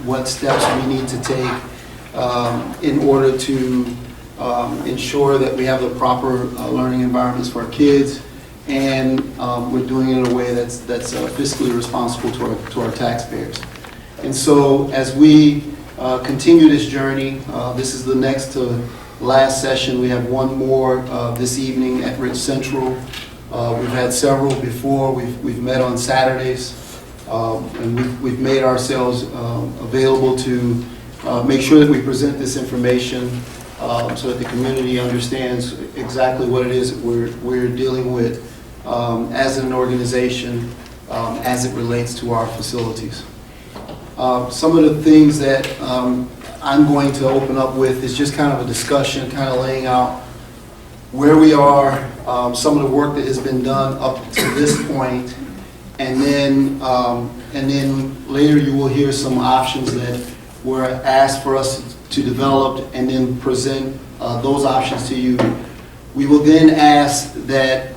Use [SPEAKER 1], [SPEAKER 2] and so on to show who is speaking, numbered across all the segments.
[SPEAKER 1] what steps we need to take in order to ensure that we have the proper learning environments for our kids, and we're doing it in a way that's fiscally responsible to our taxpayers. And so as we continue this journey, this is the next to last session. We have one more this evening at Rich Central. We've had several before. We've met on Saturdays, and we've made ourselves available to make sure that we present this information so that the community understands exactly what it is that we're dealing with as an organization as it relates to our facilities. Some of the things that I'm going to open up with is just kind of a discussion, kind of laying out where we are, some of the work that has been done up to this point, and then later you will hear some options that were asked for us to develop, and then present those options to you. We will then ask that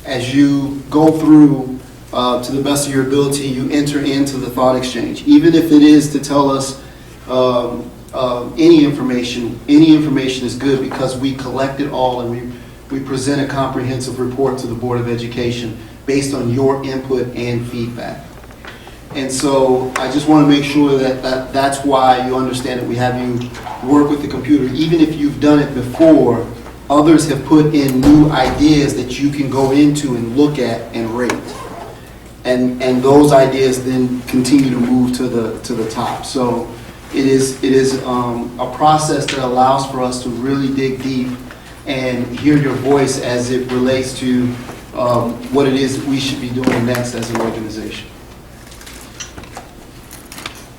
[SPEAKER 1] as you go through to the best of your ability, you enter into the thought exchange. Even if it is to tell us any information is good, because we collect it all and we present a comprehensive report to the Board of Education based on your input and feedback. And so I just want to make sure that that's why you understand that we have you work with the computer. Even if you've done it before, others have put in new ideas that you can go into and look at and rate. And those ideas then continue to move to the top. So it is a process that allows for us to really dig deep and hear your voice as it relates to what it is that we should be doing next as an organization.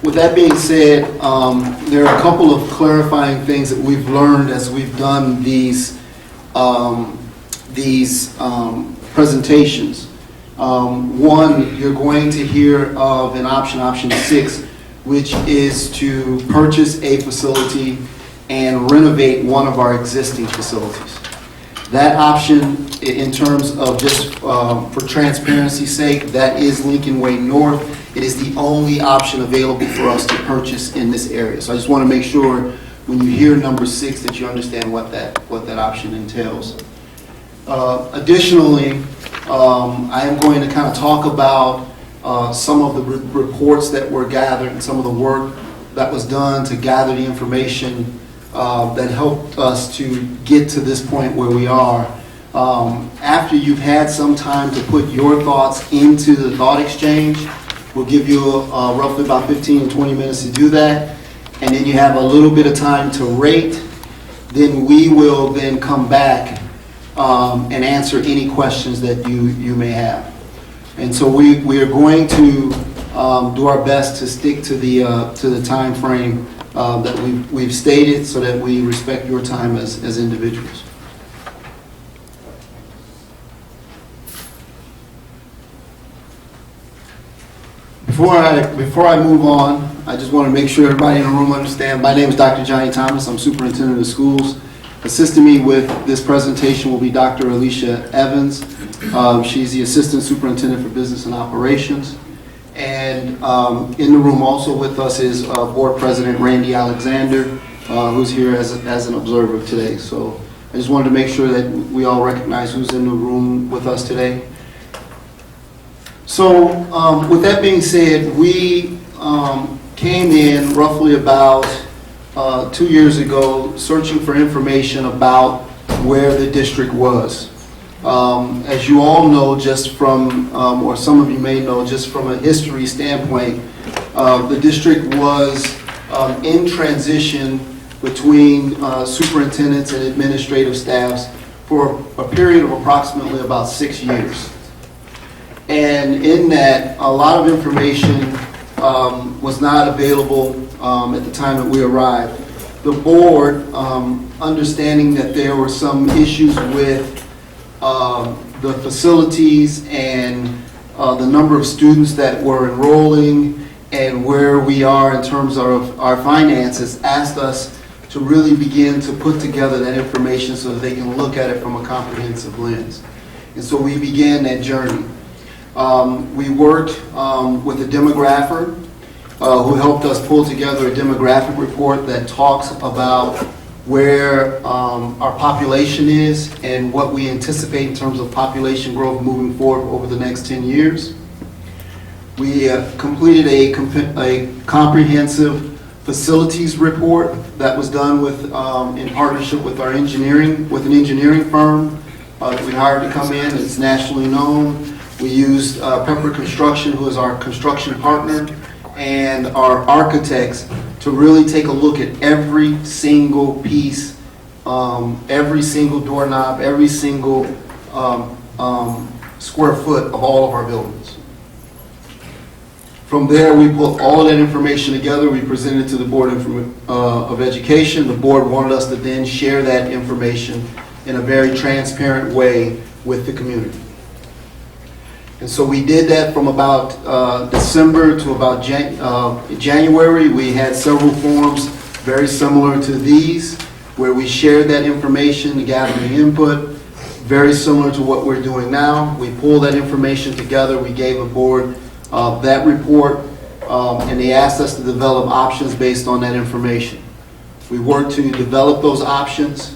[SPEAKER 1] With that being said, there are a couple of clarifying things that we've learned as we've done these presentations. One, you're going to hear of an option 6, which is to purchase a facility and renovate one of our existing facilities. That option, in terms of just for transparency's sake, that is Lincoln Way North. It is the only option available for us to purchase in this area. So I just want to make sure when you hear number 6 that you understand what that option entails. Additionally, I am going to kind of talk about some of the reports that were gathered and some of the work that was done to gather the information that helped us to get to this point where we are. After you've had some time to put your thoughts into the thought exchange, we'll give you roughly about 15 to 20 minutes to do that, and then you have a little bit of time to rate. Then we will then come back and answer any questions that you may have. And so we are going to do our best to stick to the time frame that we've stated, so that we respect your time as individuals. Before I move on, I just want to make sure everybody in the room understands. My name is Dr. Johnny Thomas. I'm Superintendent of Schools. Assisting me with this presentation will be Dr. Alicia Evans. She's the Assistant Superintendent for Business and Operations. And in the room also with us is Board President Randy Alexander, who's here as an observer today. So I just wanted to make sure that we all recognize who's in the room with us today. So with that being said, we came in roughly about 2 years ago searching for information about where the district was. As you all know, just from, or some of you may know, just from a history standpoint, the district was in transition between superintendents and administrative staffs for a period of approximately about 6 years. And in that, a lot of information was not available at the time that we arrived. The board, understanding that there were some issues with the facilities and the number of students that were enrolling and where we are in terms of our finances, asked us to really begin to put together that information so that they can look at it from a comprehensive lens. And so we began that journey. We worked with a demographer, who helped us pull together a demographic report that talks about where our population is and what we anticipate in terms of population growth moving forward over the next 10 years. We completed a comprehensive facilities report that was done with, in partnership with an engineering firm that we hired to come in. It's nationally known. We used Pepper Construction, who is our construction partner, and our architects to really take a look at every single piece, every single doorknob, every single square foot of all of our buildings. From there, we put all of that information together. We presented it to the Board of Education. The board wanted us to then share that information in a very transparent way with the community. And so we did that from about December to about January. We had several forums very similar to these, where we shared that information, gathering input, very similar to what we're doing now. We pulled that information together. We gave the board that report, and they asked us to develop options based on that information. We worked to develop those options.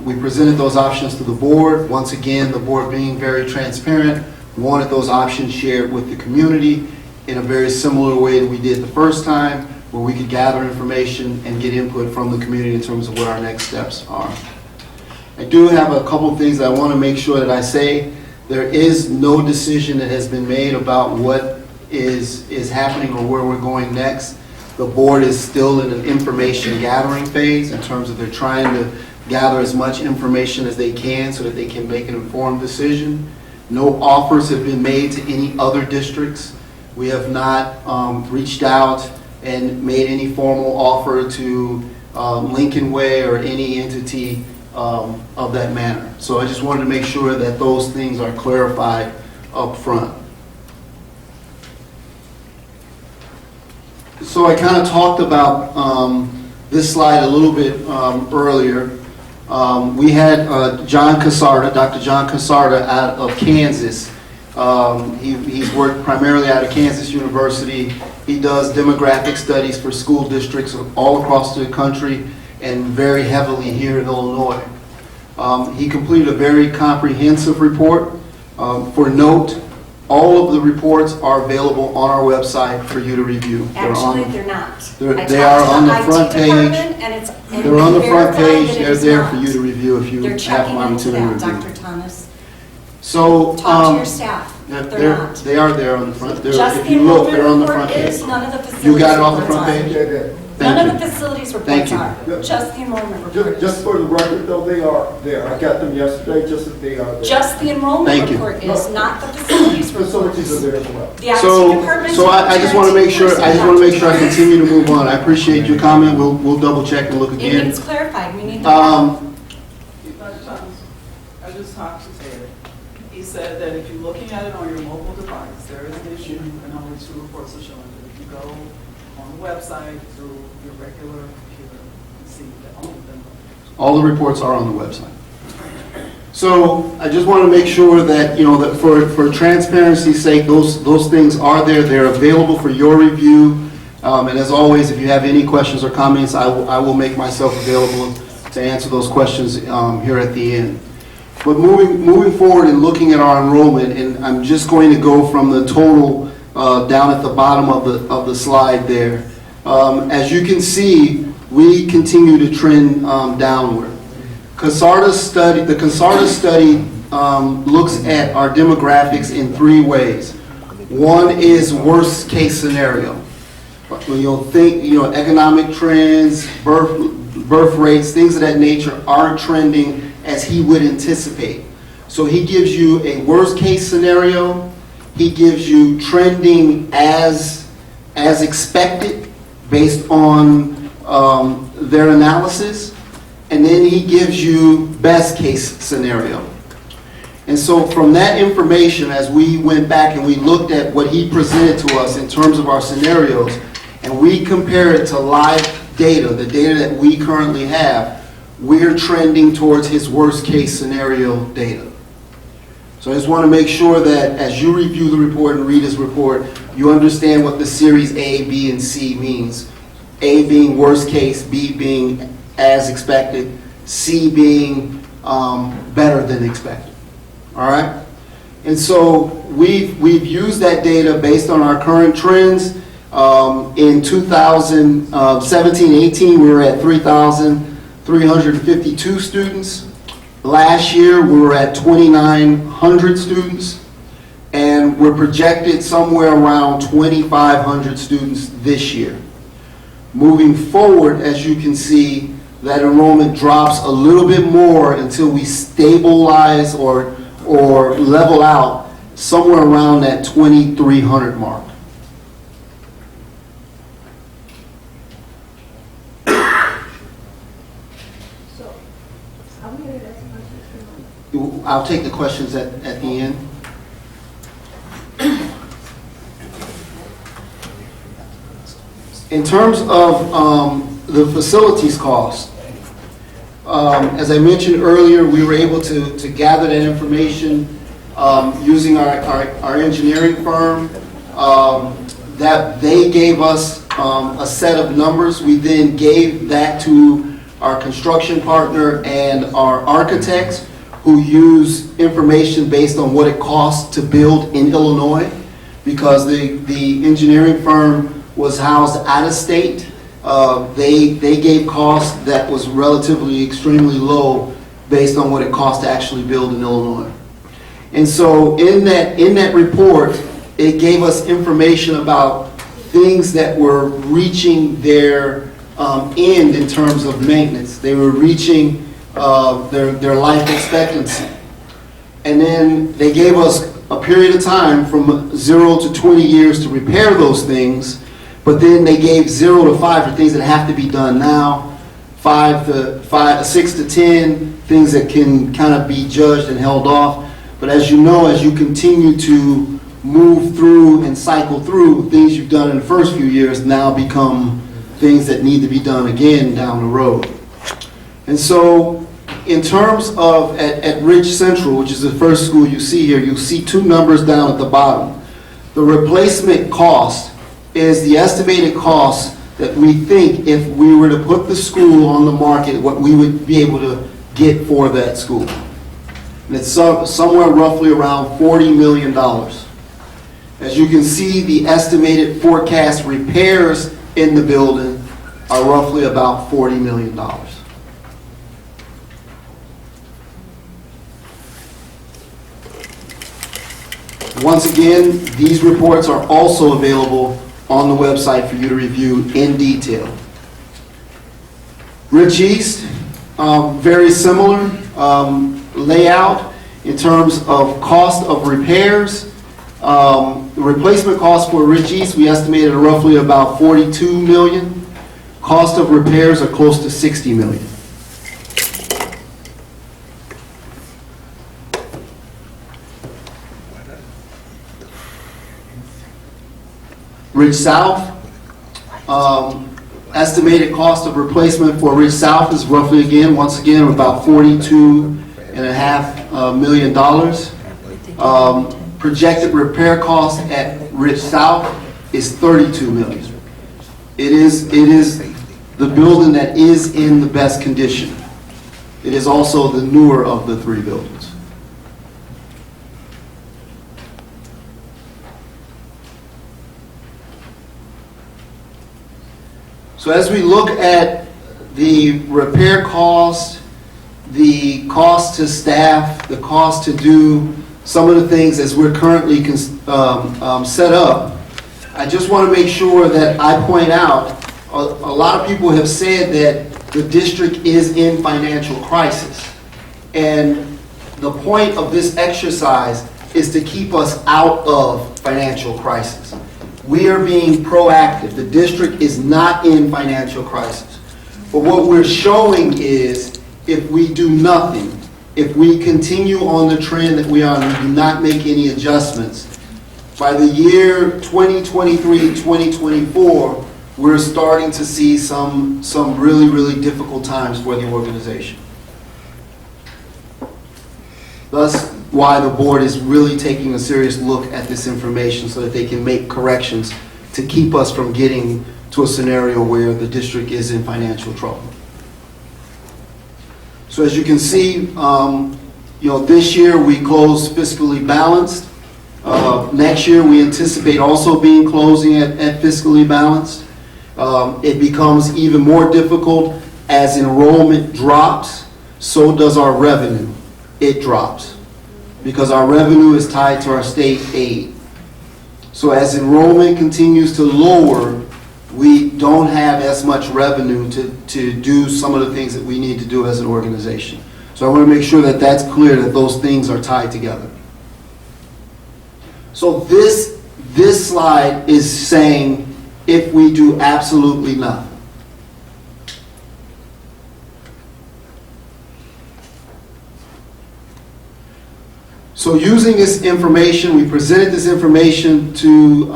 [SPEAKER 1] We presented those options to the board. Once again, the board being very transparent, wanted those options shared with the community in a very similar way that we did the first time, where we could gather information and get input from the community in terms of what our next steps are. I do have a couple of things that I want to make sure that I say. There is no decision that has been made about what is happening or where we're going next. The board is still in an information gathering phase in terms of they're trying to gather as much information as they can so that they can make an informed decision. No offers have been made to any other districts. We have not reached out and made any formal offer to Lincoln Way or any entity of that manner. So I just wanted to make sure that those things are clarified up front. So I kind of talked about this slide a little bit earlier. We had John Casarda, Dr. John Casarda out of Kansas. He's worked primarily out of Kansas University. He does demographic studies for school districts all across the country and very heavily here in Illinois. He completed a very comprehensive report. For note, all of the reports are available on our website for you to review.
[SPEAKER 2] Actually, they're not.
[SPEAKER 1] They are on the front page. They're on the front page. They're there for you to review if you have an opportunity to review.
[SPEAKER 2] Dr. Thomas.
[SPEAKER 1] So,
[SPEAKER 2] talk to your staff. They're not.
[SPEAKER 1] They are there on the front.
[SPEAKER 2] If you look, they're on the front page. None of the facilities.
[SPEAKER 1] You got it off the front page?
[SPEAKER 2] None of the facilities reports are. Just the enrollment report.
[SPEAKER 3] Just for the record, though, they are there. I got them yesterday, just that they are there.
[SPEAKER 2] Just the enrollment report is, not the facilities report.
[SPEAKER 3] Facilities are there as well.
[SPEAKER 2] The IT department.
[SPEAKER 1] So I just want to make sure. I just want to make sure I continue to move on. I appreciate your comment. We'll double check and look again.
[SPEAKER 2] It needs clarified. We need to.
[SPEAKER 4] I just talked to Ted. He said that if you're looking at it on your mobile device, there is an issue, and only 2 reports are showing it. If you go on the website through your regular computer and see that all of them.
[SPEAKER 1] All the reports are on the website. So I just want to make sure that, that for transparency's sake, those things are there. They're available for your review. And as always, if you have any questions or comments, I will make myself available to answer those questions here at the end. But moving forward and looking at our enrollment, and I'm just going to go from the total down at the bottom of the slide there. As you can see, we continue to trend downward. The Casarda study looks at our demographics in 3 ways. One is worst case scenario. When you'll think, economic trends, birth rates, things of that nature aren't trending as he would anticipate. So he gives you a worst case scenario. He gives you trending as expected based on their analysis. And then he gives you best case scenario. And so from that information, as we went back and we looked at what he presented to us in terms of our scenarios, and we compare it to live data, the data that we currently have, we're trending towards his worst case scenario data. So I just want to make sure that as you review the report and read his report, you understand what the series A, B, and C means. A being worst case, B being as expected, C being better than expected. All right? And so we've used that data based on our current trends. In 2017-18, we were at 3,352 students. Last year, we were at 2,900 students. And we're projected somewhere around 2,500 students this year. Moving forward, as you can see, that enrollment drops a little bit more until we stabilize or level out somewhere around that 2,300 mark.
[SPEAKER 5] So, how many
[SPEAKER 1] I'll take the questions at the end. In terms of the facilities cost, as I mentioned earlier, we were able to gather that information using our engineering firm. That they gave us a set of numbers. We then gave that to our construction partner and our architects, who use information based on what it costs to build in Illinois, because the engineering firm was housed out of state. They gave costs that was relatively extremely low based on what it cost to actually build in Illinois. And so in that report, it gave us information about things that were reaching their end in terms of maintenance. They were reaching their life expectancy. And then they gave us a period of time from 0 to 20 years to repair those things. But then they gave 0 to 5 for things that have to be done now, 6 to 10, things that can kind of be judged and held off. But as you know, as you continue to move through and cycle through, things you've done in the first few years now become things that need to be done again down the road. And so in terms of at Ridge Central, which is the first school you see here, you'll see two numbers down at the bottom. The replacement cost is the estimated cost that we think, if we were to put the school on the market, what we would be able to get for that school. And it's somewhere roughly around $40 million. As you can see, the estimated forecast repairs in the building are roughly about $40 million. Once again, these reports are also available on the website for you to review in detail. Rich East, very similar layout in terms of cost of repairs. The replacement cost for Rich East, we estimated roughly about $42 million. Cost of repairs are close to $60 million. Ridge South, estimated cost of replacement for Ridge South is roughly, once again, about $42.5 million. Projected repair cost at Ridge South is $32 million. It is the building that is in the best condition. It is also the newer of the three buildings. So as we look at the repair cost, the cost to staff, the cost to do some of the things as we're currently set up, I just want to make sure that I point out, a lot of people have said that the district is in financial crisis. And the point of this exercise is to keep us out of financial crisis. We are being proactive. The district is not in financial crisis. But what we're showing is, if we do nothing, if we continue on the trend that we are and we do not make any adjustments, by the year 2023, 2024, we're starting to see some really, really difficult times for the organization. Thus, why the board is really taking a serious look at this information so that they can make corrections to keep us from getting to a scenario where the district is in financial trouble. So as you can see, this year we closed fiscally balanced. Next year we anticipate also being closing at fiscally balanced. It becomes even more difficult as enrollment drops, so does our revenue. It drops because our revenue is tied to our state aid. So as enrollment continues to lower, we don't have as much revenue to do some of the things that we need to do as an organization. So I want to make sure that that's clear, that those things are tied together. So this slide is saying if we do absolutely nothing. So using this information, we presented this information to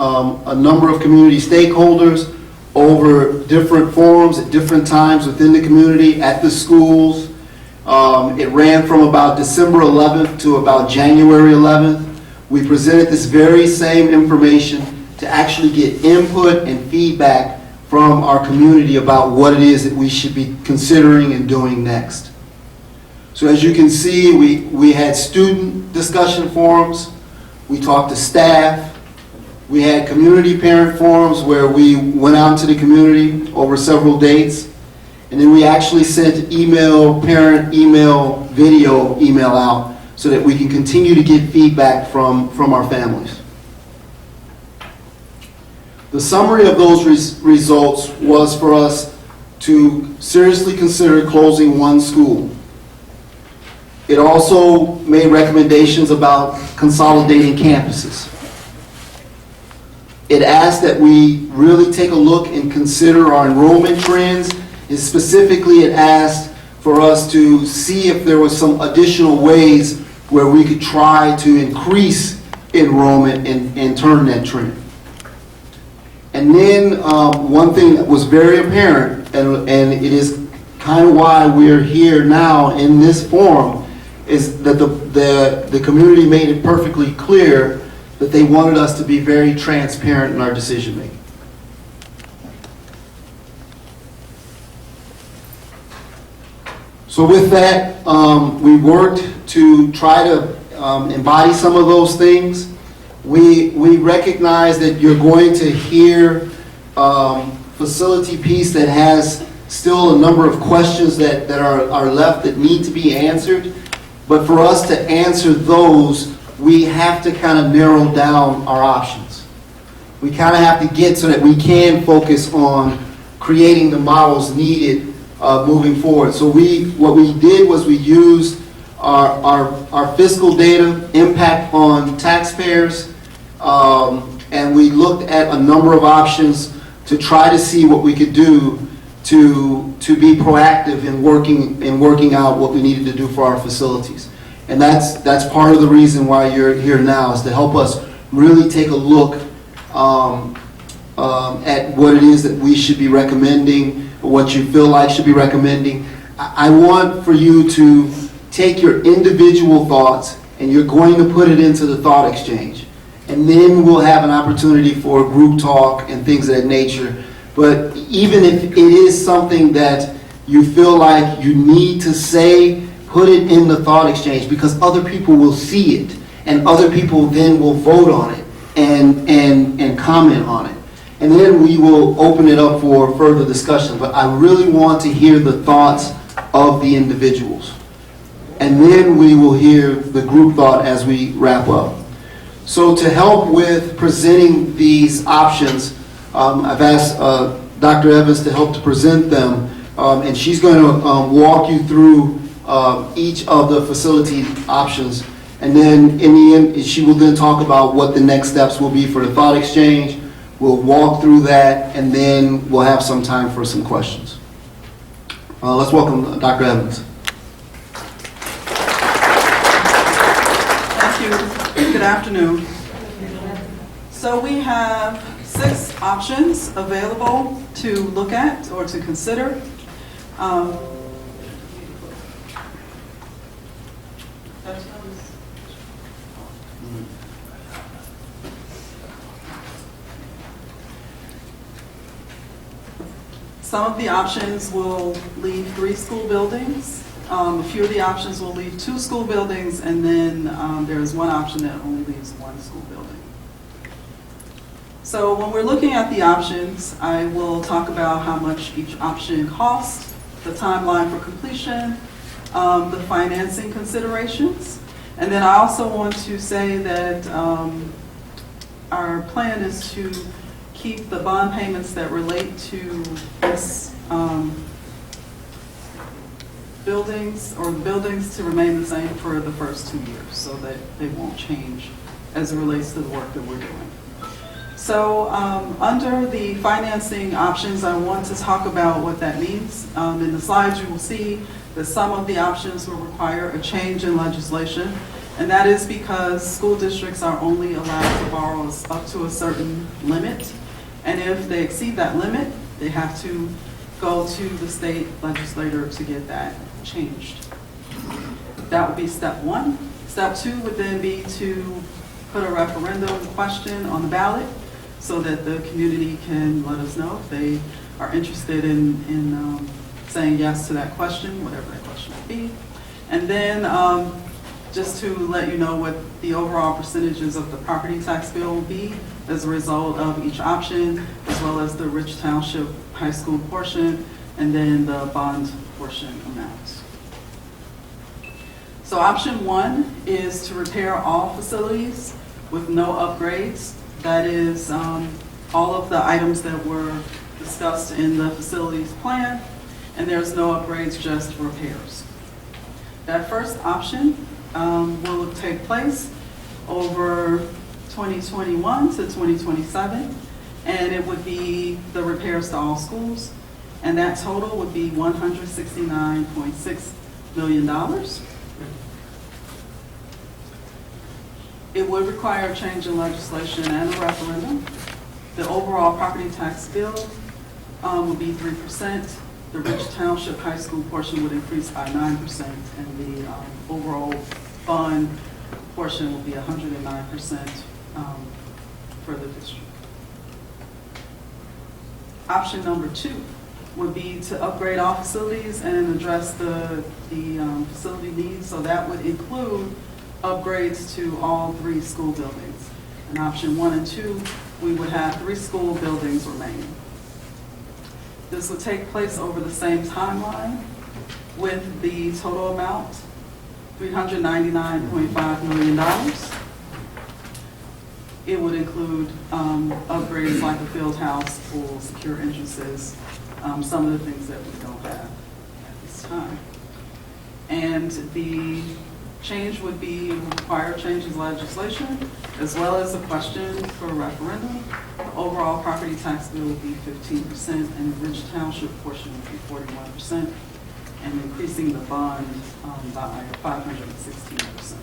[SPEAKER 1] a number of community stakeholders over different forums at different times within the community, at the schools. It ran from about December 11th to about January 11th. We presented this very same information to actually get input and feedback from our community about what it is that we should be considering and doing next. So as you can see, we had student discussion forums, we talked to staff, we had community parent forums where we went out into the community over several dates, and then we actually sent parent email, video email out so that we can continue to get feedback from our families. The summary of those results was for us to seriously consider closing one school. It also made recommendations about consolidating campuses. It asked that we really take a look and consider our enrollment trends, and specifically it asked for us to see if there was some additional ways where we could try to increase enrollment and turn that trend. And then one thing that was very apparent, and it is kind of why we're here now in this forum, is that the community made it perfectly clear that they wanted us to be very transparent in our decision making. So with that, we worked to try to embody some of those things. We recognize that you're going to hear facility piece that has still a number of questions that are left that need to be answered. But for us to answer those, we have to kind of narrow down our options. We kind of have to get so that we can focus on creating the models needed moving forward. So what we did was we used our fiscal data, impact on taxpayers, and we looked at a number of options to try to see what we could do to be proactive in working out what we needed to do for our facilities. And that's part of the reason why you're here now, is to help us really take a look at what it is that we should be recommending, what you feel like should be recommending. I want for you to take your individual thoughts and you're going to put it into the thought exchange. And then we'll have an opportunity for group talk and things of that nature. But even if it is something that you feel like you need to say, put it in the thought exchange, because other people will see it and other people then will vote on it and comment on it. And then we will open it up for further discussion. But I really want to hear the thoughts of the individuals. And then we will hear the group thought as we wrap up. So to help with presenting these options, I've asked Dr. Evans to help to present them, and she's going to walk you through each of the facility options. And then in the end, she will then talk about what the next steps will be for the thought exchange. We'll walk through that, and then we'll have some time for some questions. Let's welcome Dr. Evans.
[SPEAKER 4] Thank you. Good afternoon. So we have 6 options available to look at or to consider. Some of the options will leave 3 school buildings. A few of the options will leave 2 school buildings, and then there's one option that only leaves 1 school building. So when we're looking at the options, I will talk about how much each option costs, the timeline for completion, the financing considerations, and then I also want to say that our plan is to keep the bond payments that relate to this buildings, or the buildings, to remain the same for the first 2 years, so that they won't change as it relates to the work that we're doing. So under the financing options, I want to talk about what that means. In the slides, you will see that some of the options will require a change in legislation, and that is because school districts are only allowed to borrow up to a certain limit, and if they exceed that limit, they have to go to the state legislator to get that changed. That would be step 1. Step 2 would then be to put a referendum question on the ballot so that the community can let us know if they are interested in saying yes to that question, whatever that question would be. And then just to let you know what the overall percentages of the property tax bill will be as a result of each option, as well as the Rich Township High School portion, and then the bond portion amounts. So option 1 is to repair all facilities with no upgrades. That is all of the items that were discussed in the facilities plan, and there's no upgrades, just repairs. That first option will take place over 2021 to 2027, and it would be the repairs to all schools, and that total would be $169.6 million. It would require a change in legislation and a referendum. The overall property tax bill would be 3%. The Rich Township High School portion would increase by 9%, and the overall bond portion will be 109% for the district. Option number 2 would be to upgrade all facilities and address the facility needs. So that would include upgrades to all 3 school buildings. In option 1 and 2, we would have 3 school buildings remaining. This would take place over the same timeline, with the total amount $399.5 million. It would include upgrades like a field house, pool, secure entrances, some of the things that we don't have at this time. And the change would require changes in legislation, as well as a question for a referendum. The overall property tax bill would be 15%, and the Rich Township portion would be 41%, and increasing the bond by 516%.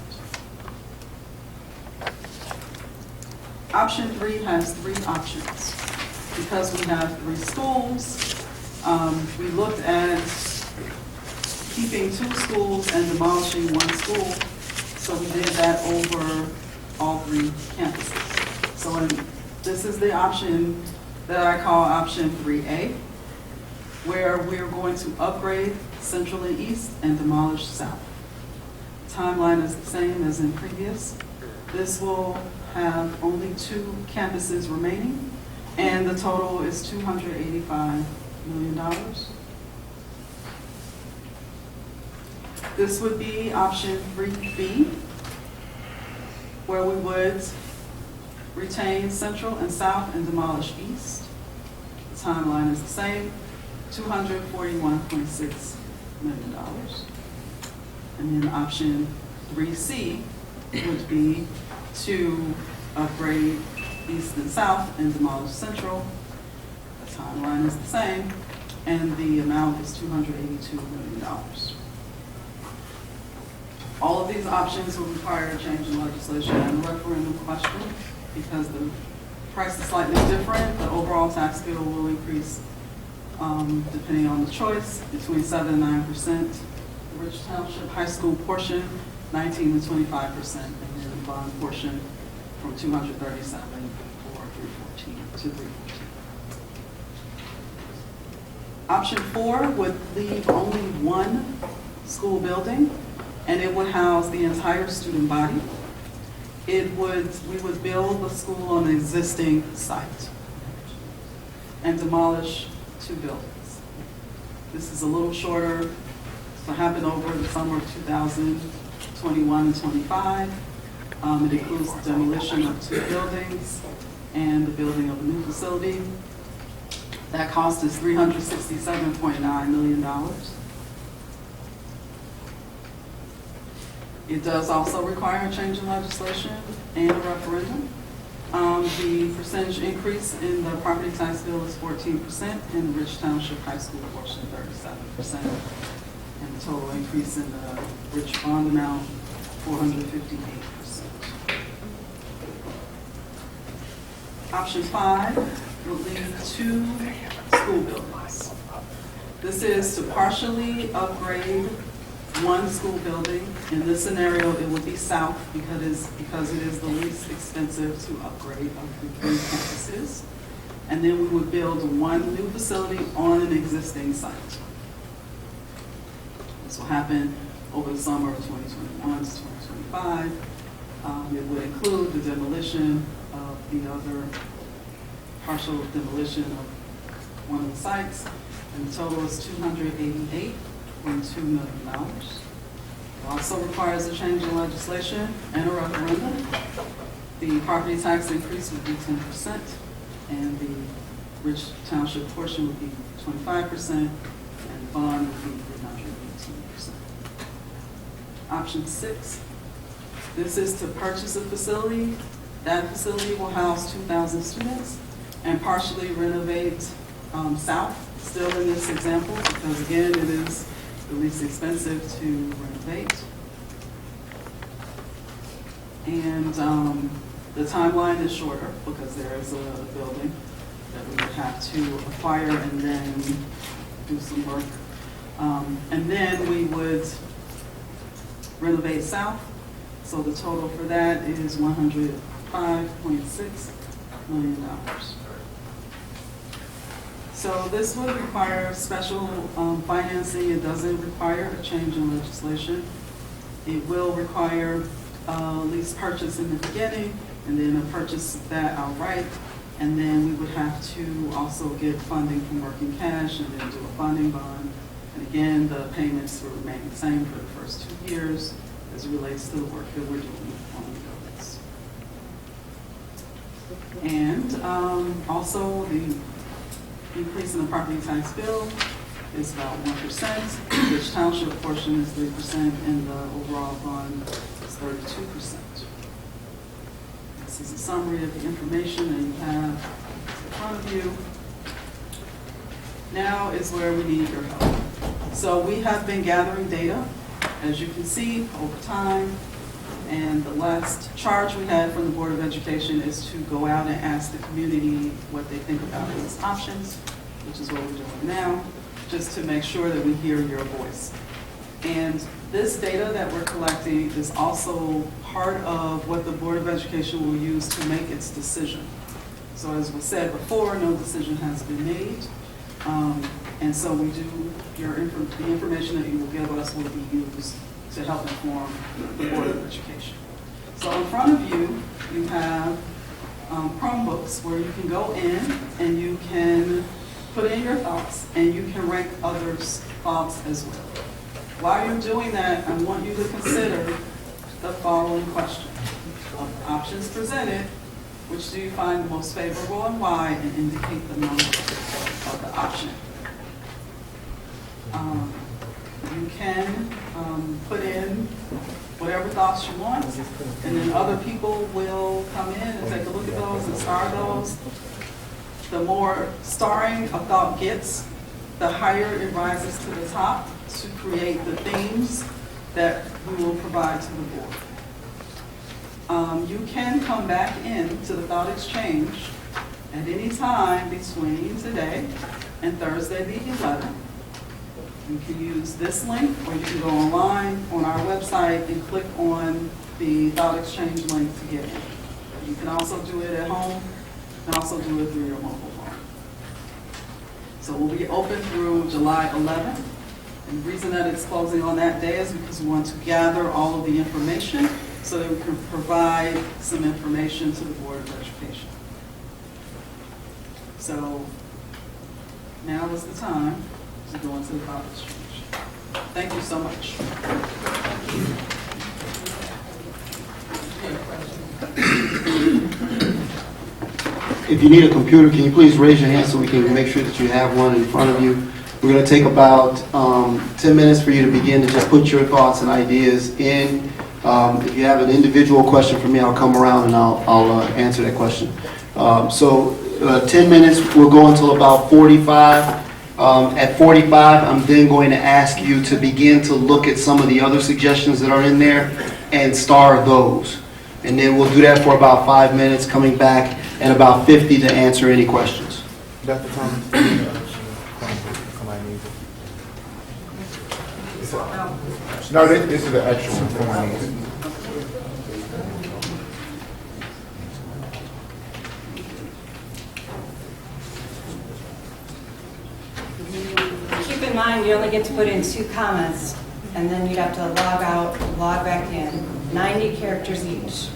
[SPEAKER 4] Option 3 has 3 options. Because we have 3 schools, we looked at keeping 2 schools and demolishing 1 school. So we did that over all 3 campuses. So this is the option that I call option 3A, where we're going to upgrade Central and East and demolish South. The timeline is the same as in previous. This will have only 2 campuses remaining, and the total is $285 million. This would be option 3B, where we would retain Central and South and demolish East. The timeline is the same, $241.6 million. And then option 3C would be to upgrade East and South and demolish Central. The timeline is the same, and the amount is $282 million. All of these options will require a change in legislation and a referendum question. Because the price is slightly different, the overall tax bill will increase depending on the choice, between 7 and 9%. The Rich Township High School portion, 19 to 25%, and then the bond portion from 237 or 314 to 314. Option 4 would leave only one school building, and it would house the entire student body. We would build the school on an existing site and demolish 2 buildings. This is a little shorter. This will happen over the summer of 2021 and 25. It includes the demolition of 2 buildings and the building of a new facility. That cost is $367.9 million. It does also require a change in legislation and a referendum. The percentage increase in the property tax bill is 14%, and the Rich Township High School portion 37%. And the total increase in the Rich bond amount, 458%. Option 5 will leave 2 school buildings. This is to partially upgrade 1 school building. In this scenario, it would be south because it is the least expensive to upgrade of the 3 campuses. And then we would build 1 new facility on an existing site. This will happen over the summer of 2021 to 2025. It would include the demolition of the other partial demolition of 1 of the sites, and the total is $288.2 million. It also requires a change in legislation and a referendum. The property tax increase would be 10%, and the Rich Township portion would be 25%, and the bond would be 318%. Option 6, this is to purchase a facility. That facility will house 2,000 students and partially renovate south, still in this example, because again, it is the least expensive to renovate. And the timeline is shorter because there is a building that we would have to acquire and then do some work. And then we would renovate south. So the total for that is $105.6 million. So this would require special financing. It doesn't require a change in legislation. It will require lease purchase in the beginning, and then a purchase of that outright. And then we would have to also get funding from working cash and then do a funding bond. And again, the payments will remain the same for the first 2 years as it relates to the work that we're doing on the buildings. And also the increase in the property tax bill is about 1%. Rich Township portion is 3%, and the overall fund is 32%. This is a summary of the information that you have in front of you. Now is where we need your help. So we have been gathering data, as you can see, over time. And the last charge we had from the Board of Education is to go out and ask the community what they think about these options, which is what we're doing now, just to make sure that we hear your voice. And this data that we're collecting is also part of what the Board of Education will use to make its decision. So as we said before, no decision has been made. And so we do, the information that you will give us will be used to help inform the Board of Education. So in front of you, you have Chromebooks where you can go in and you can put in your thoughts and you can rank others' thoughts as well. While you're doing that, I want you to consider the following question. Of the options presented, which do you find the most favorable and why, and indicate the number of the option. You can put in whatever thoughts you want, and then other people will come in and take a look at those and star those. The more starring a thought gets, the higher it rises to the top to create the themes that we will provide to the board. You can come back in to the thought exchange at any time between today and Thursday the 11th. You can use this link, or you can go online on our website and click on the thought exchange link to get in. You can also do it at home. You can also do it through your mobile phone. So So we'll be open through July 11th. And the reason that it's closing on that day is because we want to gather all of the information so that we can provide some information to the Board of Education. So now is the time to go into the college change. Thank you so much.
[SPEAKER 1] If you need a computer, can you please raise your hand so we can make sure that you have one in front of you? We're going to take about 10 minutes for you to begin to just put your thoughts and ideas in. If you have an individual question for me, I'll come around and I'll answer that question. 10 minutes, we'll go until about 45. At 45, I'm then going to ask you to begin to look at some of the other suggestions that are in there and star those. And then we'll do that for about 5 minutes, coming back at about 50 to answer any questions.
[SPEAKER 6] Dr. Thomas? No, this is the actual form.
[SPEAKER 2] Keep in mind, you only get to put in 2 comments, and then you'd have to log out, log back in. 90 characters each.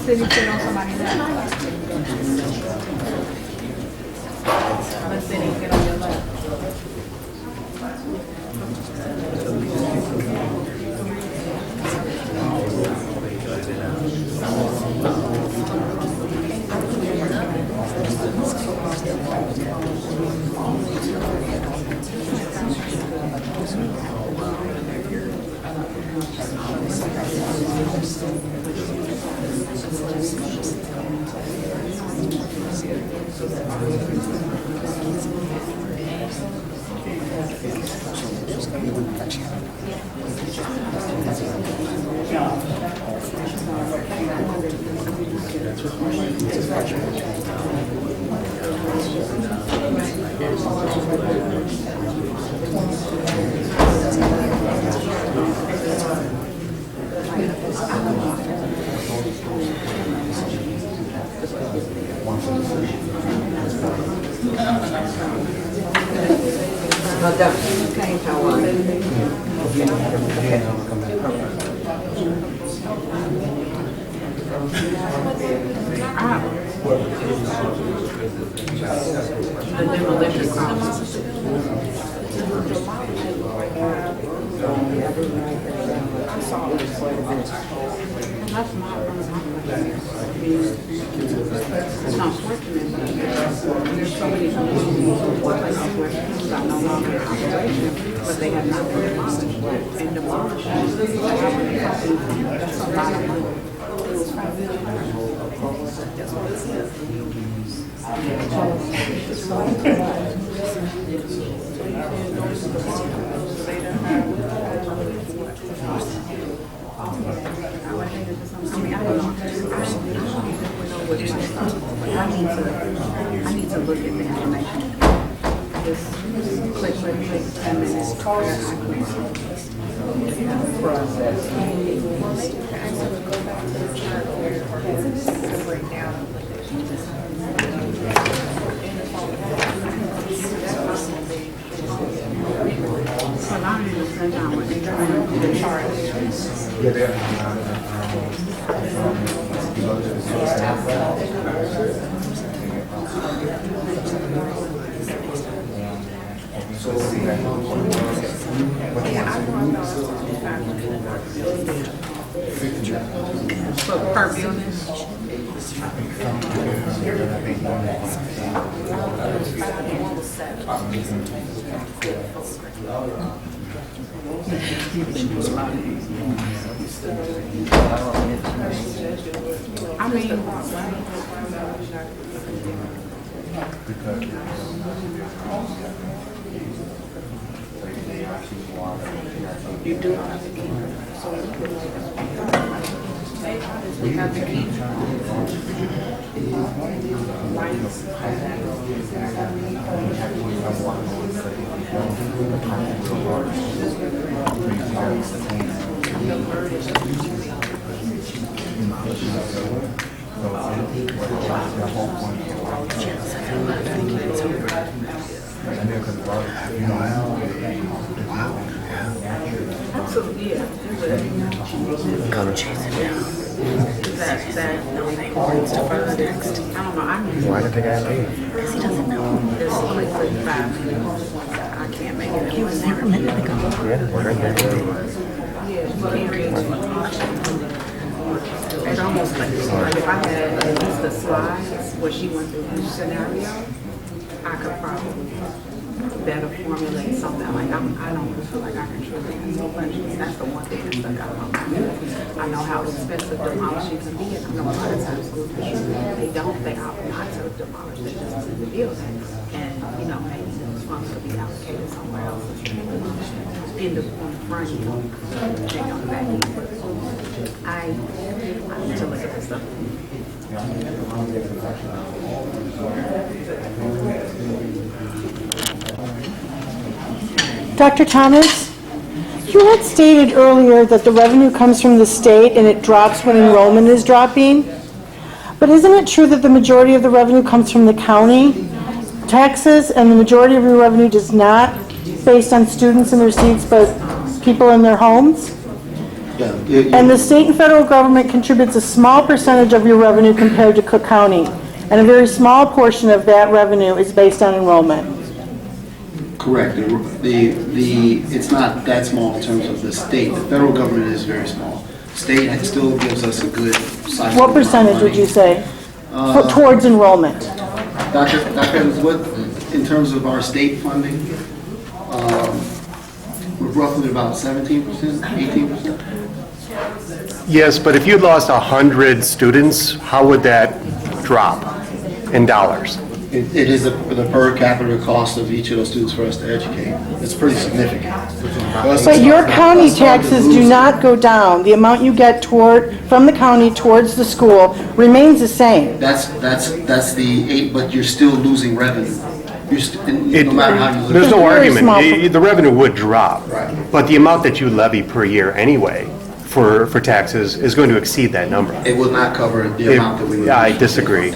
[SPEAKER 5] Se hicieron humanidad.
[SPEAKER 7] The demolition costs. That's not it's not fortunate, but there's so many places where schools are no longer in operation, but they have not been demolished. And demolished, that's a lot of money.
[SPEAKER 4] That's what it says.
[SPEAKER 7] I need to look at the information. Just click, 10 minutes. Well, I need to send out what they're trying to do. For per building. I mean, you do have to keep it. So we have to keep absolutely, yeah.
[SPEAKER 8] Come chase it down.
[SPEAKER 7] I don't know. I mean,
[SPEAKER 8] Why did the guy leave?
[SPEAKER 7] because he doesn't know. There's only 5 minutes. I can't make it.
[SPEAKER 8] He was there a minute ago. Yeah, we're right there.
[SPEAKER 7] It's almost like if I had at least the slides where she went through each scenario, I could probably better formulate something. Like I don't feel like I can truly answer questions. That's the one thing that stuck out of my mind. I know how expensive demolishing can be, and I know a lot of times schools they opt not to demolish. They just do the building, and maybe those funds will be allocated somewhere else. In the front, they don't back in. I need to look at this stuff.
[SPEAKER 9] Dr. Thomas, you had stated earlier that the revenue comes from the state and it drops when enrollment is dropping. But isn't it true that the majority of the revenue comes from the county taxes and the majority of your revenue does not, based on students and their seats, but people in their homes?
[SPEAKER 1] Yeah.
[SPEAKER 9] And the state and federal government contributes a small percentage of your revenue compared to Cook County. And a very small portion of that revenue is based on enrollment.
[SPEAKER 1] Correct. It's not that small in terms of the state. The federal government is very small. State still gives us a good size.
[SPEAKER 9] What percentage would you say towards enrollment?
[SPEAKER 1] Dr. What, in terms of our state funding, we're roughly about 17%, 18%.
[SPEAKER 10] Yes, but if you lost 100 students, how would that drop in dollars?
[SPEAKER 1] It is the per capita cost of each of those students for us to educate. It's pretty significant.
[SPEAKER 9] But your county taxes do not go down. The amount you get from the county towards the school remains the same.
[SPEAKER 1] That's the 8, but you're still losing revenue. No matter how you look.
[SPEAKER 10] There's no
[SPEAKER 9] Very
[SPEAKER 10] argument.
[SPEAKER 9] small.
[SPEAKER 10] The revenue would drop.
[SPEAKER 1] Right.
[SPEAKER 10] But the amount that you levy per year anyway for taxes is going to exceed that number.
[SPEAKER 1] It will not cover the amount that we lose.
[SPEAKER 10] Yeah, I disagree.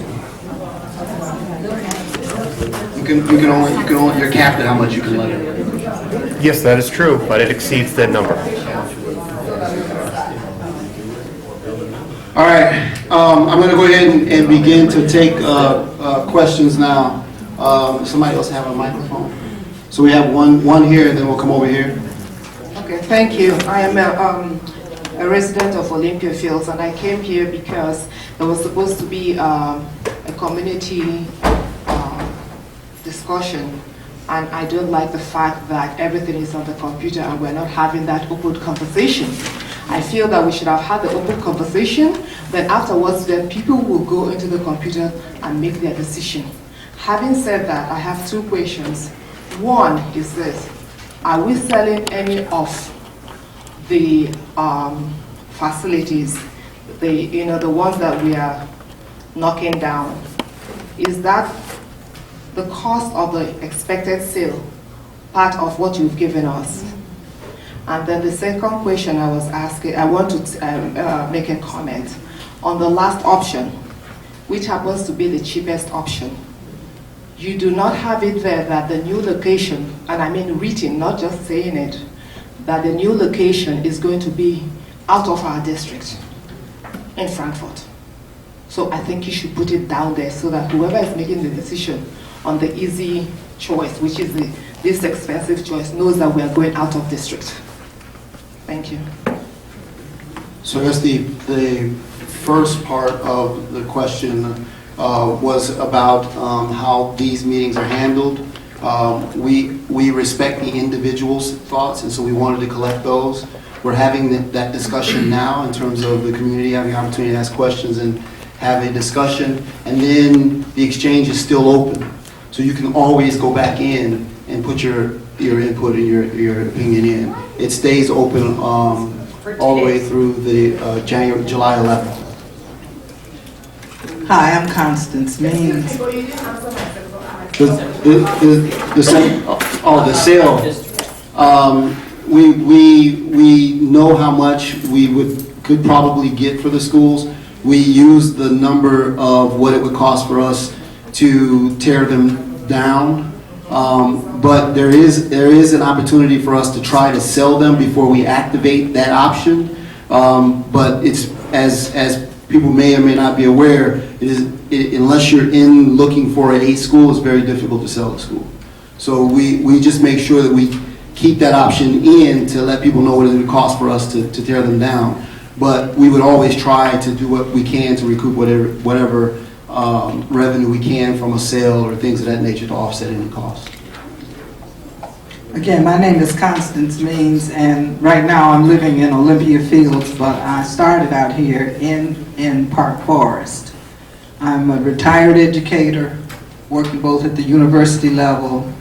[SPEAKER 1] You can only, you're capped at how much you can levy.
[SPEAKER 10] Yes, that is true, but it exceeds that number.
[SPEAKER 1] All right, I'm going to go ahead and begin to take questions now. Somebody else have a microphone? So we have one here, and then we'll come over here.
[SPEAKER 11] Okay, thank you. I am a resident of Olympia Fields, and I came here because there was supposed to be a community discussion, and I don't like the fact that everything is on the computer and we're not having that open conversation. I feel that we should have had the open conversation, then afterwards then people will go into the computer and make their decision. Having said that, I have two questions. One is this: are we selling any of the facilities, the ones that we are knocking down? Is that the cost of the expected sale part of what you've given us? And then the second question I was asking, I want to make a comment on the last option, which happens to be the cheapest option. You do not have it there that the new location, and I mean written, not just saying it, that the new location is going to be out of our district in Frankfurt. So I think you should put it down there so that whoever is making the decision on the easy choice, which is the least expensive choice, knows that we are going out of district. Thank you.
[SPEAKER 1] So I guess the first part of the question was about how these meetings are handled. We respect the individual's thoughts, and so we wanted to collect those. We're having that discussion now in terms of the community having the opportunity to ask questions and have a discussion, and then the exchange is still open. So you can always go back in and put your input and your opinion in. It stays open all the way through the July 11th.
[SPEAKER 12] Hi, I'm Constance Means.
[SPEAKER 1] The sale. We know how much we could probably get for the schools. We use the number of what it would cost for us to tear them down. But there is an opportunity for us to try to sell them before we activate that option. But it's as people may or may not be aware, unless you're in looking for a school, it's very difficult to sell a school. So we just make sure that we keep that option in to let people know what it would cost for us to tear them down. But we would always try to do what we can to recoup whatever revenue we can from a sale or things of that nature to offset any costs.
[SPEAKER 12] Again, my name is Constance Means, and right now I'm living in Olympia Fields, but I started out here in Park Forest. I'm a retired educator, working both at the university level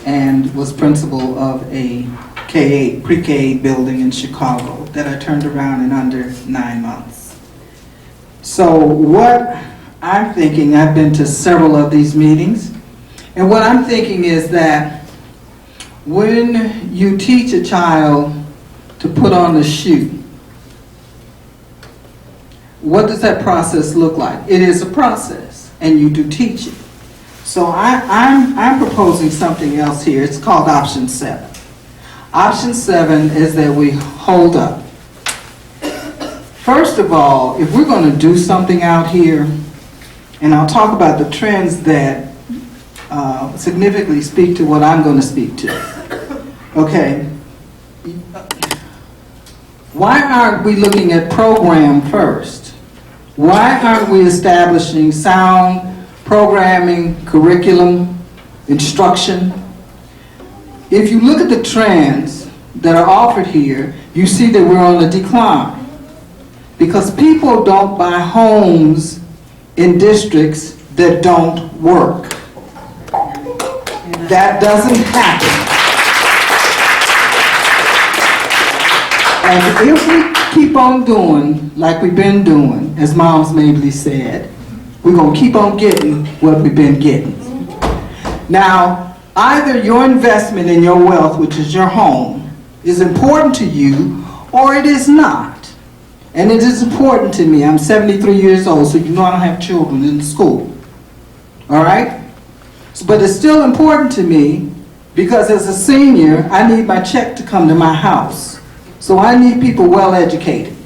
[SPEAKER 12] and was principal of a K-8, pre-K building in Chicago that I turned around in under 9 months. So what I'm thinking, I've been to several of these meetings, and what I'm thinking is that when you teach a child to put on a shoe, what does that process look like? It is a process, and you do teach it. So I'm proposing something else here. It's called option 7. Option 7 is that we hold up. First of all, if we're going to do something out here, and I'll talk about the trends that significantly speak to what I'm going to speak to. Okay. Why aren't we looking at program first? Why aren't we establishing sound programming, curriculum, instruction? If you look at the trends that are offered here, you see that we're on a decline. Because people don't buy homes in districts that don't work. That doesn't happen. And if we keep on doing like we've been doing, as Moms Mabley said, we're going to keep on getting what we've been getting. Now, either your investment in your wealth, which is your home, is important to you, or it is not. And it is important to me. I'm 73 years old, so you know I don't have children in school. All right? But it's still important to me Because as a senior, I need my check to come to my house. So I need people well educated.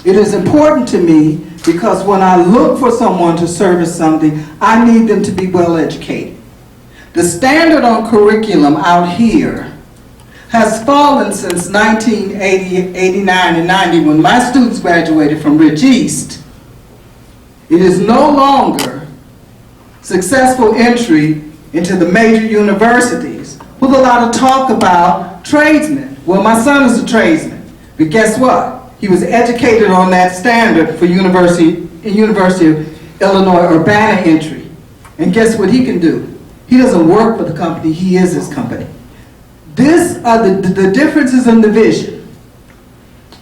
[SPEAKER 12] It is important to me because when I look for someone to service something, I need them to be well educated. The standard on curriculum out here has fallen since 1980, 89, and 90 when my students graduated from Rich East. It is no longer successful entry into the major universities with a lot of talk about tradesmen. Well, my son is a tradesman, but guess what? He was educated on that standard for University of Illinois Urbana entry. And guess what he can do? He doesn't work for the company, he is his company. These are the differences in the vision.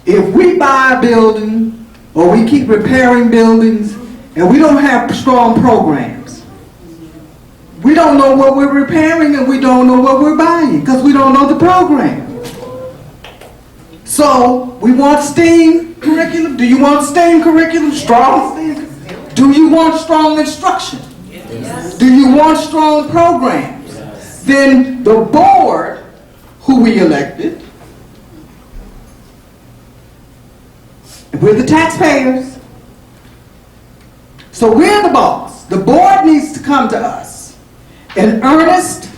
[SPEAKER 12] If we buy a building or we keep repairing buildings and we don't have strong programs, we don't know what we're repairing and we don't know what we're buying because we don't know the program. So we want STEAM curriculum. Do you want STEAM curriculum? Strong STEAM? Do you want strong instruction? Yes. Do you want strong programs? Yes. Then the board, who we elected, we're the taxpayers. So we're the boss. The board needs to come to us in earnest.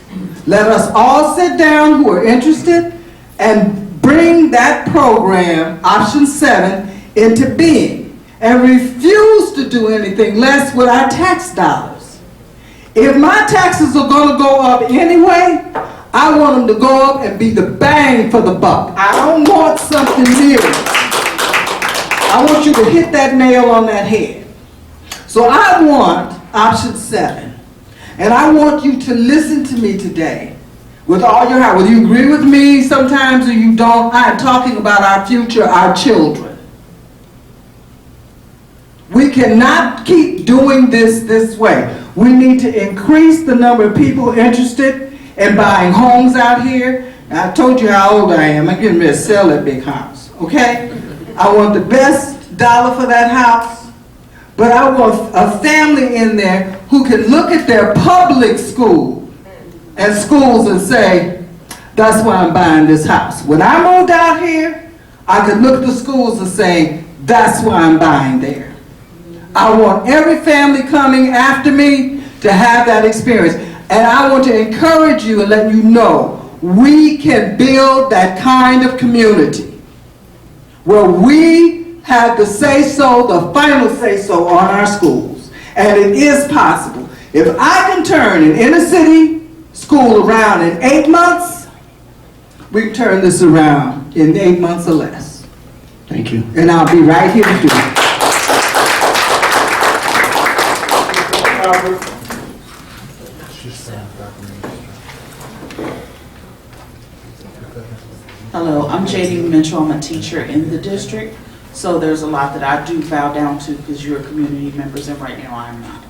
[SPEAKER 12] Let us all sit down who are interested and bring that program, option 7, into being and refuse to do anything less with our tax dollars. If my taxes are going to go up anyway, I want them to go up and be the bang for the buck. I don't want something new. I want you to hit that nail on that head. So I want option 7. And I want you to listen to me today with all your heart. Whether you agree with me sometimes or you don't, I'm talking about our future, our children. We cannot keep doing this way. We need to increase the number of people interested in buying homes out here. Now, I told you how old I am. I'm getting ready to sell that big house, okay? I want the best dollar for that house, but I want a family in there who can look at their public school and schools and say, that's why I'm buying this house. When I moved out here, I could look at the schools and say, that's why I'm buying there. I want every family coming after me to have that experience. And I want to encourage you and let you know, we can build that kind of community where we have the say-so, the final say-so on our schools. And it is possible. If I can turn an inner city school around in 8 months, we can turn this around in 8 months or less.
[SPEAKER 1] Thank you.
[SPEAKER 12] And I'll be right here to do it.
[SPEAKER 13] Hello, I'm J.D. Mitchell. I'm a teacher in the district, so there's a lot that I do bow down to because you're community members and right now I'm not.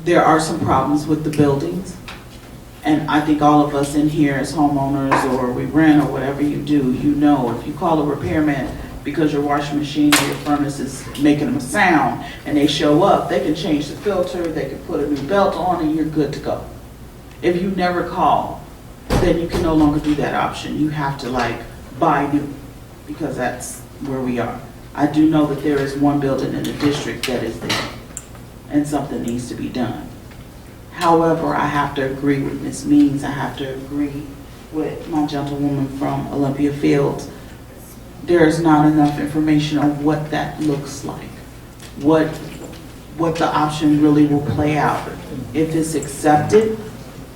[SPEAKER 13] There are some problems with the buildings, and I think all of us in here as homeowners or we rent or whatever you do, you know if you call a repairman because your washing machine or your furnace is making a sound and they show up, they can change the filter, they can put a new belt on and you're good to go. If you never call, then you can no longer do that option. You have to buy new because that's where we are. I do know that there is one building in the district that is there and something needs to be done. However, I have to agree with Ms. Means. I have to agree with my gentlewoman from Olympia Fields. There is not enough information on what that looks like, what the option really will play out. If it's accepted,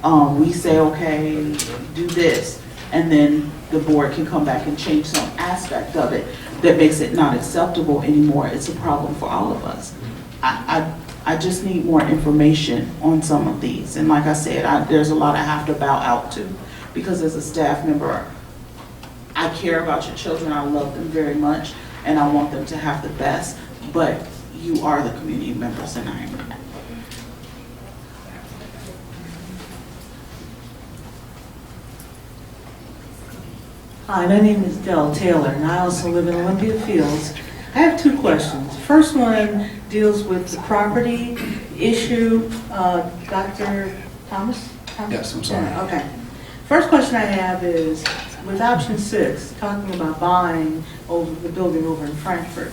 [SPEAKER 13] we say, okay, do this, and then the board can come back and change some aspect of it that makes it not acceptable anymore. It's a problem for all of us. I just need more information on some of these. And like I said, there's a lot I have to bow out to because as a staff member, I care about your children. I love them very much and I want them to have the best, but you are the community members and I am not.
[SPEAKER 14] Hi, my name is Dell Taylor, and I also live in Olympia Fields. I have 2 questions. First one deals with the property issue. Dr. Thomas?
[SPEAKER 1] Yes, I'm sorry.
[SPEAKER 14] Okay. First question I have is, with option 6, talking about buying over the building over in Frankfurt,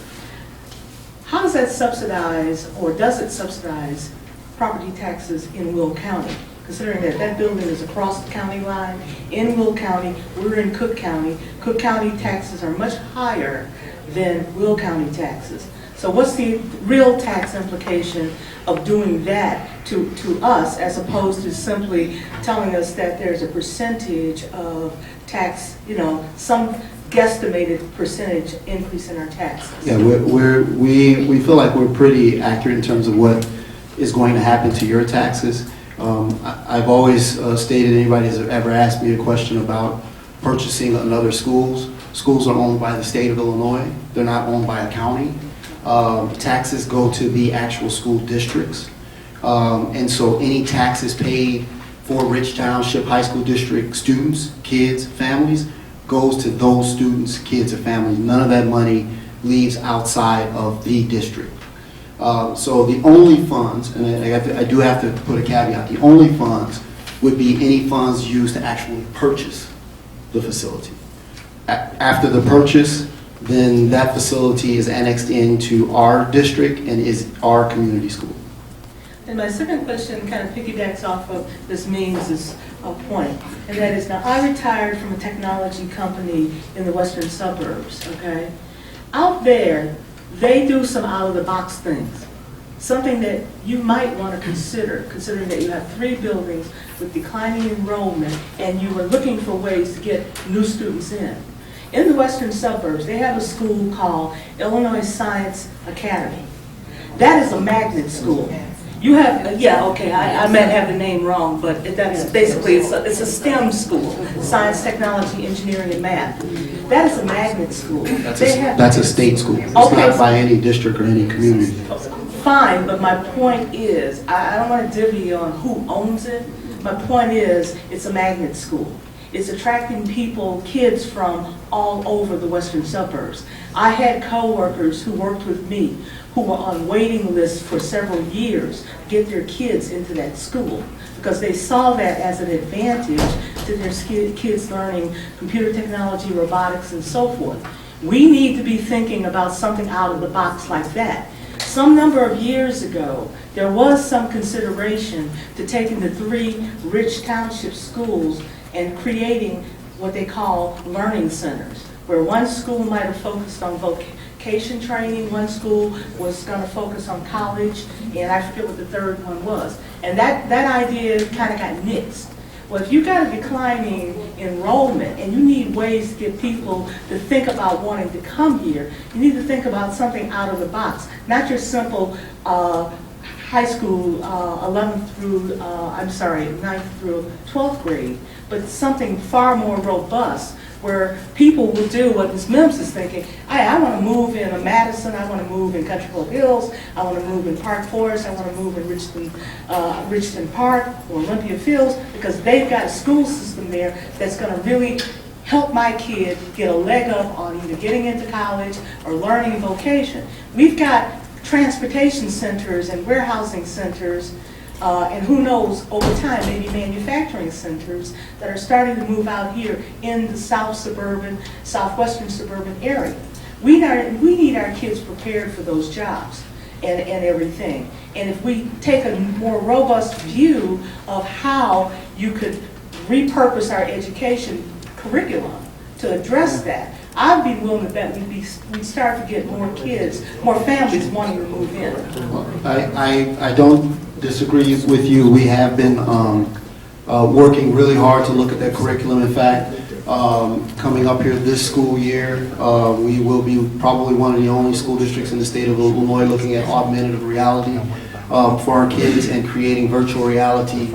[SPEAKER 14] how does that subsidize, or does it subsidize property taxes in Will County? Considering that that building is across the county line, in Will County, we're in Cook County. Cook County taxes are much higher than Will County taxes. So what's the real tax implication of doing that to us, as opposed to simply telling us that there's a percentage of tax, some guesstimated percentage increase in our taxes?
[SPEAKER 1] Yeah, we feel like we're pretty accurate in terms of what is going to happen to your taxes. I've always stated, anybody has ever asked me a question about purchasing another schools are owned by the state of Illinois. They're not owned by a county. Taxes go to the actual school districts. And so any taxes paid for Rich Township High School District students, kids, families, goes to those students, kids, and families. None of that money leaves outside of the district. So the only funds, and I do have to put a caveat, the only funds would be any funds used to actually purchase the facility. After the purchase, then that facility is annexed into our district and is our community school.
[SPEAKER 14] And my second question kind of piggybacks off of this Means' point, and that is, now I retired from a technology company in the western suburbs, okay? Out there, they do some out-of-the-box things, something that you might want to consider, considering that you have 3 buildings with declining enrollment and you are looking for ways to get new students in. In the western suburbs, they have a school called Illinois Science Academy. That is a magnet school. You have, I might have the name wrong, but that's basically, it's a STEM school, science, technology, engineering, and math. That is a magnet school.
[SPEAKER 1] That's a state school. It's not by any district or any community.
[SPEAKER 14] Fine, but my point is, I don't want to divvy on who owns it. My point is, it's a magnet school. It's attracting people, kids from all over the western suburbs. I had coworkers who worked with me who were on waiting lists for several years to get their kids into that school because they saw that as an advantage to their kids learning computer technology, robotics, and so forth. We need to be thinking about something out of the box like that. Some number of years ago, there was some consideration to taking the 3 Rich Township schools and creating what they call learning centers, where one school might have focused on vocation training, one school was going to focus on college, and I forget what the third one was. And that idea kind of got nixed. Well, if you've got a declining enrollment and you need ways to get people to think about wanting to come here, you need to think about something out of the box, not your simple high school 9th through 12th grade, but something far more robust where people will do what Ms. Mims is thinking. I want to move in Madison, I want to move in Country Club Hills, I want to move in Park Forest, I want to move in Richton Park or Olympia Fields, because they've got a school system there that's going to really help my kid get a leg up on either getting into college or learning vocation. We've got transportation centers and warehousing centers, and who knows, over time, maybe manufacturing centers that are starting to move out here in the southwestern suburban area. We need our kids prepared for those jobs and everything. And if we take a more robust view of how you could repurpose our education curriculum to address that, I'd be willing to bet we'd start to get more kids, more families wanting to move in.
[SPEAKER 1] I don't disagree with you. We have been working really hard to look at that curriculum. In fact, coming up here this school year, we will be probably one of the only school districts in the state of Illinois looking at augmented reality for our kids and creating virtual reality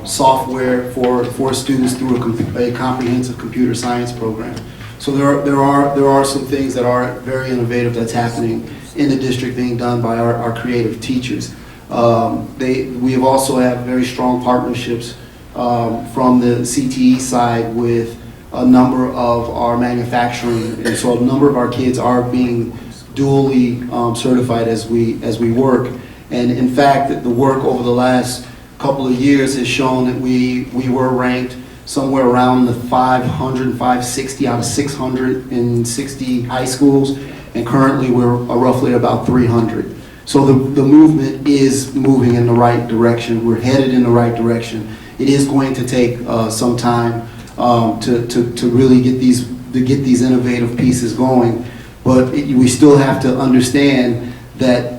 [SPEAKER 1] software for students through a comprehensive computer science program. So there are some things that are very innovative that's happening in the district being done by our creative teachers. We have also have very strong partnerships from the CTE side with a number of our manufacturing, and so a number of our kids are being dually certified as we work. And in fact, the work over the last couple of years has shown that we were ranked somewhere around the 500, 560 out of 660 high schools, and currently we're roughly about 300. So the movement is moving in the right direction. We're headed in the right direction. It is going to take some time to really get these innovative pieces going, but we still have to understand that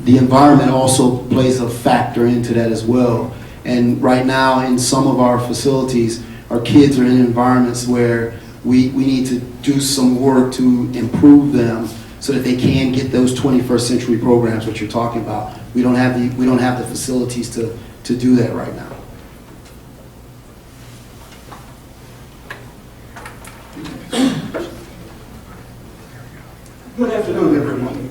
[SPEAKER 1] the environment also plays a factor into that as well. And right now, in some of our facilities, our kids are in environments where we need to do some work to improve them so that they can get those 21st century programs which you're talking about. We don't have the facilities to do that right now.
[SPEAKER 15] Good afternoon, everyone.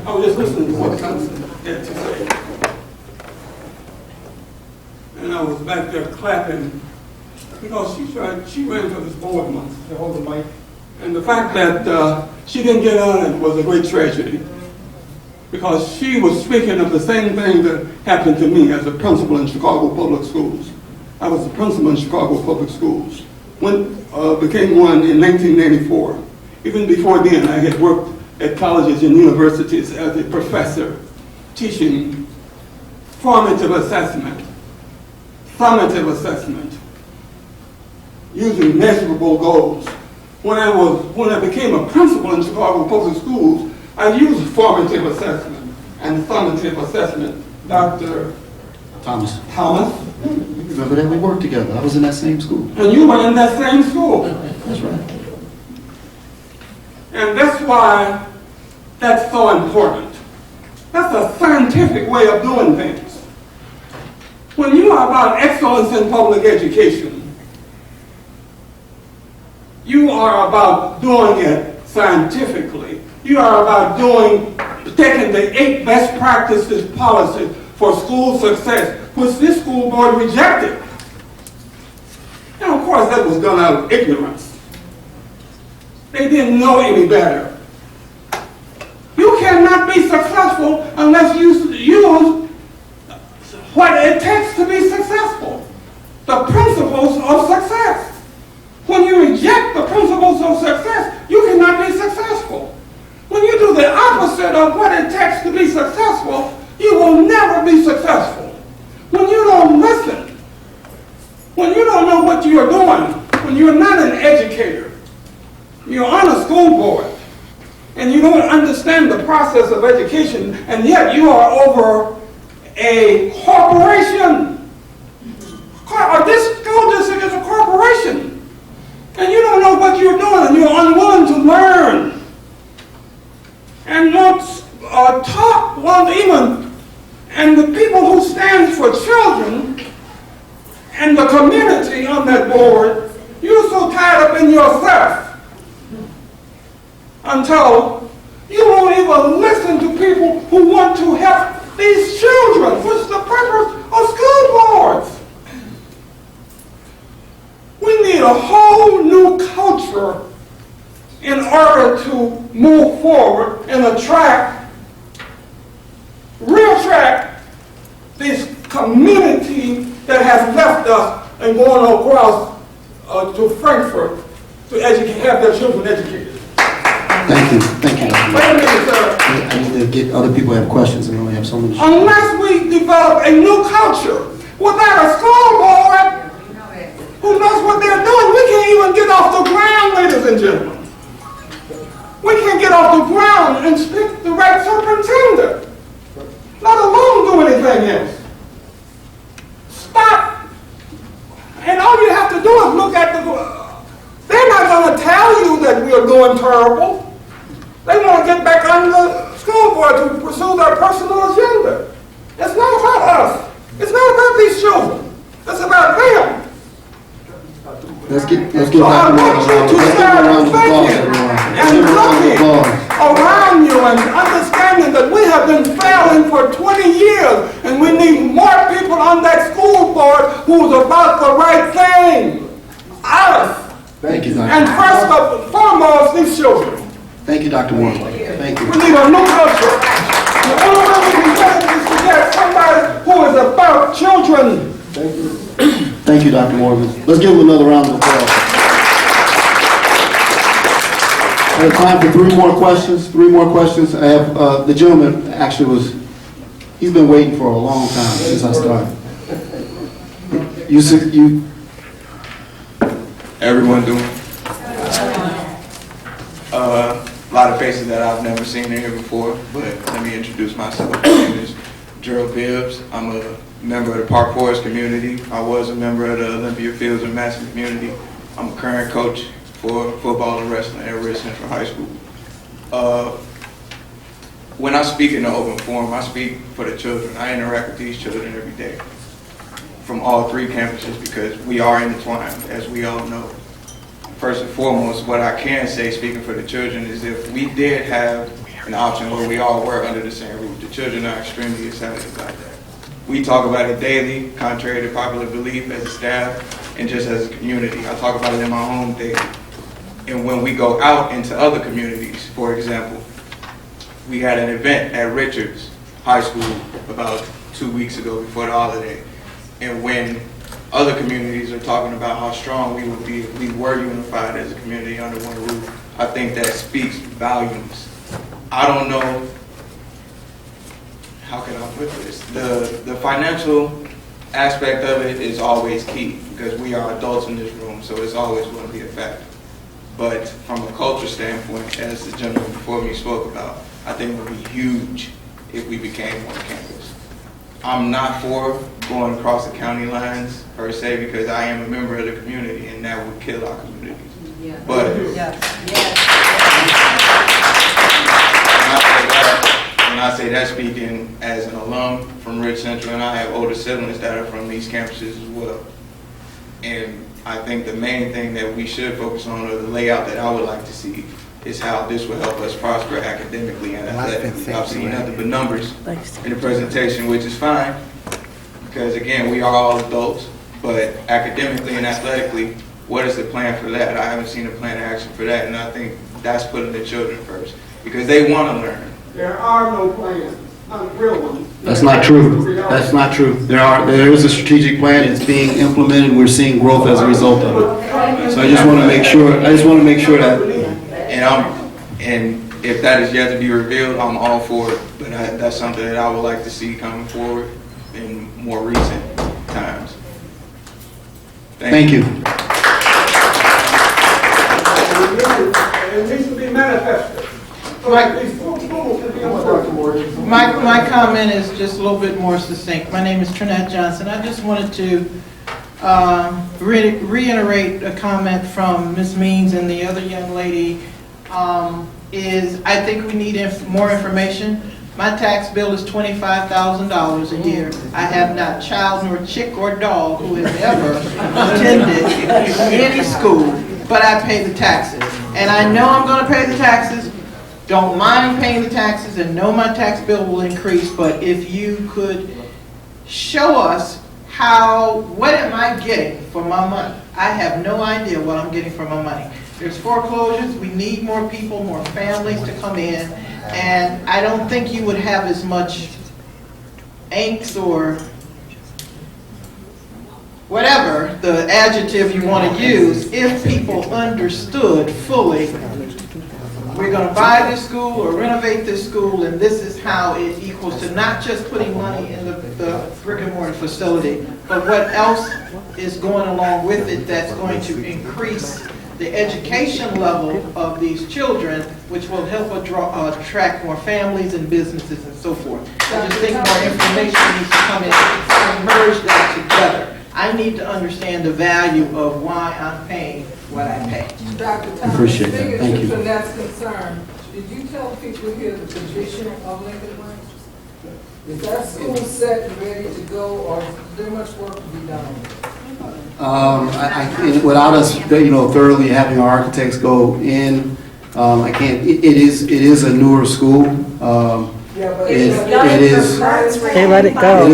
[SPEAKER 15] I was just listening to what Councilman had to say. And I was back there clapping because she ran for this board once to hold the mic. And the fact that she didn't get on it was a great tragedy, because she was speaking of the same thing that happened to me as a principal in Chicago Public Schools. I was a principal in Chicago Public Schools. Became one in 1984. Even before then, I had worked at colleges and universities as a professor, teaching formative assessment, summative assessment, using measurable goals. When I became a principal in Chicago Public Schools, I used formative assessment and summative assessment. Dr.
[SPEAKER 1] Thomas.
[SPEAKER 15] Remember
[SPEAKER 1] that we worked together. I was in that same school.
[SPEAKER 15] And you were in that same school.
[SPEAKER 1] That's right.
[SPEAKER 15] And that's why that's so important. That's a scientific way of doing things. When you are about excellence in public education, you are about doing it scientifically. You are about taking the 8 best practices policies for school success, which this school board rejected. And of course, that was done out of ignorance. They didn't know any better. You cannot be successful unless you use what it takes to be successful. The principles of success. When you reject the principles of success, you cannot be successful. When you do the opposite of what it takes to be successful, you will never be successful. When you don't listen, when you don't know what you are doing, when you're not an educator, you're on a school board, and you don't understand the process of education, and yet you are over a corporation. This school district is a corporation, and you don't know what you're doing, and you're unwilling to learn, and won't even, and the people who stand for children and the community on that board, you're so tied up in yourself until you won't even listen to people who want to help these children, which is the purpose of school boards. We need a whole new culture in order to move forward and attract this community that has left us and going across to Frankfurt to have their children educated.
[SPEAKER 1] Thank you. Thank you.
[SPEAKER 15] Wait a minute, sir.
[SPEAKER 1] I need to get other people who have questions, and we only have so many.
[SPEAKER 15] Unless we develop a new culture without a school board who knows what they're doing, we can't even get off the ground, ladies and gentlemen. We can't get off the ground and pick the right superintendent, let alone do anything else. Stop. And all you have to do is look at they're not going to tell you that we are doing terrible. They want to get back on the school board to pursue their personal agenda. It's not about us. It's not about these children. It's about them.
[SPEAKER 1] Let's get
[SPEAKER 15] So I want you to start thinking and looking around you and understanding that we have been failing for 20 years and we need more people on that school board who's about the right thing. Us.
[SPEAKER 1] Thank you, Dr.
[SPEAKER 15] And first and foremost, these children.
[SPEAKER 1] Thank you, Dr. Moore. Thank you.
[SPEAKER 15] We need a new culture. The only way we can get it is to get somebody who is about children.
[SPEAKER 3] Thank you.
[SPEAKER 1] Thank you, Dr. Morgan. Let's give him another round of applause. I have time for three more questions. I have, the gentleman actually he's been waiting for a long time since I started.
[SPEAKER 16] Everyone doing? A lot of faces that I've never seen in here before, but let me introduce myself. My name is Gerald Bibbs. I'm a member of the Park Forest community. I was a member of the Olympia Fields and Madison community. I'm a current coach for football and wrestling at Ridge Central High School. When I speak in the open forum, I speak for the children. I interact with these children every day from all three campuses because we are intertwined, as we all know. First and foremost, what I can say, speaking for the children, is if we did have an option where we all were under the same roof, the children are extremely excited about that. We talk about it daily, contrary to popular belief, as a staff and just as a community. I talk about it in my home daily. And when we go out into other communities, for example, we had an event at Richards High School about 2 weeks ago before the holiday. And when other communities are talking about how strong we would be if we were unified as a community under one roof, I think that speaks volumes. I don't know, how can I put this? The financial aspect of it is always key because we are adults in this room, so it's always going to be a factor. But from a culture standpoint, as the gentleman before me spoke about, I think it would be huge if we became one campus. I'm not for going across the county lines per se because I am a member of the community and that would kill our community. Yeah. But when I say that speaking as an alum from Ridge Central, and I have older siblings that are from these campuses as well. And I think the main thing that we should focus on, or the layout that I would like to see, is how this will help us prosper academically and athletically. I've seen nothing but numbers in the presentation, which is fine, because again, we are all adults, but academically and athletically, what is the plan for that? I haven't seen a plan of action for that, and I think that's putting the children first, because they want to learn.
[SPEAKER 15] There are no plans, not real ones.
[SPEAKER 1] That's not true. That's not true. There is a strategic plan. It's being implemented. We're seeing growth as a result of it. So I just want to make sure. that. And if that is yet to be revealed, I'm all for it. But that's something that I would like to see coming forward in more recent times. Thank you.
[SPEAKER 15] It needs to be manifested.
[SPEAKER 12] My comment is just a little bit more succinct. My name is Trinette Johnson. I just wanted to reiterate a comment from Ms. Means and the other young lady. I think we need more information. My tax bill is $25,000 a year. I have not child nor chick or dog who has ever attended any school, but I pay the taxes. And I know I'm going to pay the taxes. Don't mind paying the taxes and know my tax bill will increase, but if you could show us what am I getting for my money? I have no idea what I'm getting for my money. There's foreclosures, we need more people, more families to come in, and I don't think you would have as much angst or whatever the adjective you want to use if people understood fully we're going to buy this school or renovate this school, and this is how it equals to not just putting money in the brick and mortar facility, but what else is going along with it that's going to increase the education level of these children, which will help attract more families and businesses and so forth. I just think more information needs to come in and merge that together. I need to understand the value of why I'm paying what I pay.
[SPEAKER 5] Dr. Thomas,
[SPEAKER 1] Appreciate that. Thank you.
[SPEAKER 5] And that's concerned. Did you tell people here the position of Lincoln Branch? Is that school set and ready to go, or is there much work to be done?
[SPEAKER 1] Without us, thoroughly having our architects go in, I can't. It is a newer school. It is.
[SPEAKER 9] They let it go.
[SPEAKER 1] It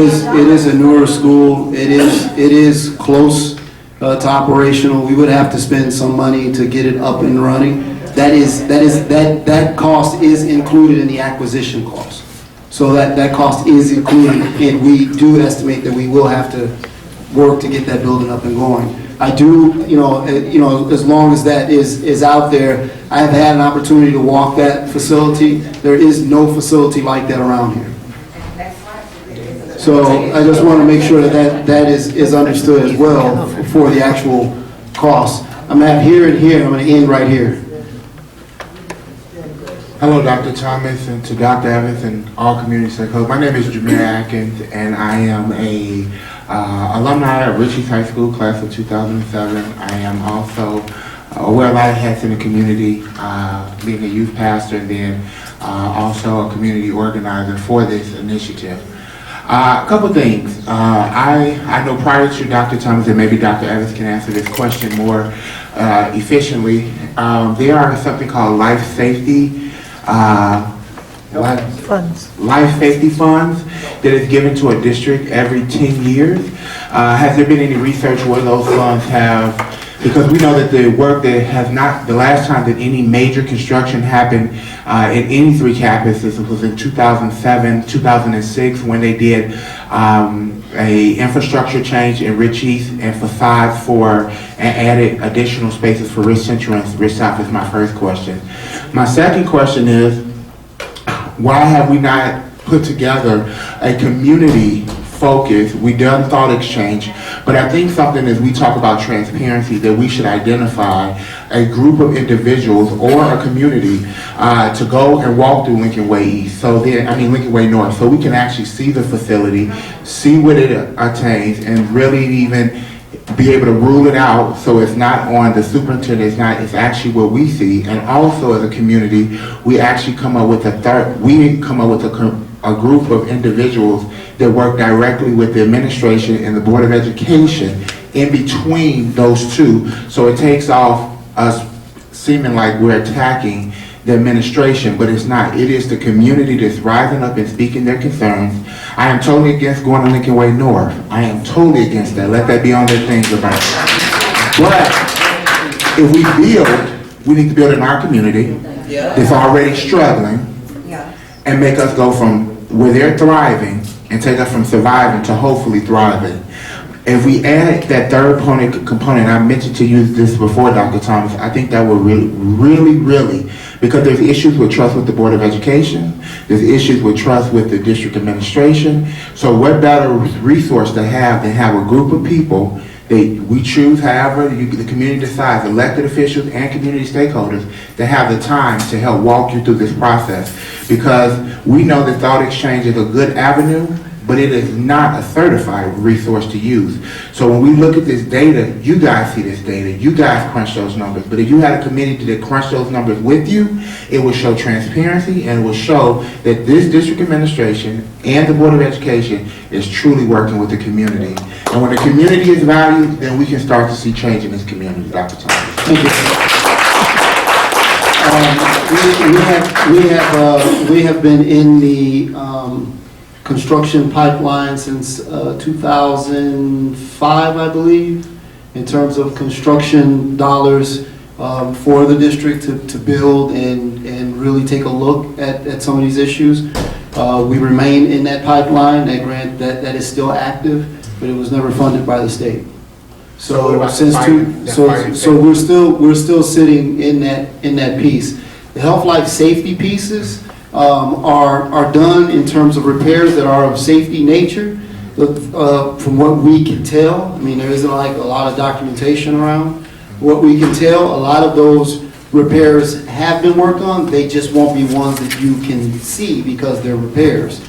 [SPEAKER 1] is a newer school. It is close to operational. We would have to spend some money to get it up and running. That cost is included in the acquisition cost. So that cost is included, and we do estimate that we will have to work to get that building up and going. I do, as long as that is out there, I have had an opportunity to walk that facility. There is no facility like that around here. So I just want to make sure that is understood as well for the actual cost. I'm at here and here, I'm going to end right here.
[SPEAKER 6] Hello, Dr. Thomas, and to Dr. Evans and all community stakeholders. My name is Jameer Atkins, and I am a alumni of Richie's High School, class of 2007. I am also wear a lot of hats in the community, being a youth pastor, and then also a community organizer for this initiative. A couple things. I know prior to Dr. Thomas, and maybe Dr. Evans can answer this question more efficiently, there are something called life safety life safety funds that is given to a district every 10 years. Has there been any research where those funds have, because we know that the work that has not, the last time that any major construction happened in any three campuses was in 2007, 2006, when they did a infrastructure change in Richie's and facades for, and added additional spaces for Rich Central and Rich South is my first question. My second question is, why have we not put together a community focus? We done thought exchange, but I think something as we talk about transparency, that we should identify a group of individuals or a community to go and walk through Lincoln Way East, Lincoln Way North, so we can actually see the facility, see what it attains, and really even be able to rule it out so it's not on the superintendent, it's actually what we see. And also as a community, we actually come up with a group of individuals that work directly with the administration and the Board of Education in between those two, so it takes off us seeming like we're attacking the administration, but it's not. It is the community that's rising up and speaking their concerns. I am totally against going to Lincoln Way North. I am totally against that. Let that be on their things about it. But if we build, we need to build in our community that's already struggling and make us go from where they're thriving and take us from surviving to hopefully thriving. If we add that third component, I mentioned to you this before, Dr. Thomas, I think that will really, because there's issues with trust with the Board of Education, there's issues with trust with the district administration. So what better resource to have than have a group of people that we choose, however the community decides, elected officials and community stakeholders, that have the time to help walk you through this process. Because we know that thought exchange is a good avenue, but it is not a certified resource to use. So when we look at this data, you guys see this data, you guys crunch those numbers, but if you had a committee that crunch those numbers with you, it will show transparency and it will show that this district administration and the Board of Education is truly working with the community. And when the community is valued, then we can start to see change in this community, Dr. Thomas.
[SPEAKER 1] Thank you. We have been in the construction pipeline since 2005, I believe, in terms of construction dollars for the district to build and really take a look at some of these issues. We remain in that pipeline. That grant that is still active, but it was never funded by the state. So we're still sitting in that piece. The health, life, safety pieces are done in terms of repairs that are of safety nature. From what we can tell, I mean, there isn't like a lot of documentation around. What we can tell, a lot of those repairs have been worked on. They just won't be ones that you can see because they're repairs.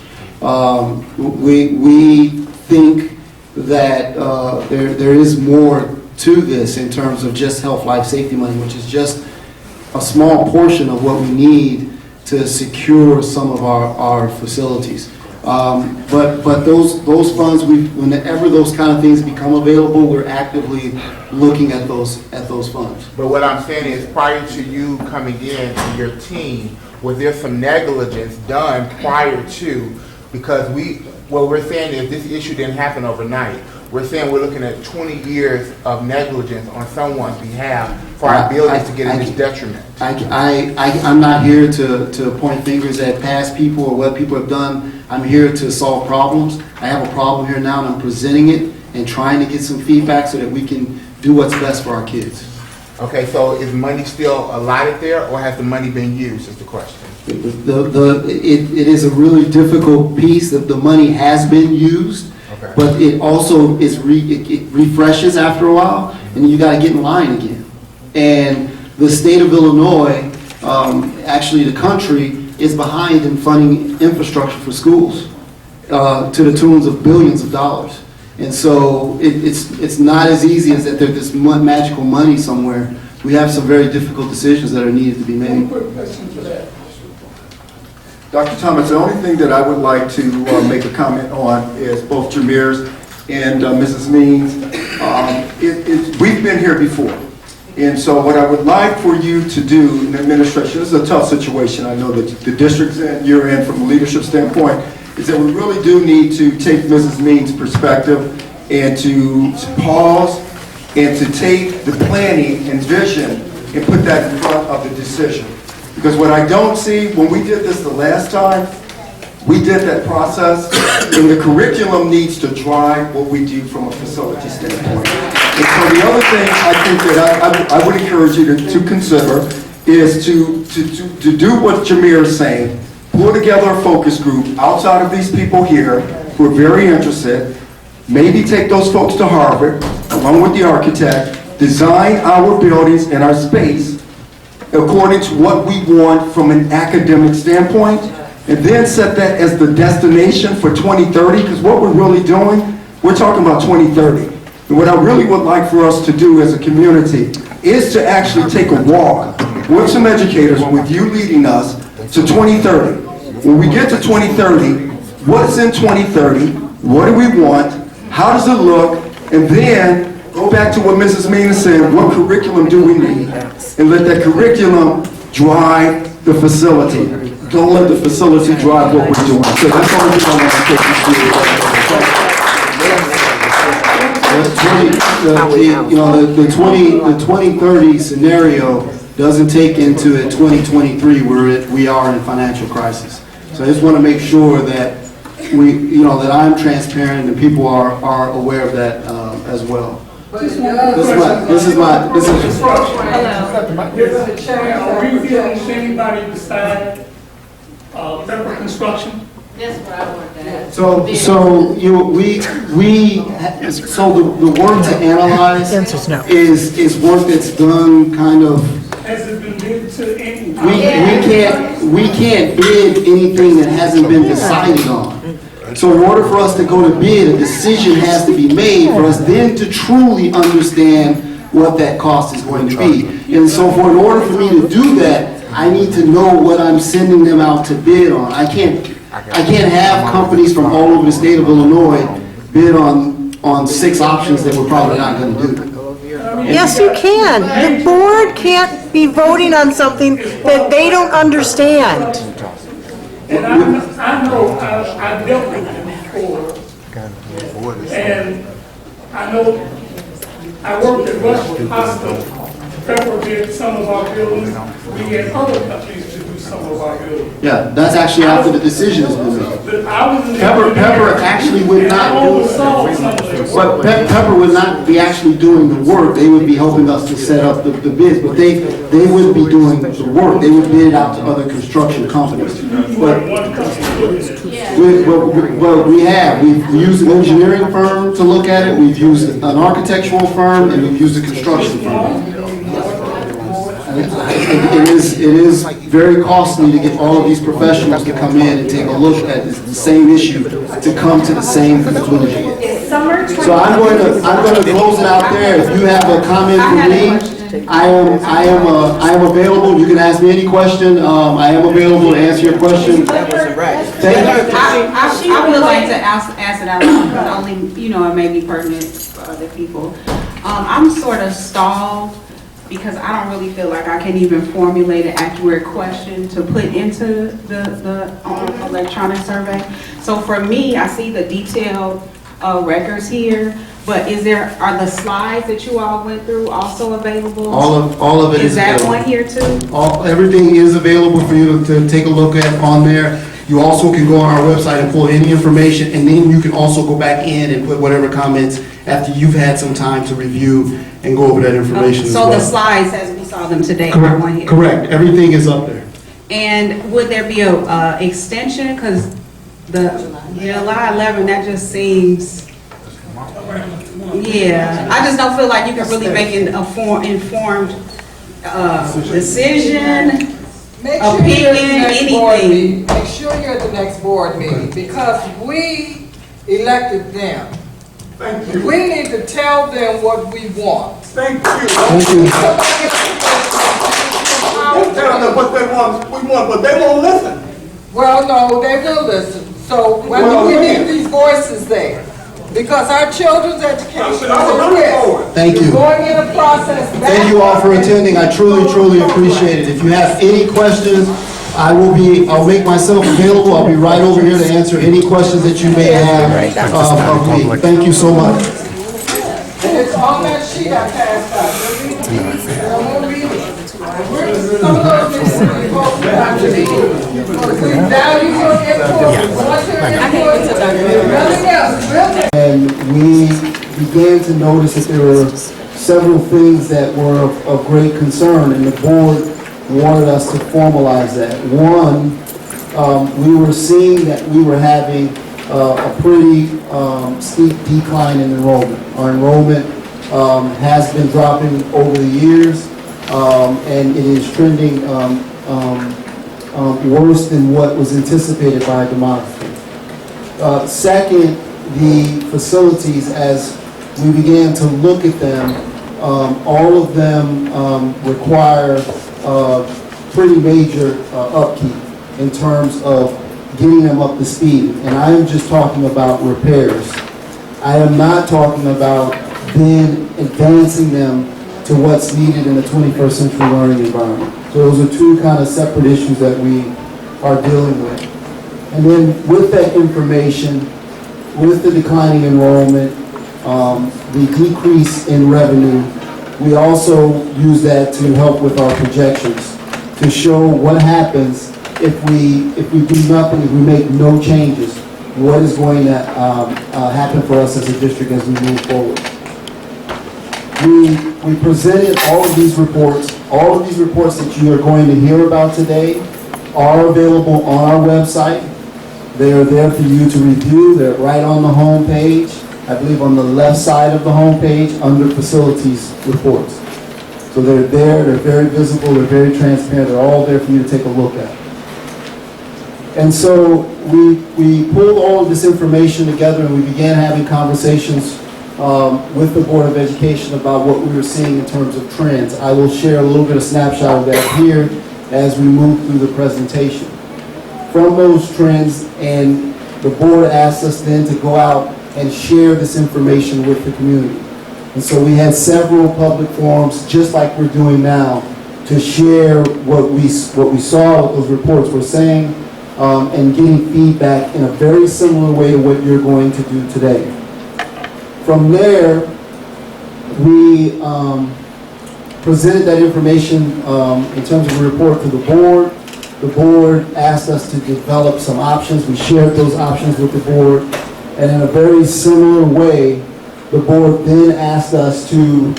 [SPEAKER 1] We think that there is more to this in terms of just health, life, safety money, which is just a small portion of what we need to secure some of our facilities. But those funds, whenever those kind of things become available, we're actively looking at those funds.
[SPEAKER 6] But what I'm saying is, prior to you coming in and your team, was there some negligence done prior to? Because what we're saying is this issue didn't happen overnight. we're saying we're looking at 20 years of negligence on someone's behalf for our buildings to get in this detriment.
[SPEAKER 1] I'm not here to point fingers at past people or what people have done. I'm here to solve problems. I have a problem here now, and I'm presenting it and trying to get some feedback so that we can do what's best for our kids.
[SPEAKER 6] Okay, so is money still allotted there, or has the money been used, is the question?
[SPEAKER 1] It is a really difficult piece that the money has been used,
[SPEAKER 6] okay,
[SPEAKER 1] but it also is it refreshes after a while, and you got to get in line again. And the state of Illinois, actually the country, is behind in funding infrastructure for schools to the tunes of billions of dollars. And so it's not as easy as that there's this magical money somewhere. We have some very difficult decisions that are needed to be made.
[SPEAKER 5] One quick question for that.
[SPEAKER 3] Dr. Thomas, the only thing that I would like to make a comment on is both Jameer's and Mrs. Means. We've been here before. And so what I would like for you to do in administration, this is a tough situation, I know that the district's in, you're in from a leadership standpoint, is that we really do need to take Mrs. Means' perspective and to pause and to take the planning and vision and put that in front of the decision. Because what I don't see, when we did this the last time, we did that process, and the curriculum needs to drive what we do from a facility standpoint. And so the other thing I think that I would encourage you to consider is to do what Jameer is saying, pull together a focus group outside of these people here who are very interested, maybe take those folks to Harvard, along with the architect, design our buildings and our space according to what we want from an academic standpoint, and then set that as the destination for 2030, because what we're really doing, we're talking about 2030. And what I really would like for us to do as a community is to actually take a walk with some educators, with you leading us, to 2030. When we get to 2030, what's in 2030? What do we want? How does it look? And then go back to what Mrs. Mina said, what curriculum do we need? And let that curriculum drive the facility. Don't let the facility drive what we're doing. So that's all I want to take you through. The 2030 scenario doesn't take into it 2023 where we are in a financial crisis. So I just want to make sure that that I'm transparent and people are aware of that as well.
[SPEAKER 5] This is
[SPEAKER 15] Are we feeling anybody beside Pepper Construction?
[SPEAKER 2] That's what I wanted to ask.
[SPEAKER 1] So the work to analyze is work that's done kind of.
[SPEAKER 15] Has it been bid to any?
[SPEAKER 1] We can't bid anything that hasn't been decided on. So in order for us to go to bid, a decision has to be made for us then to truly understand what that cost is going to be. And so in order for me to do that, I need to know what I'm sending them out to bid on. I can't have companies from all over the state of Illinois bid on 6 options that we're probably not going to do.
[SPEAKER 9] Yes, you can. The board can't be voting on something that they don't understand.
[SPEAKER 15] And I know I've dealt with them before. And I know I worked at Rush Hospital. Pepper did some of our buildings. We had other companies to do some of our buildings.
[SPEAKER 1] Yeah, that's actually after the decision has been made. Pepper actually would not do. But Pepper would not be actually doing the work. They would be helping us to set up the bids, but they wouldn't be doing the work. They would bid it out to other construction companies. But we've used an engineering firm to look at it. We've used an architectural firm, and we've used a construction firm. It is very costly to get all of these professionals to come in and take a look at the same issue to come to the same conclusion. So I'm going to close it out there. If you have a comment for me, I am available. You can ask me any question. I am available to answer your question. Thank you.
[SPEAKER 7] I would like to ask it out loud, because only, it may be pertinent for other people. I'm sort of stalled because I don't really feel like I can even formulate an accurate question to put into the electronic survey. So for me, I see the detailed records here, But are the slides that you all went through also available?
[SPEAKER 1] All of it is
[SPEAKER 7] Is that
[SPEAKER 1] available.
[SPEAKER 7] on here too?
[SPEAKER 1] Everything is available for you to take a look at on there. You also can go on our website and pull any information, and then you can also go back in and put whatever comments after you've had some time to review and go over that information as well.
[SPEAKER 7] So the slides as we saw them today are on here?
[SPEAKER 1] Correct. Everything is up there.
[SPEAKER 7] And would there be a extension? Because the July 11, that just seems, yeah. I just don't feel like you can really make an informed decision,
[SPEAKER 5] Make sure you're at the
[SPEAKER 7] opinion,
[SPEAKER 5] next board
[SPEAKER 7] anything.
[SPEAKER 5] meeting. Make sure you're at the next board meeting, because we elected them.
[SPEAKER 15] Thank you.
[SPEAKER 5] We need to tell them what we want.
[SPEAKER 15] Thank you.
[SPEAKER 1] Thank you.
[SPEAKER 15] Don't tell them what they want, but they won't listen.
[SPEAKER 5] Well, no, they will listen. So
[SPEAKER 15] Well,
[SPEAKER 5] we
[SPEAKER 15] when?
[SPEAKER 5] need these voices there, because our children's education is
[SPEAKER 15] I was
[SPEAKER 5] at
[SPEAKER 15] looking
[SPEAKER 5] risk.
[SPEAKER 15] forward.
[SPEAKER 1] Thank you.
[SPEAKER 5] Going in a process.
[SPEAKER 1] Thank you all for attending. I truly, truly appreciate it. If you have any questions, I'll make myself available. I'll be right over here to answer any questions that you may have of me. Thank you so much.
[SPEAKER 5] And it's on that sheet I passed out. I'm gonna read it. Some of those things we both have to read. We value your input, we want your input, nothing else,
[SPEAKER 1] And we began to notice that there were several things that were of great concern, and the board wanted us to formalize that. One, we were seeing that we were having a pretty steep decline in enrollment. Our enrollment has been dropping over the years, and it is trending worse than what was anticipated by demography. Second, the facilities, as we began to look at them, all of them require pretty major upkeep in terms of getting them up to speed. And I am just talking about repairs. I am not talking about then advancing them to what's needed in the 21st century learning environment. So those are two kind of separate issues that we are dealing with. And then with that information, with the declining enrollment, the decrease in revenue, we also use that to help with our projections, to show what happens if we do nothing, if we make no changes, what is going to happen for us as a district as we move forward. We presented all of these reports. All of these reports that you are going to hear about today are available on our website. They are there for you to review. They're right on the home page. I believe on the left side of the home page under facilities reports. So they're there, they're very visible, they're very transparent, they're all there for you to take a look at. And so we pulled all of this information together and we began having conversations with the Board of Education about what we were seeing in terms of trends. I will share a little bit of snapshot of that here as we move through the presentation. From those trends, and the board asked us then to go out and share this information with the community. And so we had several public forums, just like we're doing now, to share what we saw, what those reports were saying, and getting feedback in a very similar way to what you're going to do today. From there, we presented that information in terms of a report to the board. The board asked us to develop some options. We shared those options with the board. And in a very similar way, the board then asked us to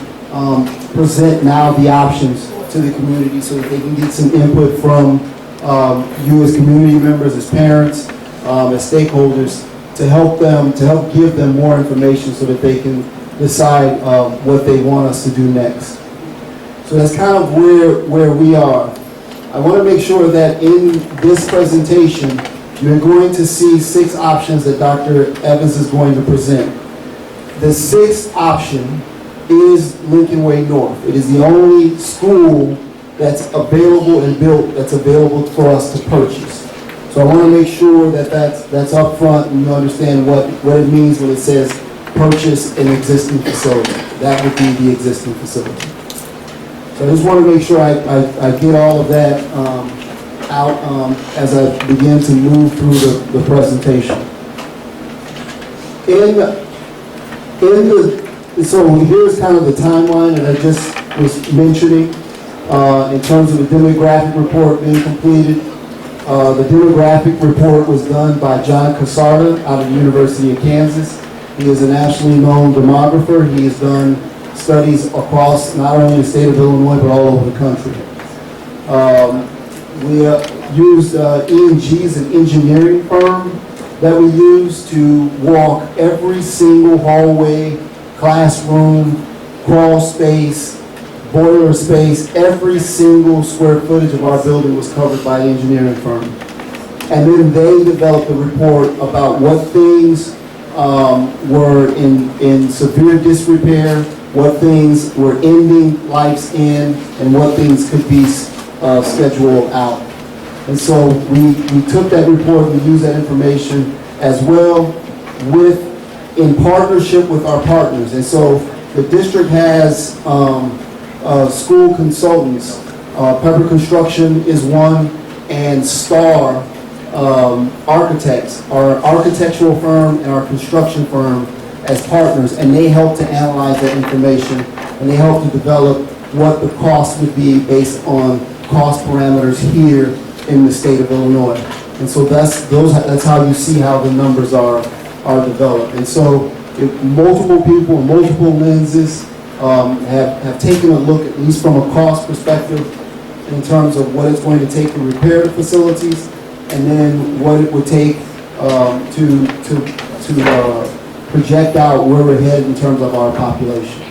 [SPEAKER 1] present now the options to the community so that they can get some input from you as community members, as parents, as stakeholders, to help give them more information so that they can decide what they want us to do next. So that's kind of where we are. I want to make sure that in this presentation, you're going to see 6 options that Dr. Evans is going to present. The 6th option is Lincoln Way North. It is the only school that's available and built that's available for us to purchase. So I want to make sure that that's up front and you understand what it means when it says purchase an existing facility. That would be the existing facility. So I just want to make sure I get all of that out as I begin to move through the presentation. In So here's kind of the timeline that I just was mentioning in terms of the demographic report being completed. The demographic report was done by John Casarda out of the University of Kansas. He is a nationally known demographer. He has done studies across not only the state of Illinois, but all over the country. We used E&G as an engineering firm that we use to walk every single hallway, classroom, crawl space, boiler space. Every single square footage of our building was covered by the engineering firm. And then they developed a report about what things were in severe disrepair, what things were ending lives in, and what things could be scheduled out. And so we took that report, we used that information as well in partnership with our partners. And so the district has school consultants. Pepper Construction is one, and Star Architects, our architectural firm and our construction firm as partners, and they help to analyze that information, and they help to develop what the cost would be based on cost parameters here in the state of Illinois. And so that's how you see how the numbers are developed. And so if multiple people, multiple lenses have taken a look, at least from a cost perspective, in terms of what it's going to take to repair the facilities, and then what it would take to project out where we're headed in terms of our population.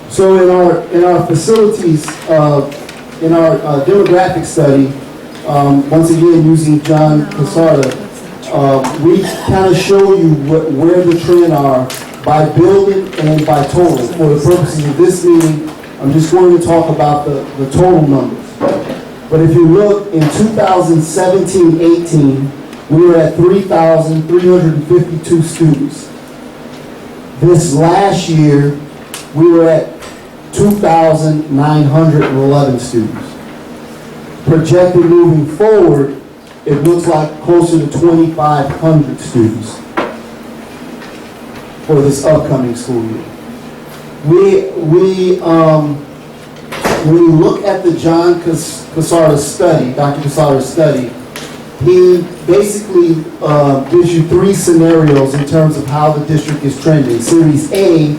[SPEAKER 1] So in our facilities, in our demographic study, once again using John Casarda, we kind of show you where the trend are by building and by total. For the purposes of this meeting, I'm just going to talk about the total numbers. But if you look in 2017-18, we were at 3,352 students. This last year, we were at 2,911 students. Projected moving forward, it looks like closer to 2,500 students for this upcoming school year. When you look at the John Casarda study, Dr. Casarda's study, he basically gives you three scenarios in terms of how the district is trending. Series A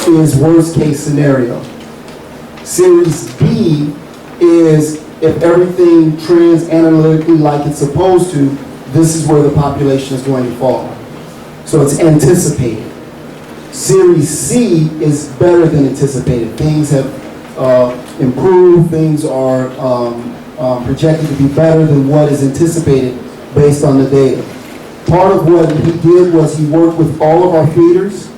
[SPEAKER 1] is worst case scenario. Series B is if everything trends analytically like it's supposed to, this is where the population is going to fall. So it's anticipated. Series C is better than anticipated. Things have improved, things are projected to be better than what is anticipated based on the data. Part of what he did was he worked with all of our feeders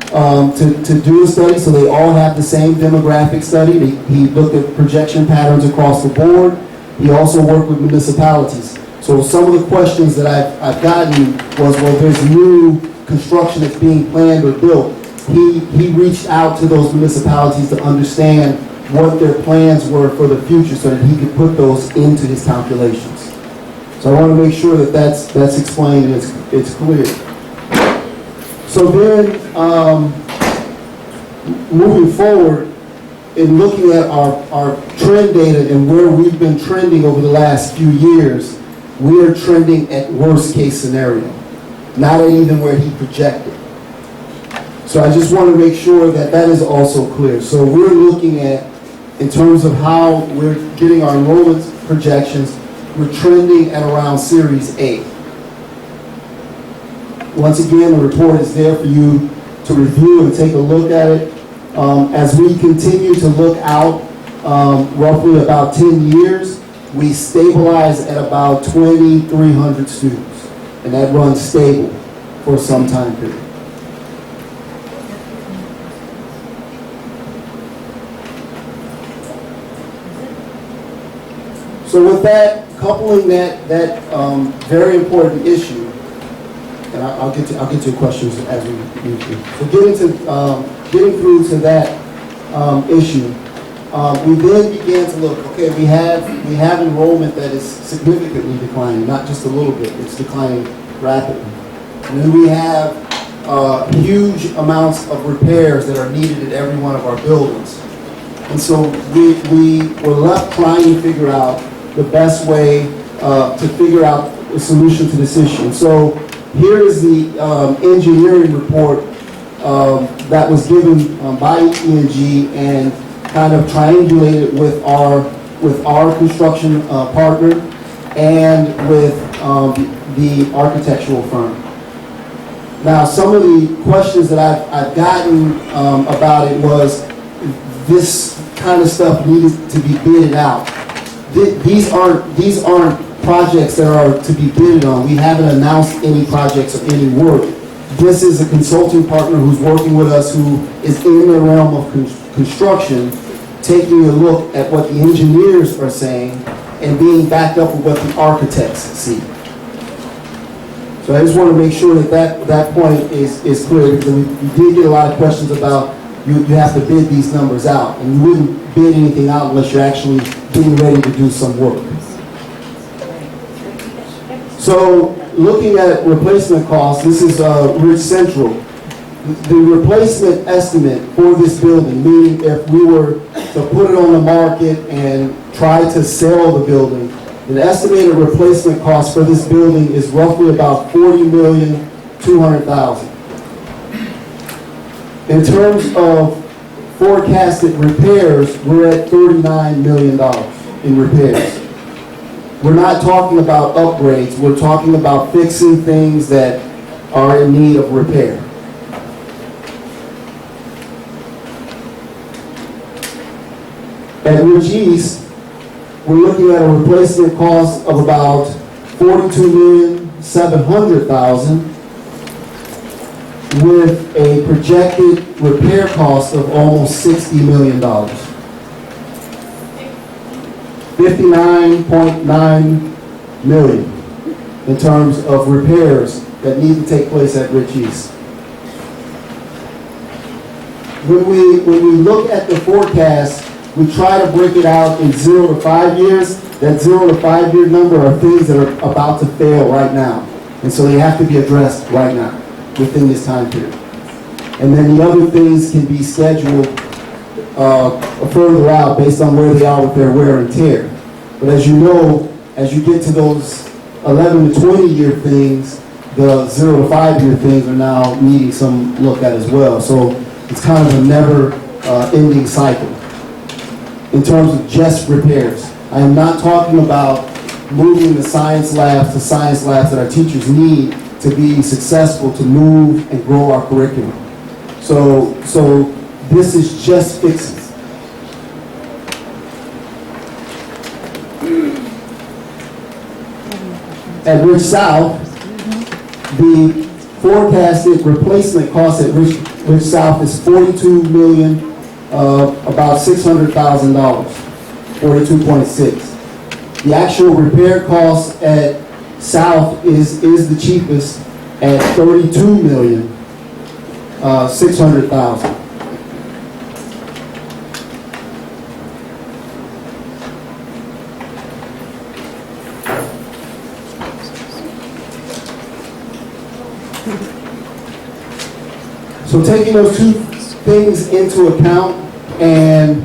[SPEAKER 1] to do a study, so they all have the same demographic study. He looked at projection patterns across the board. He also worked with municipalities. So some of the questions that I've gotten was, well, there's new construction that's being planned or built. He reached out to those municipalities to understand what their plans were for the future so that he could put those into his calculations. So I want to make sure that that's explained and it's clear. So then, moving forward, in looking at our trend data and where we've been trending over the last few years, we are trending at worst case scenario, not at even where he projected. So I just want to make sure that that is also clear. So we're looking at, in terms of how we're getting our enrollment projections, we're trending at around Series A. Once again, the report is there for you to review and take a look at it. As we continue to look out roughly about 10 years, we stabilize at about 2,300 students, and that runs stable for some time period. So with that, coupling that very important issue, and I'll get to questions as we need to. So getting through to that issue, we then began to look. Okay, we have enrollment that is significantly declining, not just a little bit. It's declining rapidly. And then we have huge amounts of repairs that are needed at every one of our buildings. And so we were left trying to figure out the best way to figure out a solution to this issue. And so here is the engineering report that was given by ENG and kind of triangulated with our construction partner and with the architectural firm. Now, some of the questions that I've gotten about it was this kind of stuff needed to be bidded out. These aren't projects that are to be bidded on. We haven't announced any projects or any work. This is a consulting partner who's working with us, who is in the realm of construction, taking a look at what the engineers are saying and being backed up with what the architects see. So I just want to make sure that point is clear, because we did get a lot of questions about you have to bid these numbers out, and you wouldn't bid anything out unless you're actually getting ready to do some work. So looking at replacement costs, this is Ridge Central. The replacement estimate for this building, meaning if we were to put it on the market and try to sell the building, the estimated replacement cost for this building is roughly about $40,200,000. In terms of forecasted repairs, we're at $39 million in repairs. We're not talking about upgrades, we're talking about fixing things that are in need of repair. At Ridge East, we're looking at a replacement cost of about $42,700,000 with a projected repair cost of almost $60 million. $59.9 million in terms of repairs that need to take place at Ridge East. When we look at the forecast, we try to break it out in 0 to 5 years. That 0 to 5 year number are things that are about to fail right now. And so they have to be addressed right now within this time period. And then the other things can be scheduled further out based on where they are with their wear and tear. But as you know, as you get to those 11 to 20 year things, the 0 to 5 year things are now needing some look at as well. So it's kind of a never ending cycle in terms of just repairs. I am not talking about moving the science labs to science labs that our teachers need to be successful, to move and grow our curriculum. So this is just fixes. At Ridge South, the forecasted replacement cost at Ridge South is $42,600,000, about $600,000, 42.6. The actual repair cost at South is the cheapest at $32,600,000. So taking those two things into account and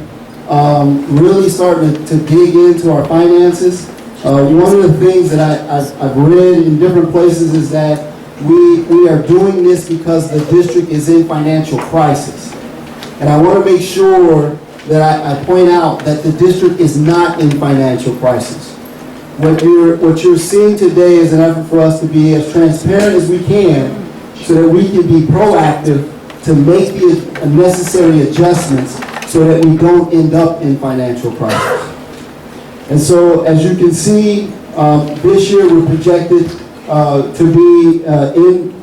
[SPEAKER 1] really starting to dig into our finances, one of the things that I've read in different places is that we are doing this because the district is in financial crisis. And I want to make sure that I point out that the district is not in financial crisis. What you're seeing today is an effort for us to be as transparent as we can so that we can be proactive to make the necessary adjustments so that we don't end up in financial crisis. And so, as you can see, this year we're projected to be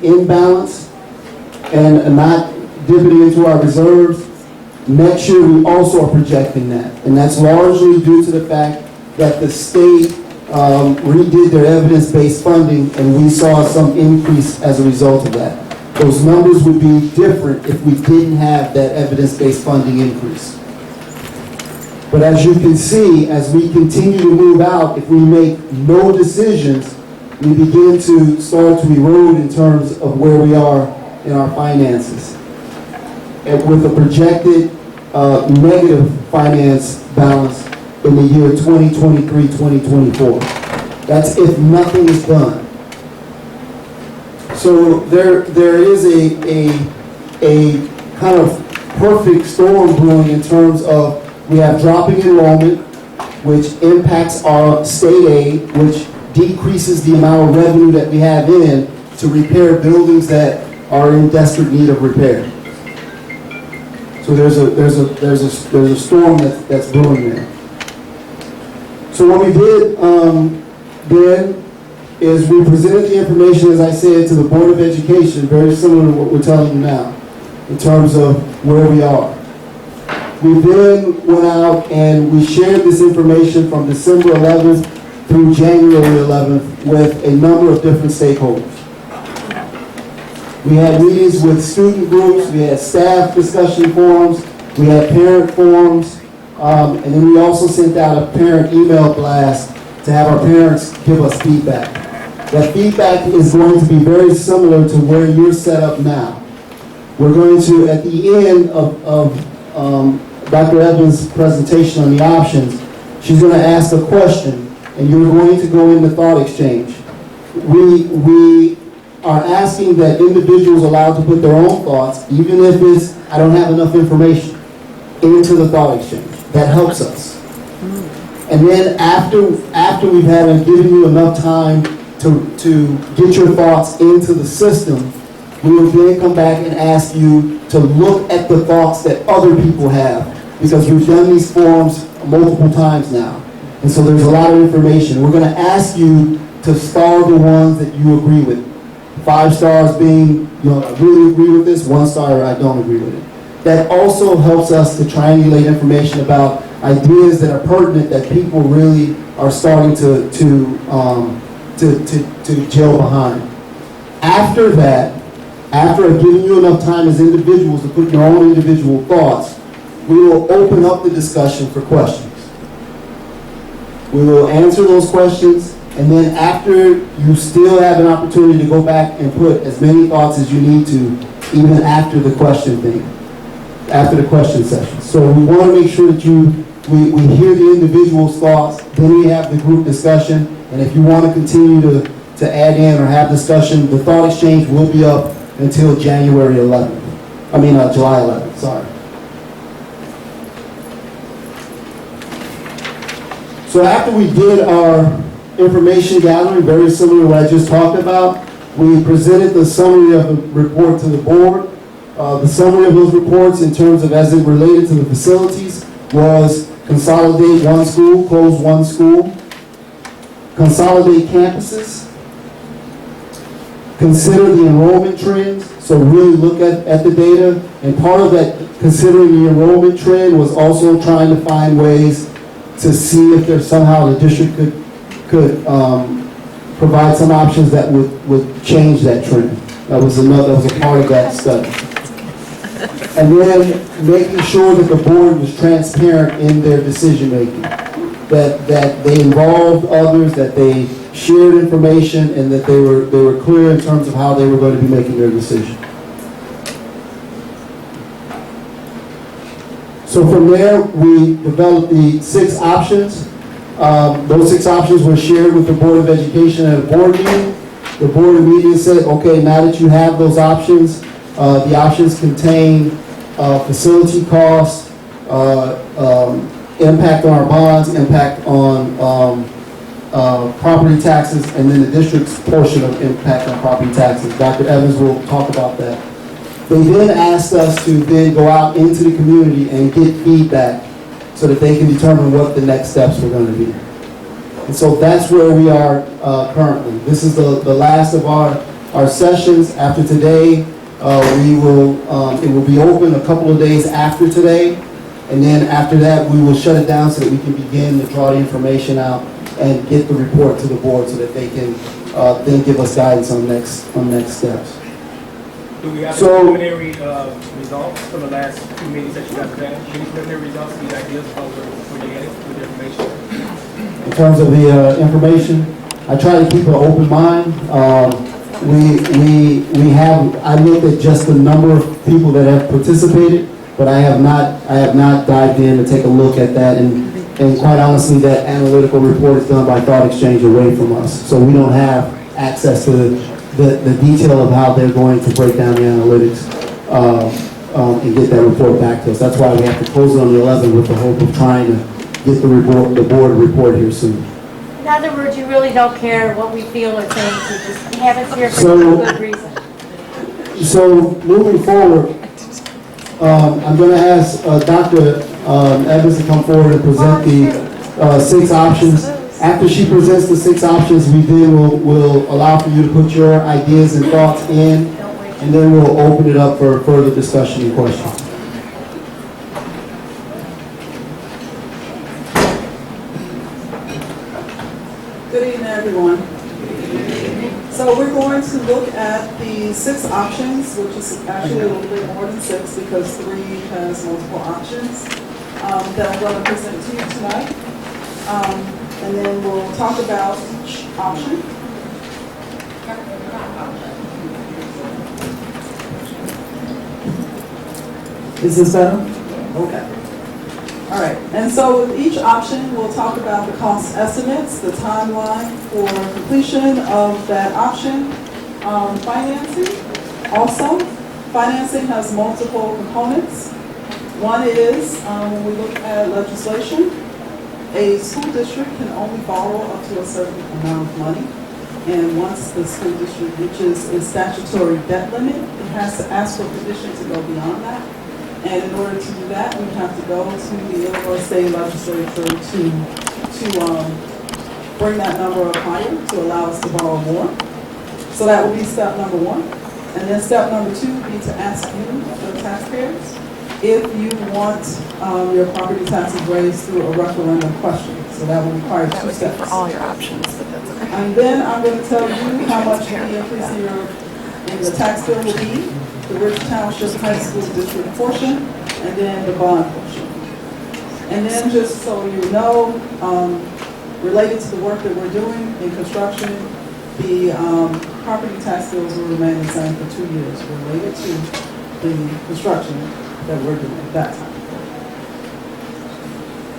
[SPEAKER 1] in balance and not dipping into our reserves. Next year we also are projecting that, and that's largely due to the fact that the state redid their evidence-based funding, and we saw some increase as a result of that. Those numbers would be different if we didn't have that evidence-based funding increase. But as you can see, as we continue to move out, if we make no decisions, we begin to start to erode in terms of where we are in our finances. And with a projected negative finance balance in the year 2023-2024. That's if nothing is done. So there is a kind of perfect storm brewing in terms of we have dropping enrollment, which impacts our state aid, which decreases the amount of revenue that we have in to repair buildings that are in desperate need of repair. So there's a storm that's brewing there. So what we did then is we presented the information, as I said, to the Board of Education, very similar to what we're telling you now, in terms of where we are. We then went out and we shared this information from December 11th through January 11th with a number of different stakeholders. We had meetings with student groups, we had staff discussion forums, we had parent forums, and then we also sent out a parent email blast to have our parents give us feedback. That feedback is going to be very similar to where you're set up now. We're going to, at the end of Dr. Evans' presentation on the options, she's going to ask a question, and you're going to go into thought exchange. We are asking that individuals allowed to put their own thoughts, even if it's, I don't have enough information, into the thought exchange. That helps us. And then after we've had and given you enough time to get your thoughts into the system, we will then come back and ask you to look at the thoughts that other people have, because we've done these forums multiple times now. And so there's a lot of information. We're going to ask you to star the ones that you agree with. 5 stars being, I really agree with this, 1 star, I don't agree with it. That also helps us to triangulate information about ideas that are pertinent that people really are starting to gel behind. After that, after I've given you enough time as individuals to put your own individual thoughts, we will open up the discussion for questions. We will answer those questions, and then after, you still have an opportunity to go back and put as many thoughts as you need to, even after the question thing, after the question session. So we want to make sure that we hear the individual's thoughts, then we have the group discussion, and if you want to continue to add in or have discussion, the thought exchange will be up until January 11th. July 11th, sorry. So after we did our information gathering, very similar to what I just talked about, we presented the summary of the report to the board. The summary of those reports in terms of as it related to the facilities was consolidate 1 school, close 1 school, consolidate campuses, consider the enrollment trends, so really look at the data, and part of that considering the enrollment trend was also trying to find ways to see if there's somehow the district could provide some options that would change that trend. That was a part of that study. And then making sure that the board was transparent in their decision making, that they involved others, that they shared information, and that they were clear in terms of how they were going to be making their decision. So from there, we developed the 6 options. Those 6 options were shared with the Board of Education at a board meeting. The board immediately said, okay, now that you have those options, the options contain facility costs, impact on our bonds, impact on property taxes, and then the district's portion of impact on property taxes. Dr. Evans will talk about that. They then asked us to then go out into the community and get feedback so that they can determine what the next steps were going to be. And so that's where we are currently. This is the last of our sessions. After today, it will be open a couple of days after today, and then after that we will shut it down so that we can begin to draw the information out and get the report to the board so that they can then give us guidance on next steps.
[SPEAKER 17] Do we have preliminary results from the last 2 meetings that you guys had? Any preliminary results, any ideas about where you're headed with the information?
[SPEAKER 1] In terms of the information, I
[SPEAKER 18] I try to keep an open mind. I looked at just the number of people that have participated, but I have not dived in to take a look at that, and quite honestly, that analytical report is done by Thought Exchange away from us, so we don't have access to the detail of how they're going to break down the analytics and get that report back to us. That's why we have to close it on the 11th with the hope of trying to get the board report here soon.
[SPEAKER 9] In other words, you really don't care what we feel or think, you just have us here for
[SPEAKER 18] So-
[SPEAKER 9] a good reason.
[SPEAKER 18] So moving forward, I'm going to ask Dr. Evans to come forward and present the 6 options. After she presents the 6 options, we then will allow for you to put your ideas and thoughts in, and then we'll open it up for further discussion and questions.
[SPEAKER 4] Good evening, everyone. So we're going to look at the 6 options, which is actually a little bit more than 6 because 3 has multiple options that I'm going to present to you tonight. And then we'll talk about each option. Is this better? Okay. All right, and so with each option, we'll talk about the cost estimates, the timeline for completion of that option, financing. Also, financing has multiple components. One is, when we look at legislation, a school district can only borrow up to a certain amount of money. And once the school district reaches its statutory debt limit, it has to ask for permission to go beyond that. And in order to do that, we have to go to the Illinois State Legislature to bring that number up higher to allow us to borrow more. So that would be step number 1. And then step number 2 would be to ask you, the taxpayers, if you want your property taxes raised through a referendum question. So that will require 2 steps.
[SPEAKER 7] For all your options, but that's okay.
[SPEAKER 4] And then I'm going to tell you how much the increase in the tax bill will be, the Rich Township High School District portion, and then the bond portion. And then just so you know, related to the work that we're doing in construction, the property tax bills will remain the same for 2 years related to the construction that we're doing at that time.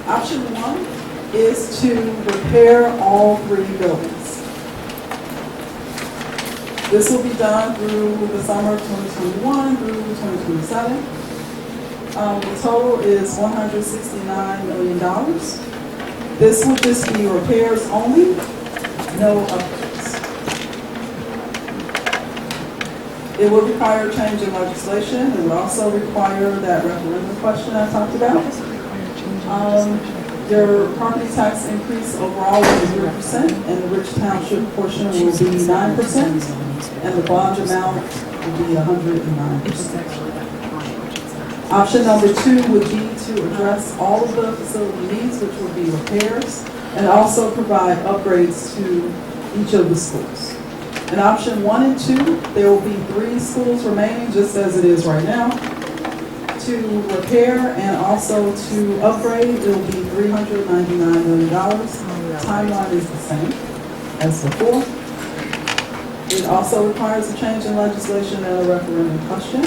[SPEAKER 4] Option 1 is to repair all 3 buildings. This will be done through the summer of 2021 through 2027. The total is $169 million. This will just be repairs only, no upgrades. It will require a change in legislation. It will also require that referendum question I talked about. Your property tax increase overall will be 3%, and the Rich Township portion will be 9%, and the bond amount will be 109%. Option number 2 would be to address all of the facility needs, which will be repairs, and also provide upgrades to each of the schools. In option 1 and 2, there will be 3 schools remaining, just as it is right now. To repair and also to upgrade, it will be $399 million. Timeline is the same as before. It also requires a change in legislation and a referendum question.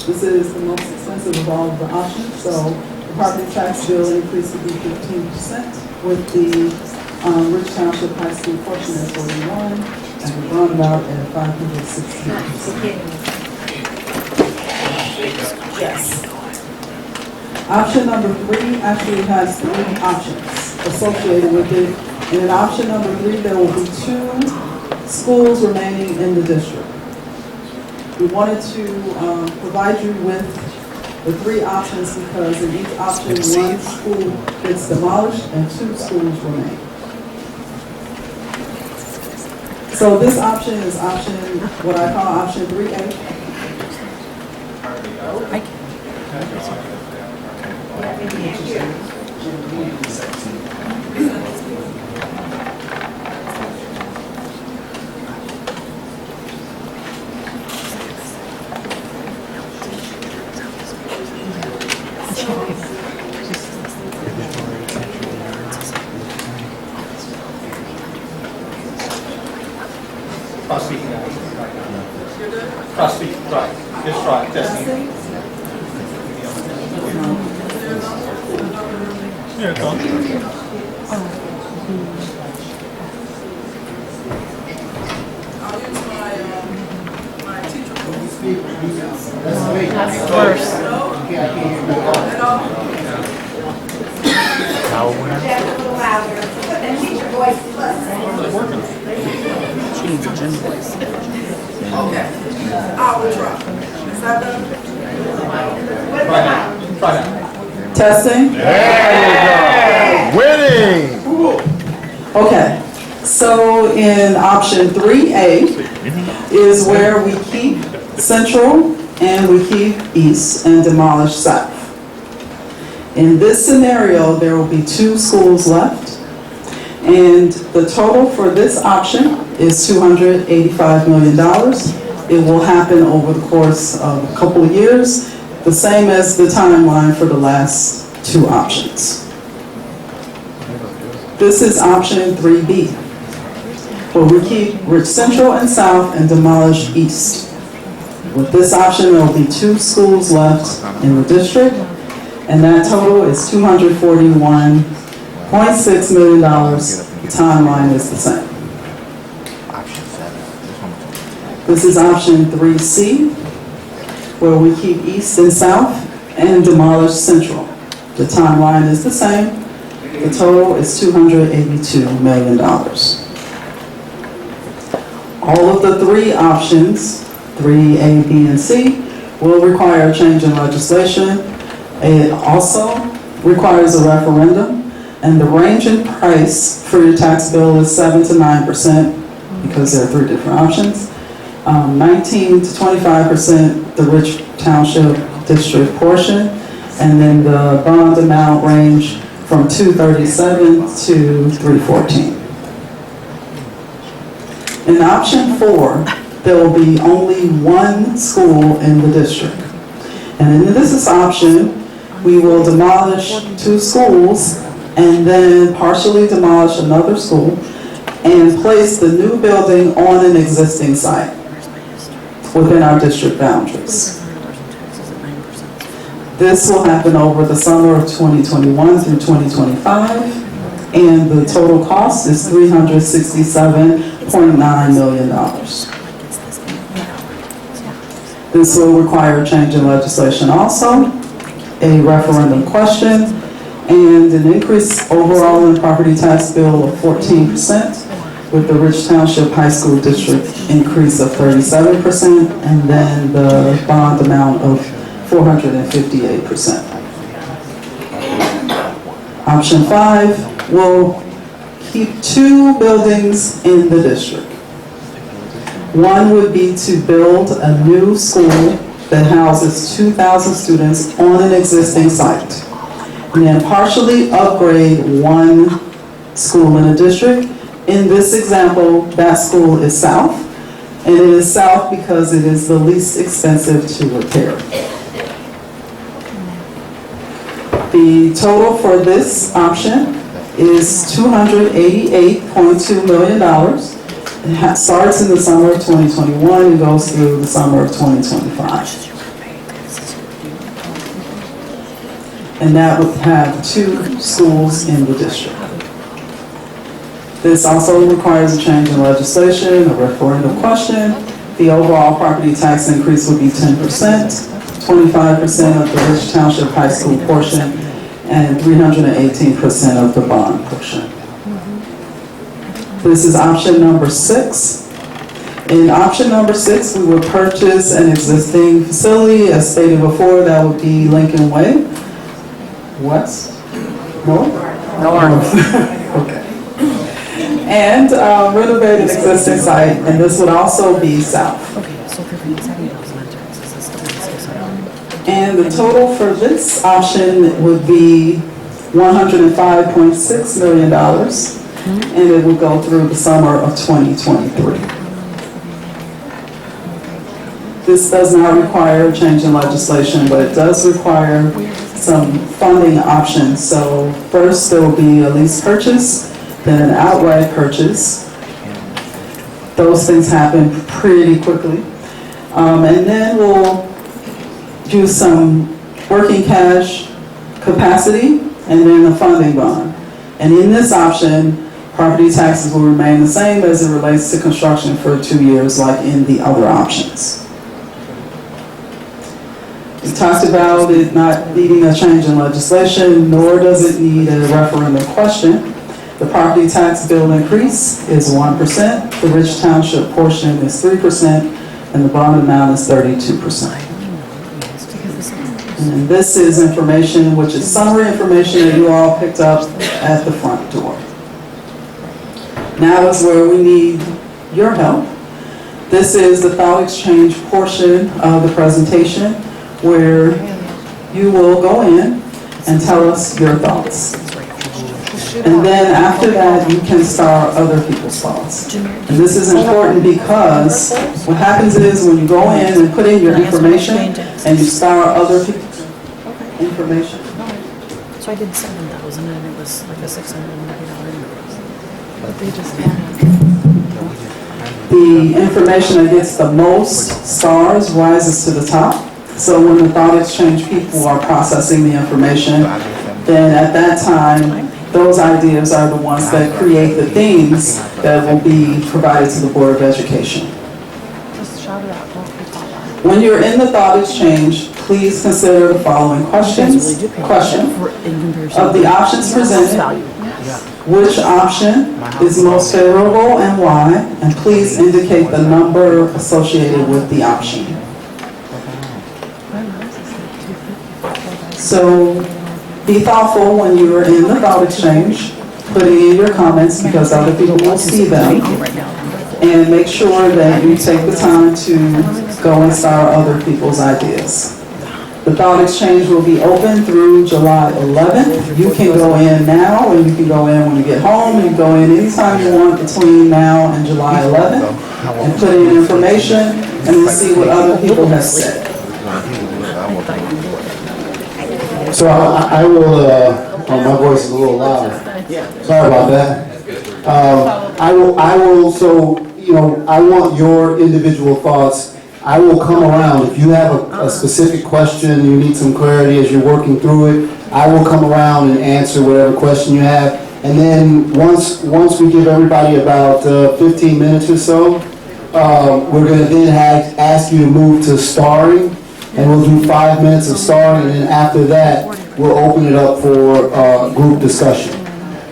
[SPEAKER 4] This is the most expensive of all of the options, so the property tax bill increase would be 15%, with the Rich Township High School portion at 41, and the bond amount at 516. Yes. Option number 3 actually has 3 options associated with it. And in option number 3, there will be 2 schools remaining in the district. We wanted to provide you with the 3 options because in each option, 1 school gets demolished and 2 schools remain. So this option is what I call option 3A.
[SPEAKER 17] Here it comes.
[SPEAKER 5] That's worse.
[SPEAKER 17] She needs a gym voice.
[SPEAKER 5] Okay. I will try. Is that better?
[SPEAKER 17] Try that.
[SPEAKER 5] Testing?
[SPEAKER 19] Winning!
[SPEAKER 5] Okay, so in option 3A is where we keep Central and we keep East and demolish South. In this scenario, there will be 2 schools left, and the total for this option is $285 million. It will happen over the course of a couple of years, the same as the timeline for the last 2 options. This is option 3B, where we keep Rich Central and South and demolish East. With this option, there will be 2 schools left in the district, and that total is $241.6 million. The timeline is the same. This is option 3C, where we keep East and South and demolish Central. The timeline is the same. The total is $282 million. All of the 3 options, 3A, B, and C, will require a change in legislation. It also requires a referendum, and the range in price for your tax bill is 7 to 9%, because there are 3 different options. 19 to 25%, the Rich Township District portion, and then the bond amount range from 237 to 314. In option 4, there will be only 1 school in the district. And in this option, we will demolish 2 schools and then partially demolish another school and place the new building on an existing site within our district boundaries. This will happen over the summer of 2021 through 2025, and the total cost is $367.9 million. This will require a change in legislation also, a referendum question, and an increase overall in property tax bill of 14%, with the Rich Township High School District increase of 37%, and then the bond amount of 458%. Option 5 will keep 2 buildings in the district. One would be to build a new school that houses 2,000 students on an existing site, and then partially upgrade 1 school in a district. In this example, that school is South, and it is South because it is the least expensive to repair. The total for this option is $288.2 million. It starts in the summer of 2021 and goes through the summer of 2025. And that would have 2 schools in the district. This also requires a change in legislation, a referendum question. The overall property tax increase would be 10%, 25% of the Rich Township High School portion, and 318% of the bond portion. This is option number 6. In option number 6, we will purchase an existing facility. As stated before, that would be Lincoln Way. West? North? North. Okay. And renovate an existing site, and this would also be south. And the total for this option would be $105.6 million, and it would go through the summer of 2023. This does not require a change in legislation, but it does require some funding options. So first there will be a lease purchase, then an outright purchase. Those things happen pretty quickly. And then we'll use some working cash capacity
[SPEAKER 12] and then the funding bond. And in this option, property taxes will remain the same as it relates to construction for 2 years like in the other options. We talked about it not needing a change in legislation, nor does it need a referendum question. The property tax bill increase is 1%, the Rich Township portion is 3%, and the bond amount is 32%. And this is information, which is summary information that you all picked up at the front door. Now is where we need your help. This is the thought exchange portion of the presentation where you will go in and tell us your thoughts. And then after that, you can star other people's thoughts. And this is important because what happens is when you go in and put in your information and you star other people's information.
[SPEAKER 8] So I did 7,000 and it was like a $690 increase. But they just
[SPEAKER 12] The information that gets the most stars rises to the top. So when the thought exchange people are processing the information, then at that time, those ideas are the ones that create the themes that will be provided to the Board of Education. When you're in the thought exchange, please consider the following questions. Question, of the options presented, which option is most favorable and why? And please indicate the number associated with the option. So be thoughtful when you are in the thought exchange, putting in your comments because other people will see them. And make sure that you take the time to go and star other people's ideas. The thought exchange will be open through July 11th. You can go in now, and you can go in when you get home. You can go in anytime you want between now and July 11th and put in information and then see what other people have said.
[SPEAKER 18] So I will, my voice is a little louder. Sorry about that. I will, so, you know, I want your individual thoughts. I will come around. If you have a specific question, you need some clarity as you're working through it, I will come around and answer whatever question you have. And then once we give everybody about 15 minutes or so, we're going to then ask you to move to starring. And we'll do 5 minutes of starring, and then after that, we'll open it up for group discussion.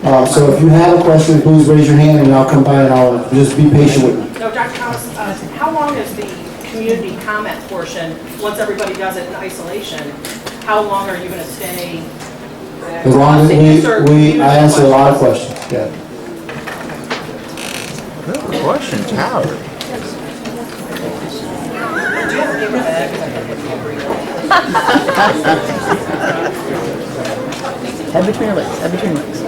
[SPEAKER 18] So if you have a question, please raise your hand and I'll come by and I'll just be patient with me.
[SPEAKER 19] No, Dr. Thomas, how long is the community comment portion, once everybody does it in isolation, how long are you going to stay?
[SPEAKER 18] As long as I answer a lot of questions, yeah.
[SPEAKER 6] Good questions, Howard.
[SPEAKER 8] Head between your legs, head between your legs.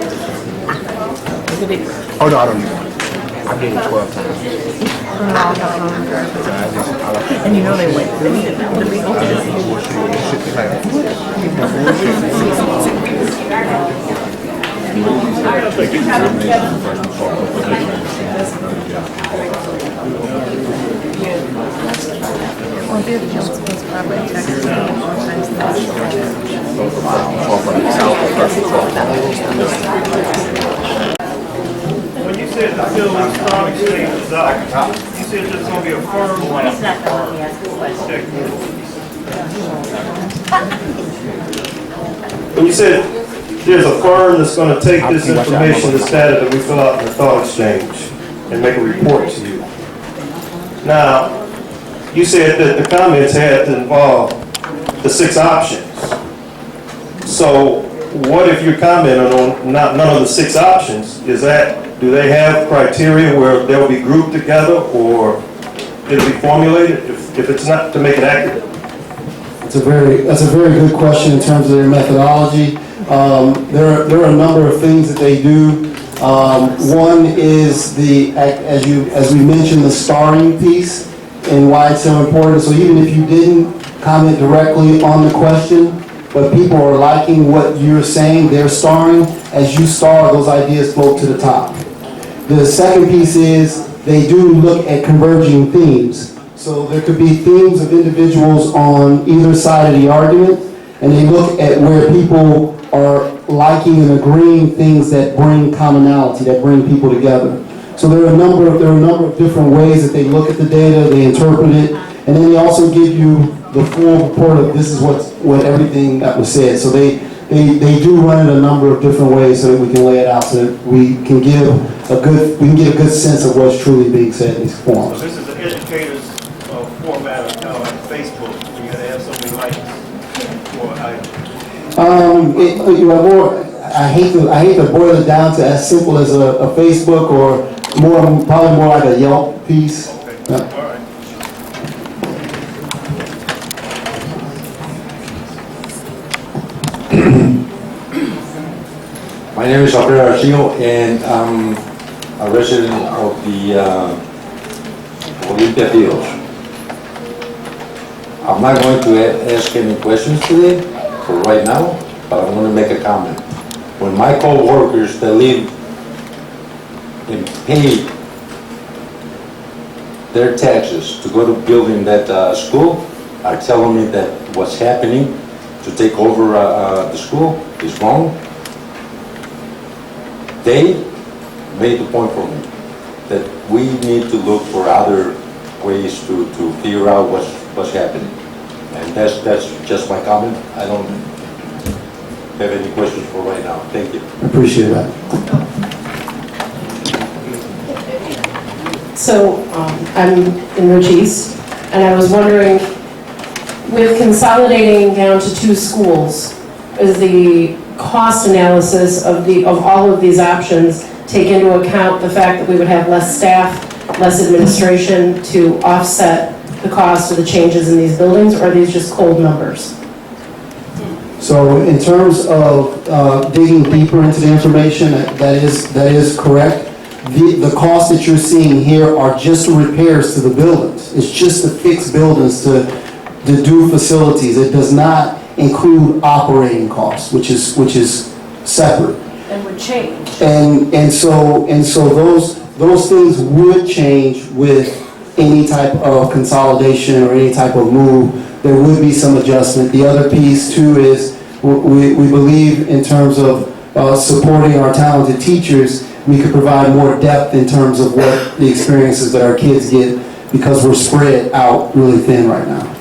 [SPEAKER 8] Take a deep breath.
[SPEAKER 6] Oh no, I don't need one. I did it 12 times.
[SPEAKER 8] And you know they went. Well, if you have Jones property taxes,
[SPEAKER 20] When you said the bill was stock exchange was up, you said there's going to be a firm one. He's not going to let me ask a question. When you said there's a firm that's going to take this information, this data that we fill out in the thought exchange and make a report to you. Now, you said that the comments had to involve the 6 options. So what if you're commenting on none of the 6 options? Do they have criteria where they'll be grouped together or it'll be formulated if it's not to make it accurate?
[SPEAKER 18] That's a very good question in terms of their methodology. There are a number of things that they do. One is as we mentioned, the starring piece and why it's so important. So even if you didn't comment directly on the question, but people are liking what you're saying, they're starring, as you star, those ideas float to the top. The second piece is they do look at converging themes. So there could be themes of individuals on either side of the argument, and they look at where people are liking and agreeing things that bring commonality, that bring people together. So there are a number of different ways that they look at the data, they interpret it, and then they also give you the full report of this is what everything that was said. So they do run it a number of different ways so that we can lay it out so that we can get a good sense of what's truly being said in these forums.
[SPEAKER 20] So this is an educator's format of kind of like Facebook, where you gotta have so many likes for
[SPEAKER 18] I hate to boil it down to as simple as a Facebook or probably more like a Yelp piece.
[SPEAKER 20] Okay. All right.
[SPEAKER 21] My name is Alfredo Archino, and I'm a resident of the Olympia Fields. I'm not going to ask any questions today, for right now, but I'm going to make a comment. When my co-workers that live and pay their taxes to go to building that school are telling me that what's happening to take over the school is wrong, they made the point for me that we need to look for other ways to figure out what's happening. And that's just my comment. I don't have any questions for right now. Thank you.
[SPEAKER 18] I appreciate that.
[SPEAKER 19] So I'm in Rich East, and I was wondering, with consolidating down to 2 schools, is the cost analysis of all of these options take into account the fact that we would have less staff, less administration to offset the cost of the changes in these buildings, or are these just cold numbers?
[SPEAKER 18] So in terms of digging deeper into the information, that is correct. The costs that you're seeing here are just the repairs to the buildings. It's just to fix buildings, to do facilities. It does not include operating costs, which is separate.
[SPEAKER 19] And would change.
[SPEAKER 18] And so those things would change with any type of consolidation or any type of move. There would be some adjustment. The other piece too is we believe in terms of supporting our talented teachers, we could provide more depth in terms of what the experiences that our kids get because we're spread out really thin right now.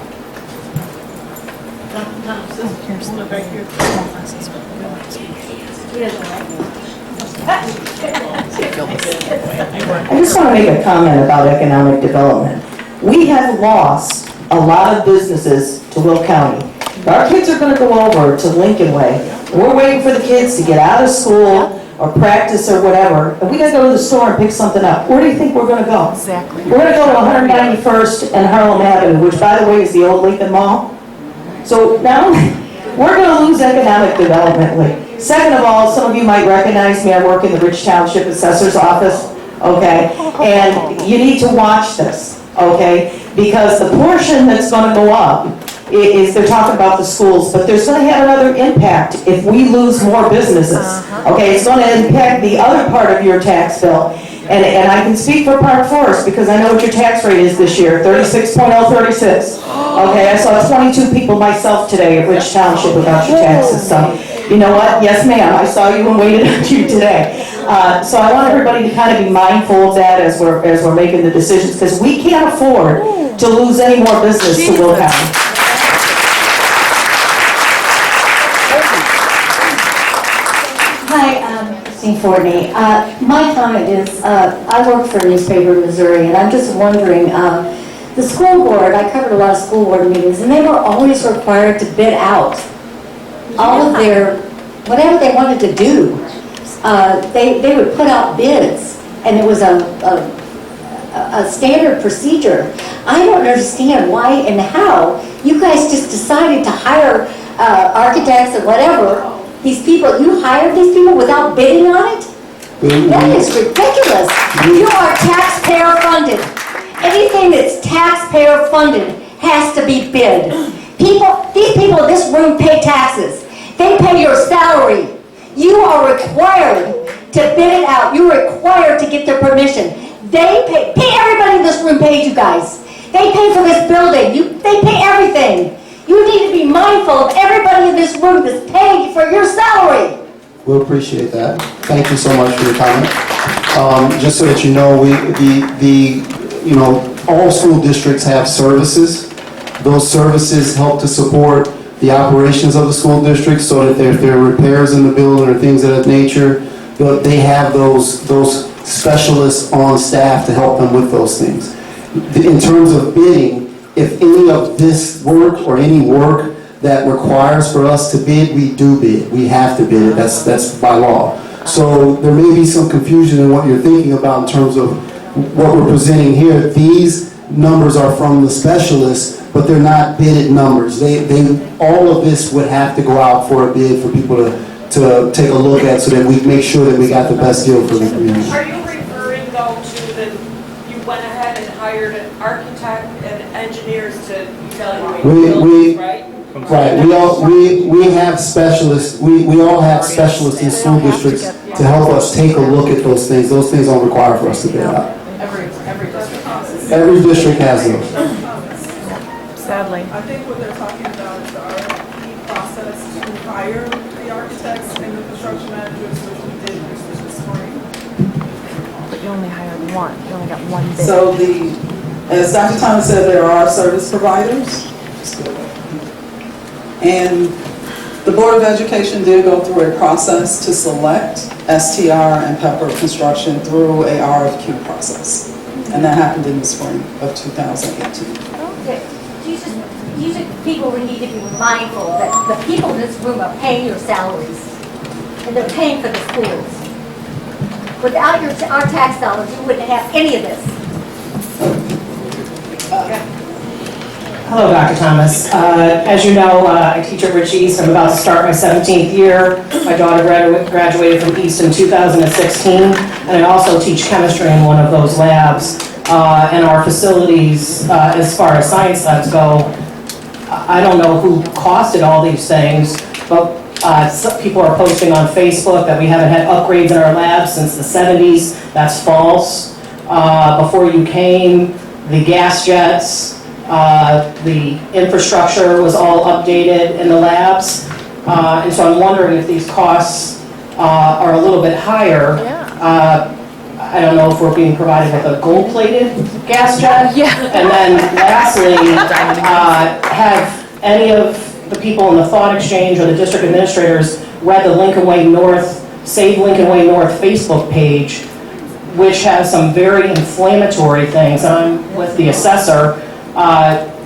[SPEAKER 22] I just want to make a comment about economic development. We have lost a lot of businesses to Will County. Our kids are going to go over to Lincoln Way. And we're waiting for the kids to get out of school or practice or whatever, and we got to go to the store and pick something up. Where do you think we're going to go?
[SPEAKER 19] Exactly.
[SPEAKER 22] We're going to go to 191st and Harlem Avenue, which, by the way, is the old Lincoln Mall. So now we're going to lose economic development. Second of all, some of you might recognize me. I work in the Rich Township Assessor's Office, okay? And you need to watch this, okay? Because the portion that's going to go up is they're talking about the schools, but there's going to have another impact if we lose more businesses, okay? It's going to impact the other part of your tax bill. And I can speak for Park Forest because I know what your tax rate is this year, 36.036. Okay, I saw 22 people myself today at Rich Township about your taxes, so you know what? Yes, ma'am, I saw you and waited on you today. So I want everybody to kind of be mindful of that as we're making the decisions, because we can't afford to lose any more business to Will County.
[SPEAKER 23] Hi, Christine Fortney. My comment is, I work for a newspaper in Missouri, and I'm just wondering, the school board, I covered a lot of school board meetings, and they were always required to bid out all of their, whatever they wanted to do. They would put out bids, and it was a standard procedure. I don't understand why and how you guys just decided to hire architects or whatever. These people, you hired these people without bidding on it? That is ridiculous. You are taxpayer funded. Anything that's taxpayer funded has to be bid. These people in this room pay taxes. They pay your salary. You are required to bid it out. You're required to get their permission. They pay everybody in this room pays you guys. They pay for this building. They pay everything. You need to be mindful of everybody in this room that's paying for your salary.
[SPEAKER 18] We'll appreciate that. Thank you so much for your comment. Just so that you know, all school districts have services. Those services help to support the operations of the school district, so that if there are repairs in the building or things of that nature, they have those specialists on staff to help them with those things. In terms of bidding, if any of this work or any work that requires for us to bid, we do bid. We have to bid it. That's by law. So there may be some confusion in what you're thinking about in terms of what we're presenting here. These numbers are from the specialists, but they're not bidded numbers. All of this would have to go out for a bid for people to take a look at, so that we make sure that we got the best deal for the community.
[SPEAKER 10] Are you referring though to that you went ahead and hired an architect and engineers to evaluate buildings, right?
[SPEAKER 18] Right, we have specialists, we all have specialists in school districts to help us take a look at those things. Those things don't require for us to bid out.
[SPEAKER 10] Every district has.
[SPEAKER 18] Every district has those.
[SPEAKER 8] Sadly.
[SPEAKER 4] I think what they're talking about is the RFP process to hire the architects and the construction managers, which we did this spring.
[SPEAKER 8] But you only hired one. You only got one bid.
[SPEAKER 4] So as Dr. Thomas said, there are service providers. And the Board of Education did go through a process to select STR and Pepper Construction through a RFQ process. And that happened in the spring of 2018.
[SPEAKER 23] Okay. You should, people need to be mindful that the people in this room are paying your salaries, and they're paying for the schools. Without our tax dollars, you wouldn't have any of this.
[SPEAKER 19] Hello, Dr. Thomas. As you know, I teach at Rich East. I'm about to start my 17th year. My daughter graduated from East in 2016, and I also teach chemistry in one of those labs. And our facilities, as far as science labs go, I don't know who costed all these things, but some people are posting on Facebook that we haven't had upgrades in our labs since the 70s. That's false. Before you came, the gas jets, the infrastructure was all updated in the labs. And so I'm wondering if these costs are a little bit higher. I don't know if we're being provided with a gold-plated gas jet. And then lastly, have any of the people in the Thought Exchange or the district administrators read the Lincoln Way North, Save Lincoln Way North Facebook page, which has some very inflammatory things? I'm with the assessor.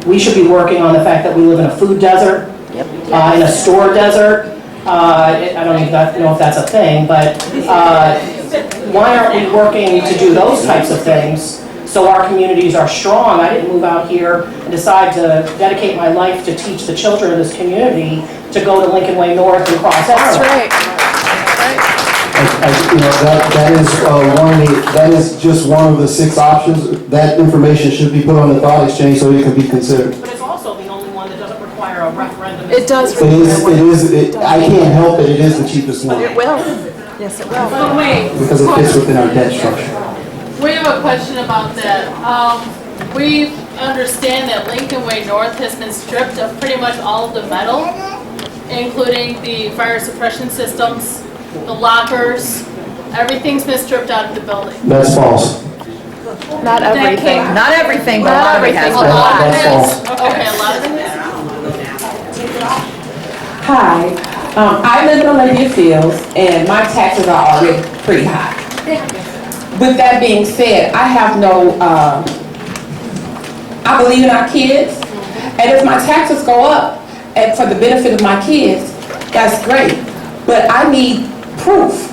[SPEAKER 19] We should be working on the fact that we live in a food desert, in a store desert. I don't even know if that's a thing, but why aren't we working to do those types of things so our communities are strong? I didn't move out here and decide to dedicate my life to teach the children of this community to go to Lincoln Way North and cross Arrow.
[SPEAKER 8] That's right.
[SPEAKER 18] That is just one of the 6 options. That information should be put on the Thought Exchange so it can be considered.
[SPEAKER 19] But it's also the only one that doesn't require a referendum.
[SPEAKER 8] It does.
[SPEAKER 18] I can't help it, it is the cheapest one.
[SPEAKER 8] It will. Yes, it will.
[SPEAKER 11] But wait.
[SPEAKER 18] Because it fits within our debt structure.
[SPEAKER 11] We have a question about that. We understand that Lincoln Way North has been stripped of pretty much all of the metal, including the fire suppression systems, the lockers. Everything's been stripped out of the building.
[SPEAKER 18] That's false.
[SPEAKER 8] Not everything. Not everything, but a lot of it has.
[SPEAKER 11] A lot of
[SPEAKER 18] That's
[SPEAKER 11] it.
[SPEAKER 18] false.
[SPEAKER 11] Okay, a lot of it.
[SPEAKER 13] Hi, I live in Olympia Fields, and my taxes are already pretty high. With that being said, I have no, I believe in our kids, and if my taxes go up and for the benefit of my kids, that's great, but I need proof.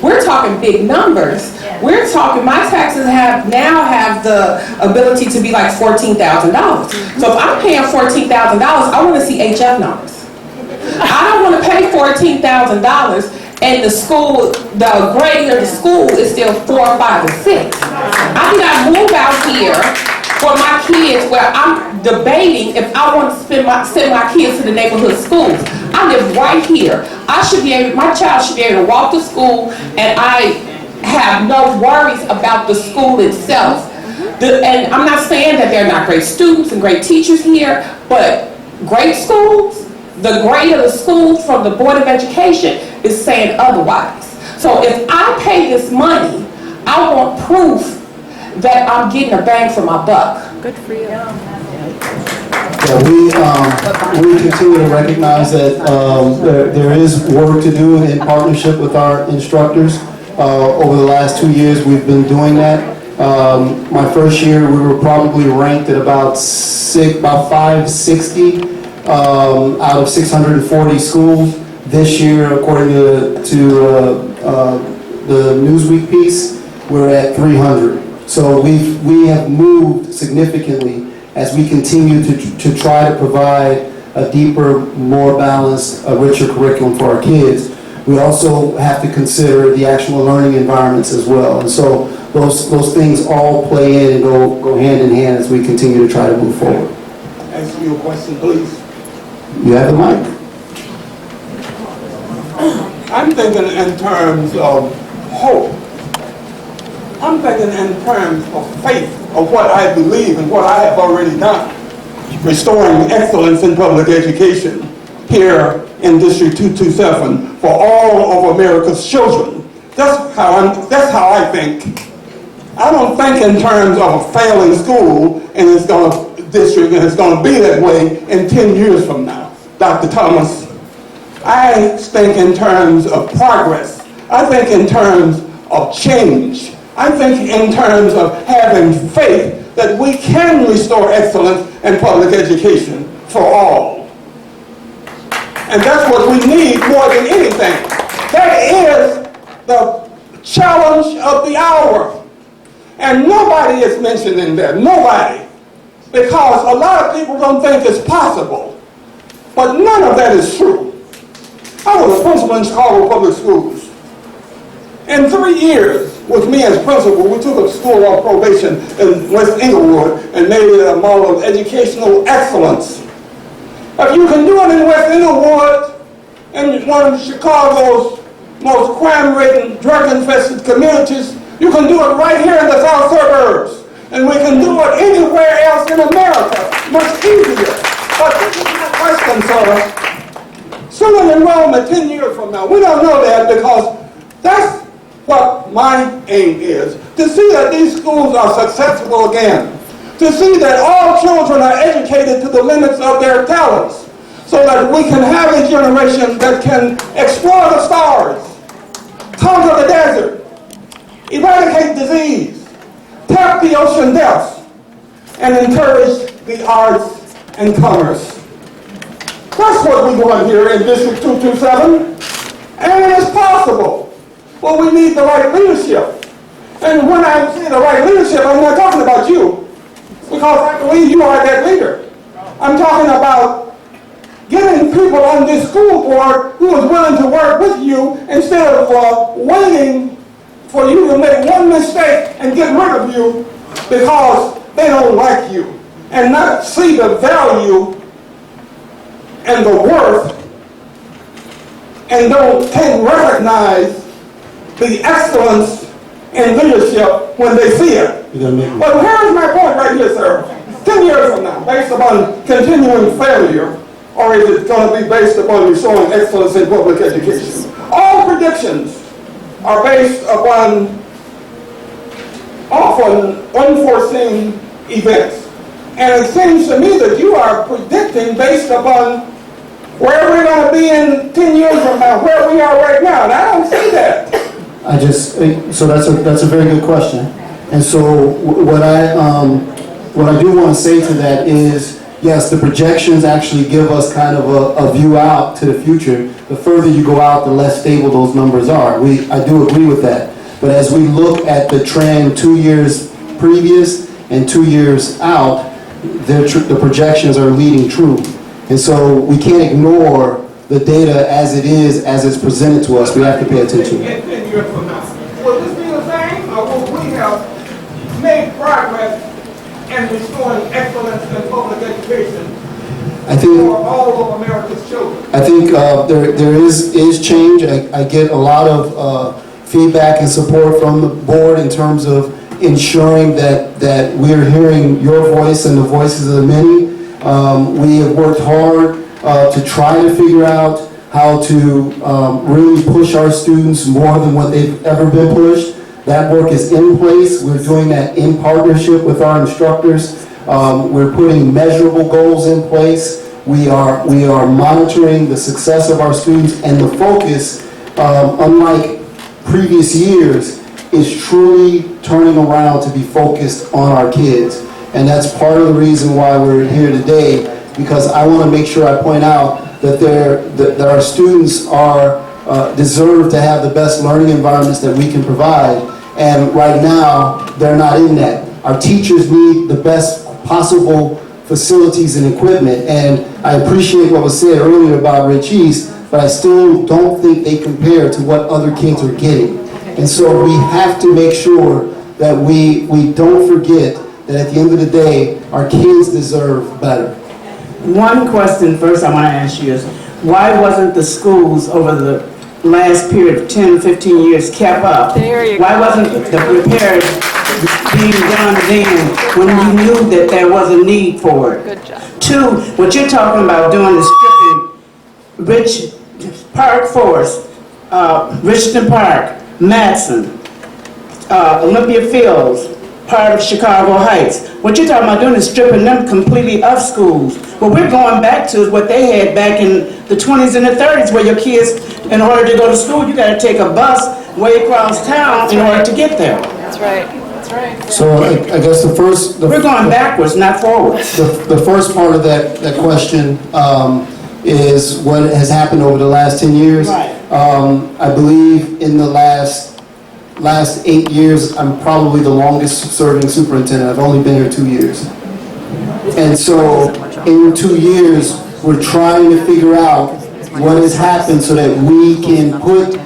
[SPEAKER 13] We're talking big numbers. We're talking, my taxes now have the ability to be like $14,000. So if I'm paying $14,000, I want to see HF numbers. I don't want to pay $14,000 and the school, the grade of the school is still 4, 5, and 6. I cannot move out here for my kids where I'm debating if I want to send my kids to the neighborhood schools. I live right here. My child should be able to walk to school, and I have no worries about the school itself. And I'm not saying that they're not great students and great teachers here, but great schools, The grade of the school from the Board of Education is saying otherwise. So if I pay this money, I want proof that I'm getting a bang for my buck.
[SPEAKER 8] Good for you.
[SPEAKER 18] Yeah, we continue to recognize that there is work to do in partnership with our instructors. Over the last 2 years, we've been doing that. My first year, we were probably ranked at about 560 out of 640 schools. This year, according to the Newsweek piece, we're at 300. So we have moved significantly as we continue to try to provide a deeper, more balanced, a richer curriculum for our kids. We also have to consider the actual learning environments as well. And so those things all play in and go hand in hand as we continue to try to move forward.
[SPEAKER 15] Ask me a question, please.
[SPEAKER 18] You have the mic.
[SPEAKER 15] I'm thinking in terms of hope. I'm thinking in terms of faith, of what I believe and what I have already done. Restoring excellence in public education here in District 227 for all of America's children. That's how I think. I don't think in terms of a failing school and it's going to be that way in 10 years from now, Dr. Thomas. I think in terms of progress. I think in terms of change. I think in terms of having faith that we can restore excellence in public education for all. And that's what we need more than anything. That is the challenge of the hour. And nobody is mentioned in there, nobody. Because a lot of people don't think it's possible. But none of that is true. I was a principal in Chicago Public Schools. In 3 years, with me as principal, we took a school off probation in West Englewood and made it a model of educational excellence. If you can do it in West Englewood, in one of Chicago's most crime-ridden, drug-infested communities, you can do it right here in the south suburbs. And we can do it anywhere else in America, much easier. But this is my question, sir. Student enrollment 10 years from now, we don't know that because that's what my aim is, to see that these schools are successful again, to see that all children are educated to the limits of their talents, so that we can have a generation that can explore the stars, conquer the desert, eradicate disease, tap the ocean depths, and encourage the arts and commerce. That's what we want here in District 227, and it is possible. But we need the right leadership. And when I say the right leadership, I'm not talking about you, because I believe you are that leader. I'm talking about getting people on this school board who is willing to work with you instead of waiting for you to make one mistake and get rid of you because they don't like you and not see the value and the worth and can't recognize the excellence in leadership when they see it. But here's my point right here, sir. 10 years from now, based upon continuing failure, or is it going to be based upon restoring excellence in public education? All predictions are based upon often unforeseen events. And it seems to me that you are predicting based upon where we're going to be in 10 years from now, where we are right now. And I don't see that.
[SPEAKER 18] So that's a very good question. And so what I do want to say to that is, yes, the projections actually give us kind of a view out to the future. The further you go out, the less stable those numbers are. I do agree with that. But as we look at the trend 2 years previous and 2 years out, the projections are leading true. And so we can't ignore the data as it is, as it's presented to us. We have to pay attention.
[SPEAKER 15] 10 years from now, will this be the same, or will we have made progress in restoring excellence in public education for all of America's children?
[SPEAKER 18] I think there is change. I get a lot of feedback and support from the board in terms of ensuring that we're hearing your voice and the voices of the many. We have worked hard to try to figure out how to really push our students more than what they've ever been pushed. That work is in place. We're doing that in partnership with our instructors. We're putting measurable goals in place. We are monitoring the success of our students, and the focus, unlike previous years, is truly turning around to be focused on our kids. And that's part of the reason why we're here today, because I want to make sure I point out that our students deserve to have the best learning environments that we can provide. And right now, they're not in that. Our teachers need the best possible facilities and equipment. And I appreciate what was said earlier about Rich East, but I still don't think they compare to what other kids are getting. And so we have to make sure that we don't forget that at the end of the day, our kids deserve better.
[SPEAKER 12] One question first I want to ask you is, why wasn't the schools over the last period of 10, 15 years kept up? Why wasn't the repairs being done then when you knew that there was a need for it? Good job. Two, what you're talking about doing is stripping Park Forest, Richardson Park, Madison, Olympia Fields, part of Chicago Heights. What you're talking about doing is stripping them completely of schools. What we're going back to is what they had back in the 20s and the 30s, where your kids, in order to go to school, you got to take a bus way across town in order to get there.
[SPEAKER 10] That's right. That's right.
[SPEAKER 18] So I guess
[SPEAKER 12] we're going backwards, not forwards.
[SPEAKER 18] The first part of that question is what has happened over the last 10 years.
[SPEAKER 12] Right.
[SPEAKER 18] I believe in the last 8 years, I'm probably the longest serving superintendent. I've only been here 2 years. And so in 2 years, we're trying to figure out what has happened so that we can put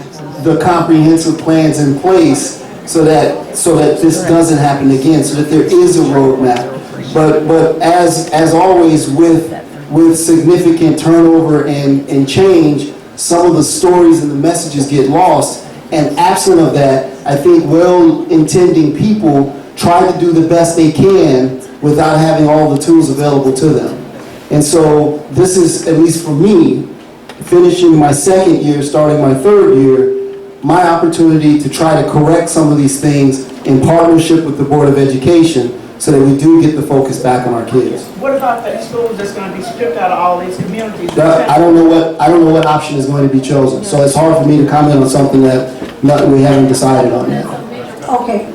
[SPEAKER 18] the comprehensive plans in place so that this doesn't happen again, so that there is a roadmap. But as always with significant turnover and change, some of the stories and the messages get lost. And absent of that, I think well-intending people try to do the best they can without having all the tools available to them. And so this is, at least for me, finishing my second year, starting my third year, my opportunity to try to correct some of these things in partnership with the Board of Education so that we do get the focus back on our kids.
[SPEAKER 12] What about the schools that's going to be stripped out of all these communities?
[SPEAKER 18] I don't know what option is going to be chosen. So it's hard for me to comment on something that we haven't decided on yet.
[SPEAKER 23] Okay.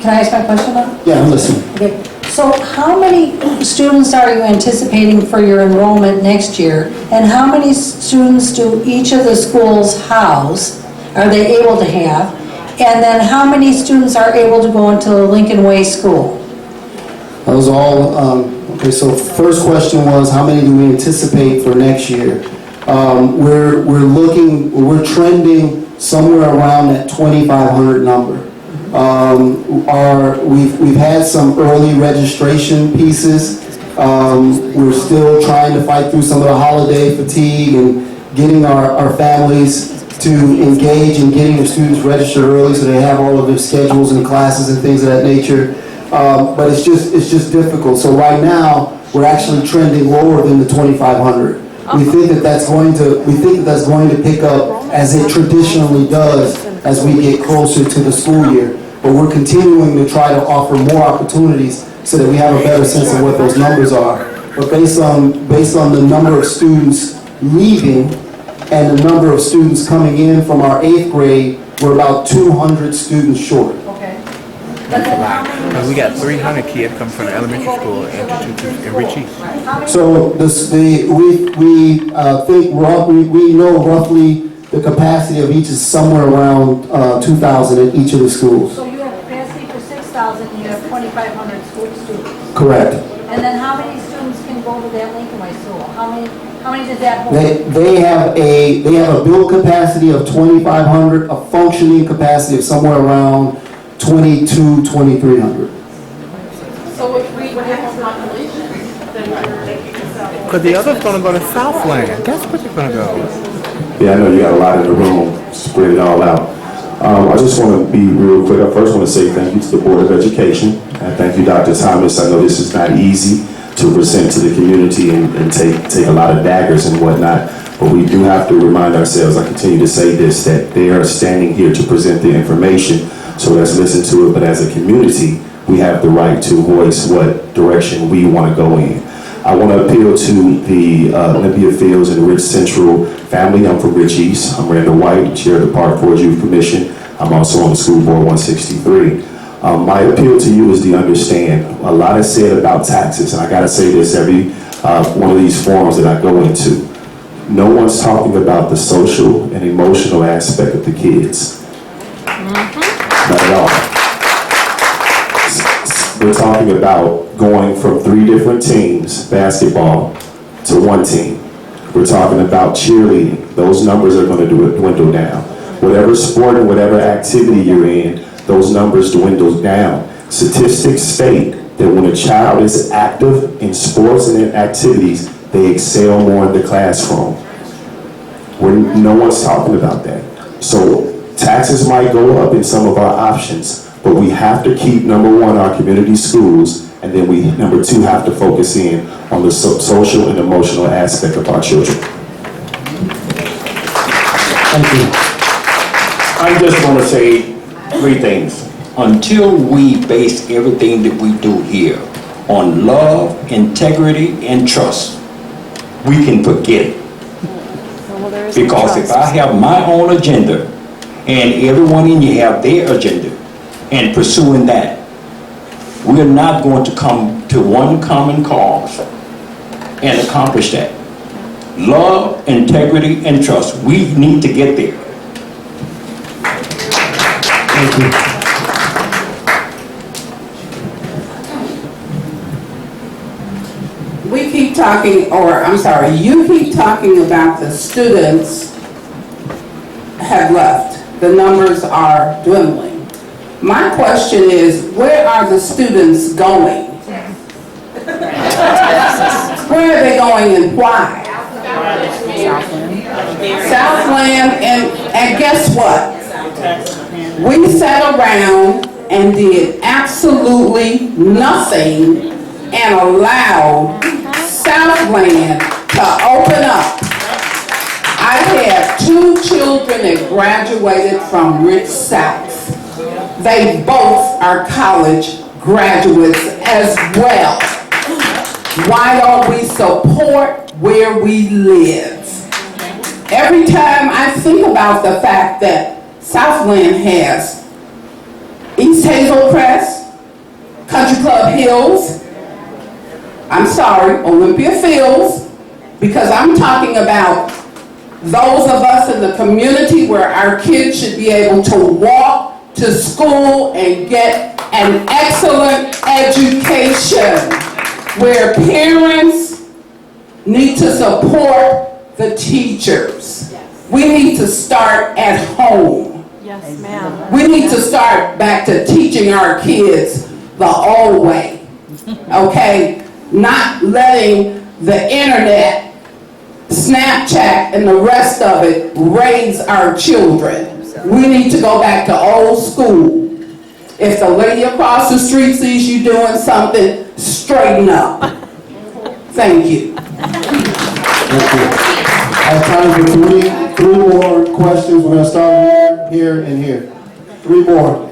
[SPEAKER 23] Can I ask my question now?
[SPEAKER 18] Yeah, I'm listening.
[SPEAKER 23] Okay. So how many students are you anticipating for your enrollment next year? And how many students do each of the schools house, are they able to have? And then how many students are able to go into the Lincoln Way School?
[SPEAKER 18] That was all, okay, so first question was how many do we anticipate for next year? We're trending somewhere around that 2,500 number. We've had some early registration pieces. We're still trying to fight through some of the holiday fatigue and getting our families to engage in getting the students registered early so they have all of their schedules and classes and things of that nature. But it's just difficult. So right now, we're actually trending lower than the 2,500. We think that that's going to pick up as it traditionally does as we get closer to the school year. But we're continuing to try to offer more opportunities so that we have a better sense of what those numbers are. But based on the number of students leaving and the number of students coming in from our 8th grade, we're about 200 students short.
[SPEAKER 6] We got 300 kids come from the elementary school in Rich East.
[SPEAKER 18] So we know roughly the capacity of each is somewhere around 2,000 at each of the schools.
[SPEAKER 23] So you have capacity for 6,000 and you have 2,500 school students.
[SPEAKER 18] Correct.
[SPEAKER 23] And then how many students can go to that Lincoln Way School? How many does that hold?
[SPEAKER 18] They have a build capacity of 2,500, a functioning capacity of somewhere around 2,300.
[SPEAKER 11] So if we have a population, then we're taking this out.
[SPEAKER 6] Because the other's going to go to Southland. That's where they're going to go.
[SPEAKER 3] Yeah, I know you got a lot in the room, spread it all out. I just want to be real quick. I first want to say thank you to the Board of Education. And thank you, Dr. Thomas. I know this is not easy. to present to the community and take a lot of daggers and whatnot. But we do have to remind ourselves, I continue to say this, that they are standing here to present the information, so let's listen to it. But as a community, we have the right to voice what direction we want to go in. I want to appeal to the Olympia Fields and Rich Central family. I'm from Rich East. I'm Randall White, Chair of the Park Forest Youth Commission. I'm also on the School Board 163. My appeal to you is to understand, a lot is said about taxes, and I gotta say this every one of these forums that I go into. No one's talking about the social and emotional aspect of the kids. Not at all. We're talking about going from 3 different teams, basketball, to 1 team. We're talking about cheerleading. Those numbers are gonna dwindle down. Whatever sport and whatever activity you're in, those numbers dwindle down. Statistics state that when a child is active in sports and in activities, they excel more in the classroom. No one's talking about that. So taxes might go up in some of our options, but we have to keep, number 1, our community schools, and then we, number 2, have to focus in on the social and emotional aspect of our children.
[SPEAKER 2] Thank you. I just want to say 3 things. Until we base everything that we do here on love, integrity, and trust, we can forget it. Because if I have my own agenda and everyone in you have their agenda and pursuing that, we're not going to come to one common cause and accomplish that. Love, integrity, and trust. We need to get there.
[SPEAKER 18] Thank you.
[SPEAKER 5] We keep talking, or I'm sorry, you keep talking about the students have left. The numbers are dwindling. My question is, where are the students going? Where are they going and why? Southland, and guess what? We sat around and did absolutely nothing and allowed Southland to open up. I have 2 children that graduated from Rich South. They both are college graduates as well. Why don't we support where we live? Every time I think about the fact that Southland has East Hazel Press, Country Club Hills, I'm sorry, Olympia Fields, because I'm talking about those of us in the community where our kids should be able to walk to school and get an excellent education, where parents need to support the teachers. We need to start at home.
[SPEAKER 8] Yes, ma'am.
[SPEAKER 5] We need to start back to teaching our kids the old way, okay? Not letting the internet, Snapchat, and the rest of it raise our children. We need to go back to old school. If the lady across the street sees you doing something, straighten up. Thank you.
[SPEAKER 18] Thank you. I have time for 3 more questions. We're going to start here and here. 3 more.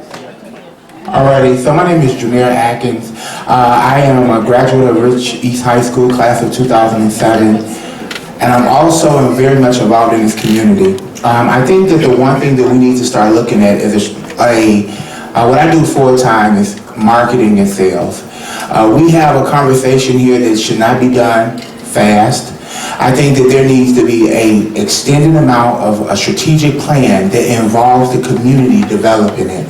[SPEAKER 6] Alrighty, so my name is Jameer Atkins. I am a graduate of Rich East High School, class of 2007, and I'm also very much involved in this community. I think that the one thing that we need to start looking at is what I do full-time is marketing and sales. We have a conversation here that should not be done fast. I think that there needs to be an extended amount of a strategic plan that involves the community developing it.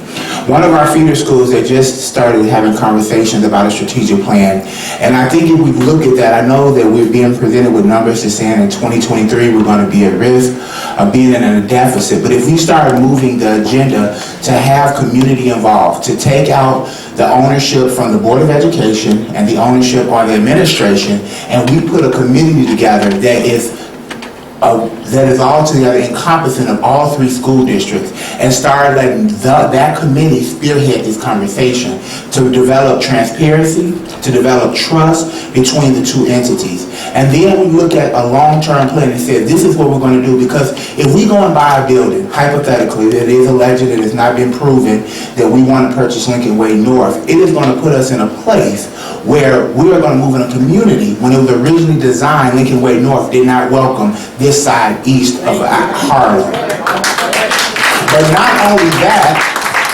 [SPEAKER 6] One of our feeder schools that just started having conversations about a strategic plan, and I think if we look at that, I know that we're being presented with numbers that saying in 2023 we're going to be at risk of being in a deficit. But if we start moving the agenda to have community involved, to take out the ownership from the Board of Education and the ownership on the administration, and we put a community together that is that is all together encompassing of all 3 school districts and start letting that committee spearhead this conversation to develop transparency, to develop trust between the 2 entities. And then we look at a long-term plan and say, this is what we're going to do, because if we go and buy a building, hypothetically, that is alleged and has not been proven that we want to purchase Lincoln Way North, it is going to put us in a place where we are going to move in a community. When it was originally designed, Lincoln Way North did not welcome this side east of Harlem. But not only that,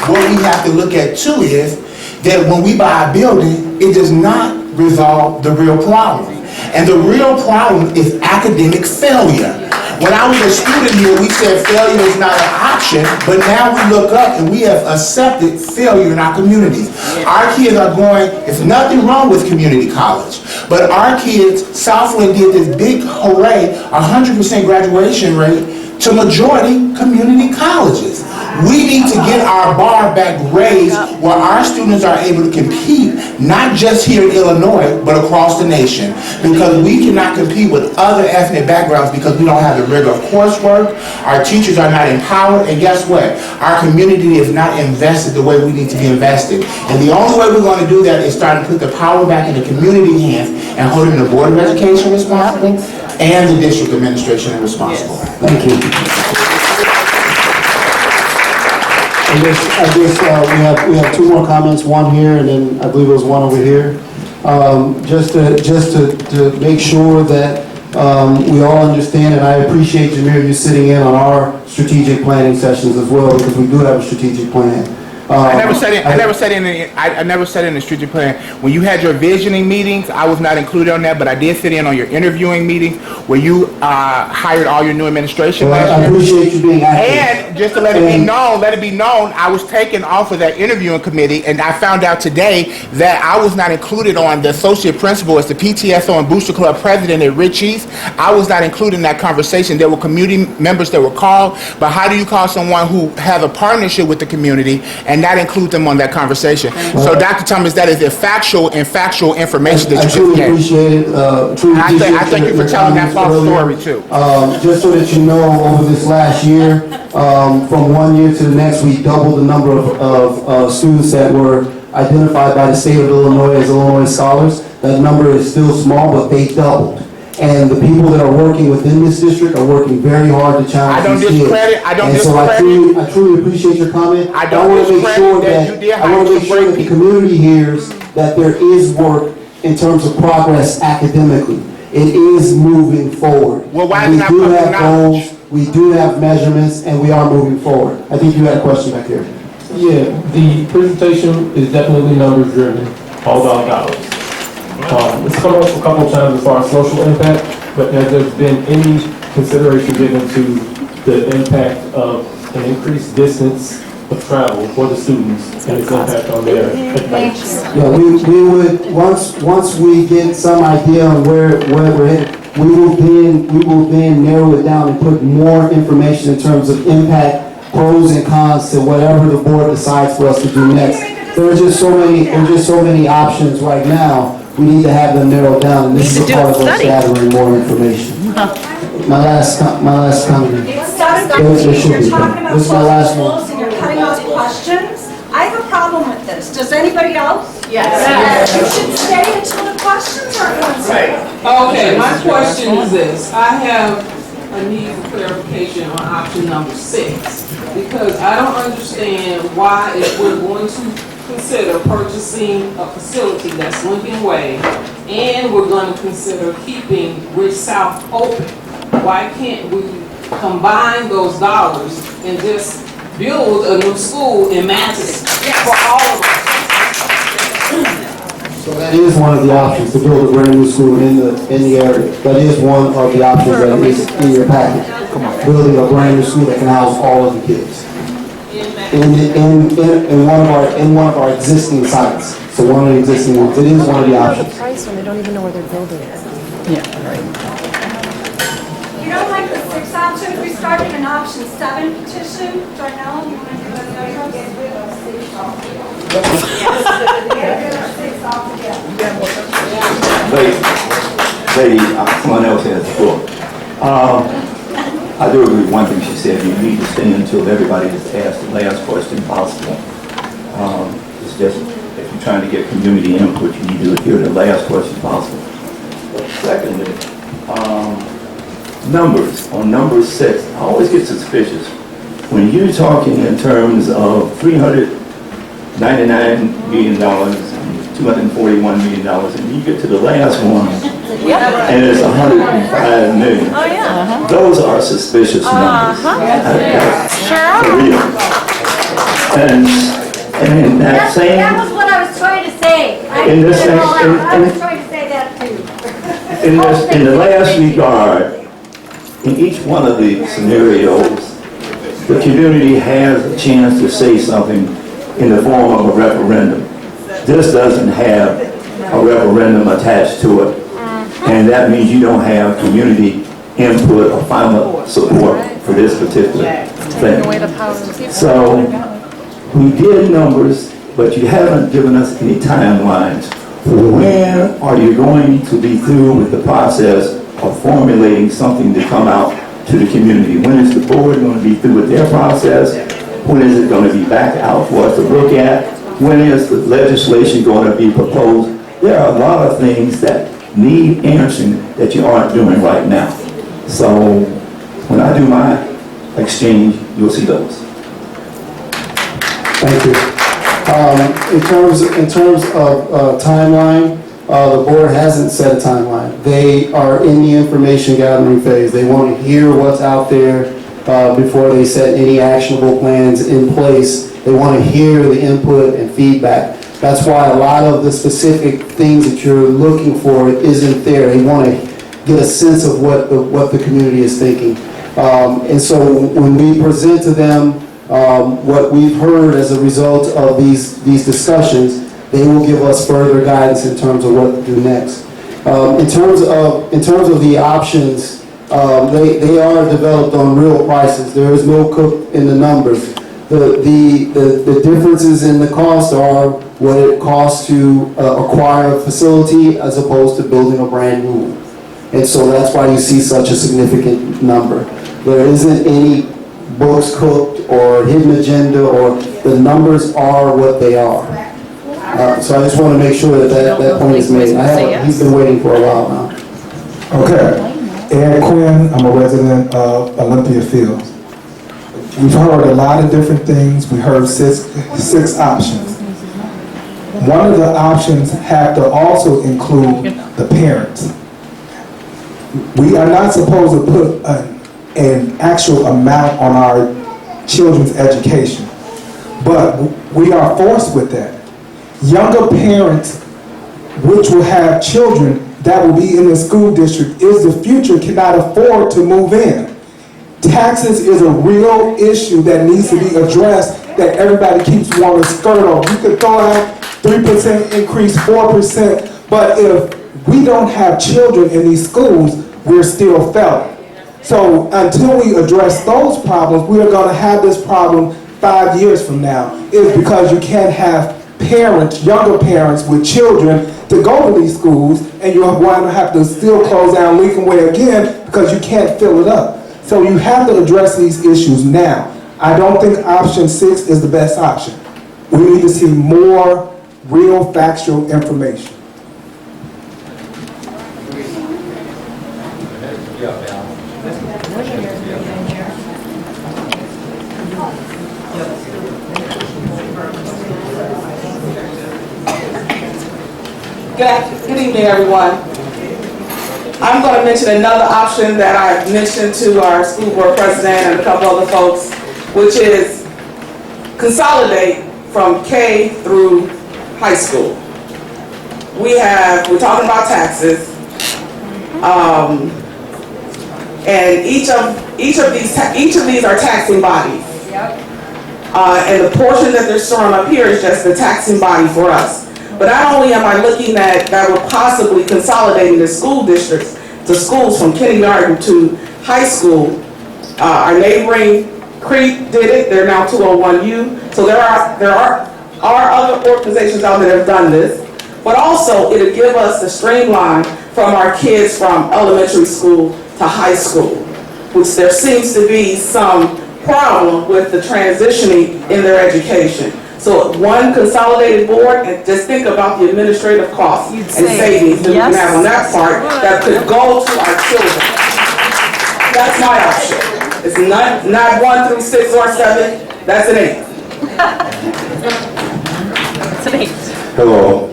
[SPEAKER 6] what we have to look at too is that when we buy a building, it does not resolve the real problem. And the real problem is academic failure. When I was a student here, we said failure is not an option, but now we look up and we have accepted failure in our communities. Our kids are going, there's nothing wrong with community college, but our kids, Southland did this big hooray, 100% graduation rate to majority community colleges. We need to get our bar back raised where our students are able to compete, not just here in Illinois, but across the nation. Because we cannot compete with other ethnic backgrounds because we don't have the rigor of coursework, our teachers are not empowered, and guess what? Our community is not invested the way we need to be invested. And the only way we're going to do that is starting to put the power back in the community hands and holding the Board of Education responsible and the district administration responsible.
[SPEAKER 18] Thank you. I guess we have 2 more comments, one here and then I believe it was one over here. Just to make sure that we all understand, and I appreciate Jameer, you sitting in on our strategic planning sessions as well, because we do have a strategic plan.
[SPEAKER 6] I never said in the strategic plan. When you had your visioning meetings, I was not included on that, but I did sit in on your interviewing meetings where you hired all your new administration last year.
[SPEAKER 18] I appreciate you being active.
[SPEAKER 6] And just to let it be known, I was taken off of that interviewing committee, and I found out today that I was not included on the associate principal as the PTSO and Booster Club president at Richie's. I was not included in that conversation. There were community members that were called, but how do you call someone who has a partnership with the community and not include them on that conversation? So, Dr. Thomas, that is factual information that you
[SPEAKER 18] truly appreciate it.
[SPEAKER 6] I thank you for telling that false story too.
[SPEAKER 18] Just so that you know, over this last year, from one year to the next, we doubled the number of students that were identified by the state of Illinois as Illinois scholars. That number is still small, but they doubled. And the people that are working within this district are working very hard to challenge these kids. So I truly appreciate your comment. I want to make sure that the community hears that there is work in terms of progress academically. It is moving forward.
[SPEAKER 6] Well, why
[SPEAKER 18] we do have goals, we do have measurements, and we are moving forward. I think you had a question back here.
[SPEAKER 1] Yeah, the presentation is definitely numbers driven, all about dollars. It's come up a couple of times as far as social impact, but has there been any consideration given to the impact of an increased distance of travel for the students and its impact on their education?
[SPEAKER 18] Yeah, we would, once we get some idea on where we're headed, we will then narrow it down and put more information in terms of impact, pros and cons to whatever the board decides for us to do next. There are just so many options right now. We need to have them narrowed down, and this is a part of us gathering more information. My last comment. There should be. This is my last one.
[SPEAKER 14] And you're cutting off questions. I have a problem with this. Does anybody else?
[SPEAKER 5] Yes.
[SPEAKER 14] You should stay until the questions are answered.
[SPEAKER 5] Okay, my question is this. I have a need for clarification on option number 6, because I don't understand why, if we're going to consider purchasing a facility that's Lincoln Way, and we're going to consider keeping Rich South open, why can't we combine those dollars and just build a new school in Manchester for all of us?
[SPEAKER 18] So that is one of the options, to build a brand new school in the area. That is one of the options that is in your package. Building a brand new school that can house all of the kids. In one of our existing sites. So one of the existing ones. It is one of the options.
[SPEAKER 8] The price when they don't even know where they're building it. Yeah, right.
[SPEAKER 14] You don't like the 6 options? We started an option 7 petition. Darnell, you want to do
[SPEAKER 16] Someone else has the floor.
[SPEAKER 7] I do agree with one thing she said, you need to stay until everybody has asked the last question possible. It's just, if you're trying to get community input, you need to hear the last question possible. But secondly, numbers, on number 6, I always get suspicious. When you're talking in terms of $399 million, $241 million, and you get to the last one, and it's 105 million.
[SPEAKER 10] Oh, yeah.
[SPEAKER 7] Those are suspicious numbers.
[SPEAKER 10] Sure.
[SPEAKER 7] For real. And that same,
[SPEAKER 14] That was what I was trying to say. I
[SPEAKER 7] In this
[SPEAKER 14] put it all
[SPEAKER 7] thing-
[SPEAKER 14] out. I was trying to say that too.
[SPEAKER 7] in the last regard, in each one of the scenarios, the community has a chance to say something in the form of a referendum. This doesn't have a referendum attached to it. And that means you don't have community input or final support for this particular thing. So we did numbers, but you haven't given us any timelines. When are you going to be through with the process of formulating something to come out to the community? When is the board going to be through with their process? When is it going to be back out for us to look at? When is the legislation going to be proposed? There are a lot of things that need answering that you aren't doing right now. So when I do my exchange, you'll see those.
[SPEAKER 18] Thank you. In terms of timeline, the board hasn't set a timeline. They are in the information gathering phase. They want to hear what's out there before they set any actionable plans in place. They want to hear the input and feedback. That's why a lot of the specific things that you're looking for isn't there. They want to get a sense of what the community is thinking. And so when we present to them what we've heard as a result of these discussions, they will give us further guidance in terms of what to do next. In terms of the options, they are developed on real prices. There is no cook in the numbers. The differences in the cost are what it costs to acquire a facility as opposed to building a brand new one. And so that's why you see such a significant number. There isn't any books cooked or hidden agenda, or the numbers are what they are. So I just want to make sure that point is made. He's been waiting for a while now.
[SPEAKER 9] Okay. Ed Quinn, I'm a resident of Olympia Fields. We've heard a lot of different things. We heard six options. One of the options have to also include the parents. We are not supposed to put an actual amount on our children's education, but we are forced with that. Younger parents, which will have children that will be in the school district, is the future, cannot afford to move in. Taxes is a real issue that needs to be addressed, that everybody keeps wanting to skirt on. You could throw out 3% increase, 4%, but if we don't have children in these schools, we're still failing. So until we address those problems, we are going to have this problem 5 years from now. It's because you can't have parents, younger parents with children to go to these schools, and you're going to have to still close down Lincoln Way again because you can't fill it up. So you have to address these issues now. I don't think option 6 is the best option. We need to see more real factual information.
[SPEAKER 16] Good evening, everyone. I'm going to mention another option that I've mentioned to our school board president and a couple other folks, which is consolidate from K through high school. We're talking about taxes, and each of these are taxing bodies. And the portion that they're showing up here is just the taxing body for us. But not only am I looking at that we're possibly consolidating the school districts to schools from kindergarten to high school. Our neighboring Creek did it. They're now 201U. So there are other organizations out there that have done this. But also it'll give us the streamline from our kids from elementary school to high school. which there seems to be some problem with the transitioning in their education. So one consolidated board, and just think about the administrative costs and savings that we can have on that part that could go to our children. That's my option. It's not 1 through 6 or 7, that's an 8.
[SPEAKER 11] It's an 8.
[SPEAKER 7] Hello,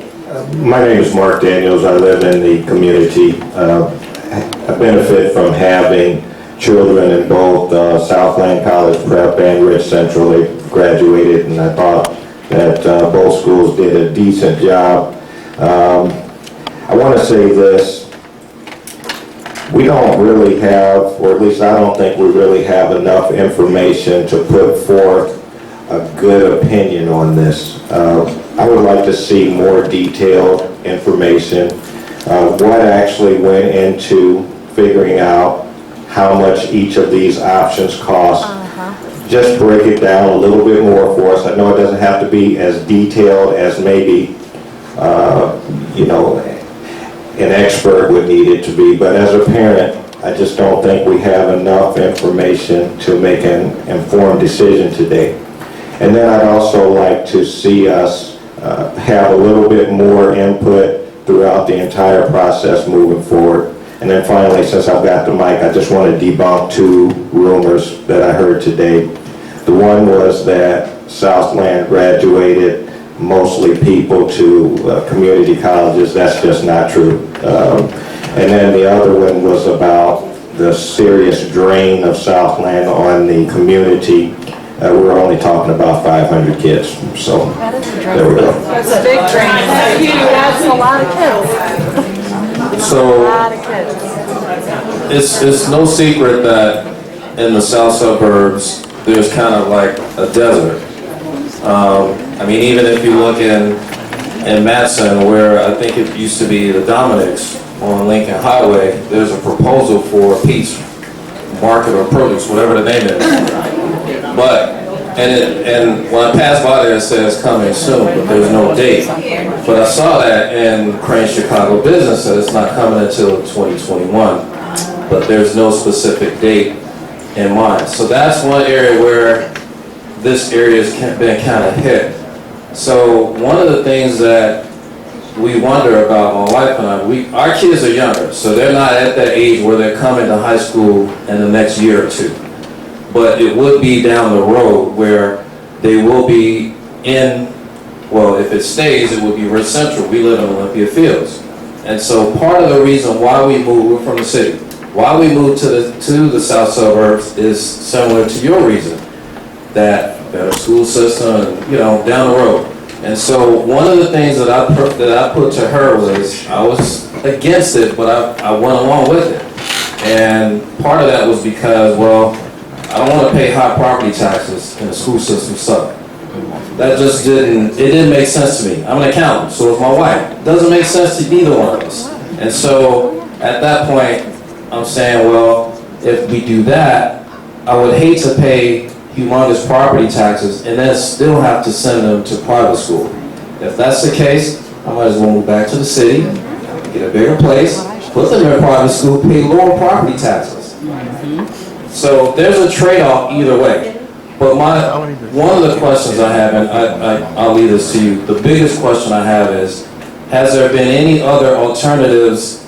[SPEAKER 7] my name is Mark Daniels. I live in the community. I benefit from having children in both Southland College Prep and Rich Central. They graduated, and I thought that both schools did a decent job. I want to say this. We don't really have, or at least I don't think we really have enough information to put forth a good opinion on this. I would like to see more detailed information. What actually went into figuring out how much each of these options cost. Just break it down a little bit more for us. I know it doesn't have to be as detailed as maybe, you know, an expert would need it to be, but as a parent, I just don't think we have enough information to make an informed decision today. And then I'd also like to see us have a little bit more input throughout the entire process moving forward. And then finally, since I've got the mic, I just want to debunk 2 rumors that I heard today. The one was that Southland graduated mostly people to community colleges. That's just not true. And then the other one was about the serious drain of Southland on the community. We're only talking about 500 kids. So there we go.
[SPEAKER 11] That's a big drain. That's a lot of kids.
[SPEAKER 17] So,
[SPEAKER 11] A lot of kids.
[SPEAKER 17] it's no secret that in the south suburbs, there's kind of like a desert. I mean, even if you look in Matson, where I think it used to be the Dominick's on Lincoln Highway, there's a proposal for a Pete's Market or Produce, whatever the name is. But, and when I pass by there, it says coming soon, but there's no date. But I saw that in Crane Chicago Business, that it's not coming until 2021, but there's no specific date in mind. So that's one area where this area has been kind of hit. So one of the things that we wonder about, my wife and I, our kids are younger, so they're not at that age where they're coming to high school in the next year or 2. But it would be down the road where they will be in, well, if it stays, it would be Rich Central. We live in Olympia Fields. And so part of the reason why we moved, we're from the city, why we moved to the south suburbs is similar to your reason, that better school system, and, you know, down the road. And so one of the things that I put to her was, I was against it, but I went along with it. And part of that was because, well, I don't want to pay high property taxes in the school system suck. That just didn't make sense to me. I'm an accountant, so is my wife. It doesn't make sense to either one of us. And so at that point, I'm saying, well, if we do that, I would hate to pay humongous property taxes and then still have to send them to private school. If that's the case, I might as well move back to the city, get a bigger place, put them in private school, pay lower property taxes. So there's a trade-off either way. But one of the questions I have, and I'll leave this to you, the biggest question I have is, has there been any other alternatives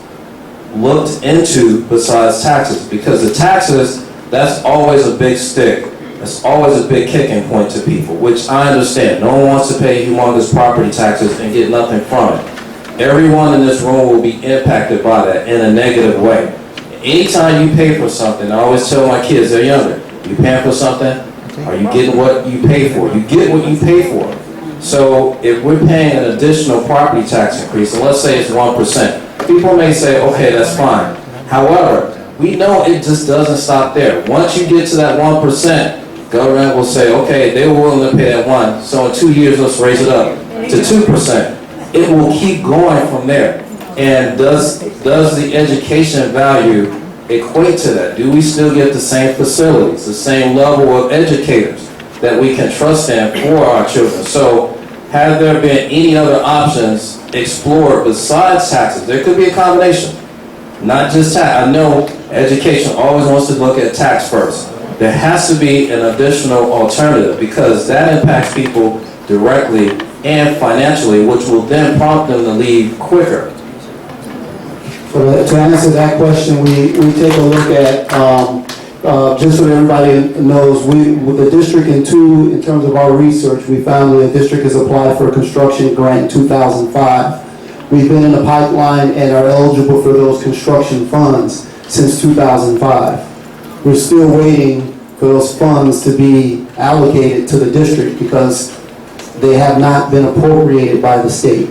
[SPEAKER 17] looked into besides taxes? Because the taxes, that's always a big stick. It's always a big kicking point to people, which I understand. No one wants to pay humongous property taxes and get nothing from it. Everyone in this room will be impacted by that in a negative way. Anytime you pay for something, I always tell my kids, they're younger, you paying for something, are you getting what you pay for? You get what you pay for. So if we're paying an additional property tax increase, and let's say it's 1%, people may say, okay, that's fine. However, we know it just doesn't stop there. Once you get to that 1%, government will say, okay, they were willing to pay that 1%, so in 2 years, let's raise it up to 2%. It will keep going from there. And does the education value equate to that? Do we still get the same facilities, the same level of educators that we can trust in for our children? So have there been any other options explored besides taxes? There could be a combination, not just tax. I know education always wants to look at tax first. There has to be an additional alternative because that impacts people directly and financially, which will then prompt them to leave quicker.
[SPEAKER 18] To answer that question, we take a look at, just so everybody knows, with the district in terms of our research, we found that the district has applied for a construction grant in 2005. We've been in the pipeline and are eligible for those construction funds since 2005. We're still waiting for those funds to be allocated to the district because they have not been appropriated by the state.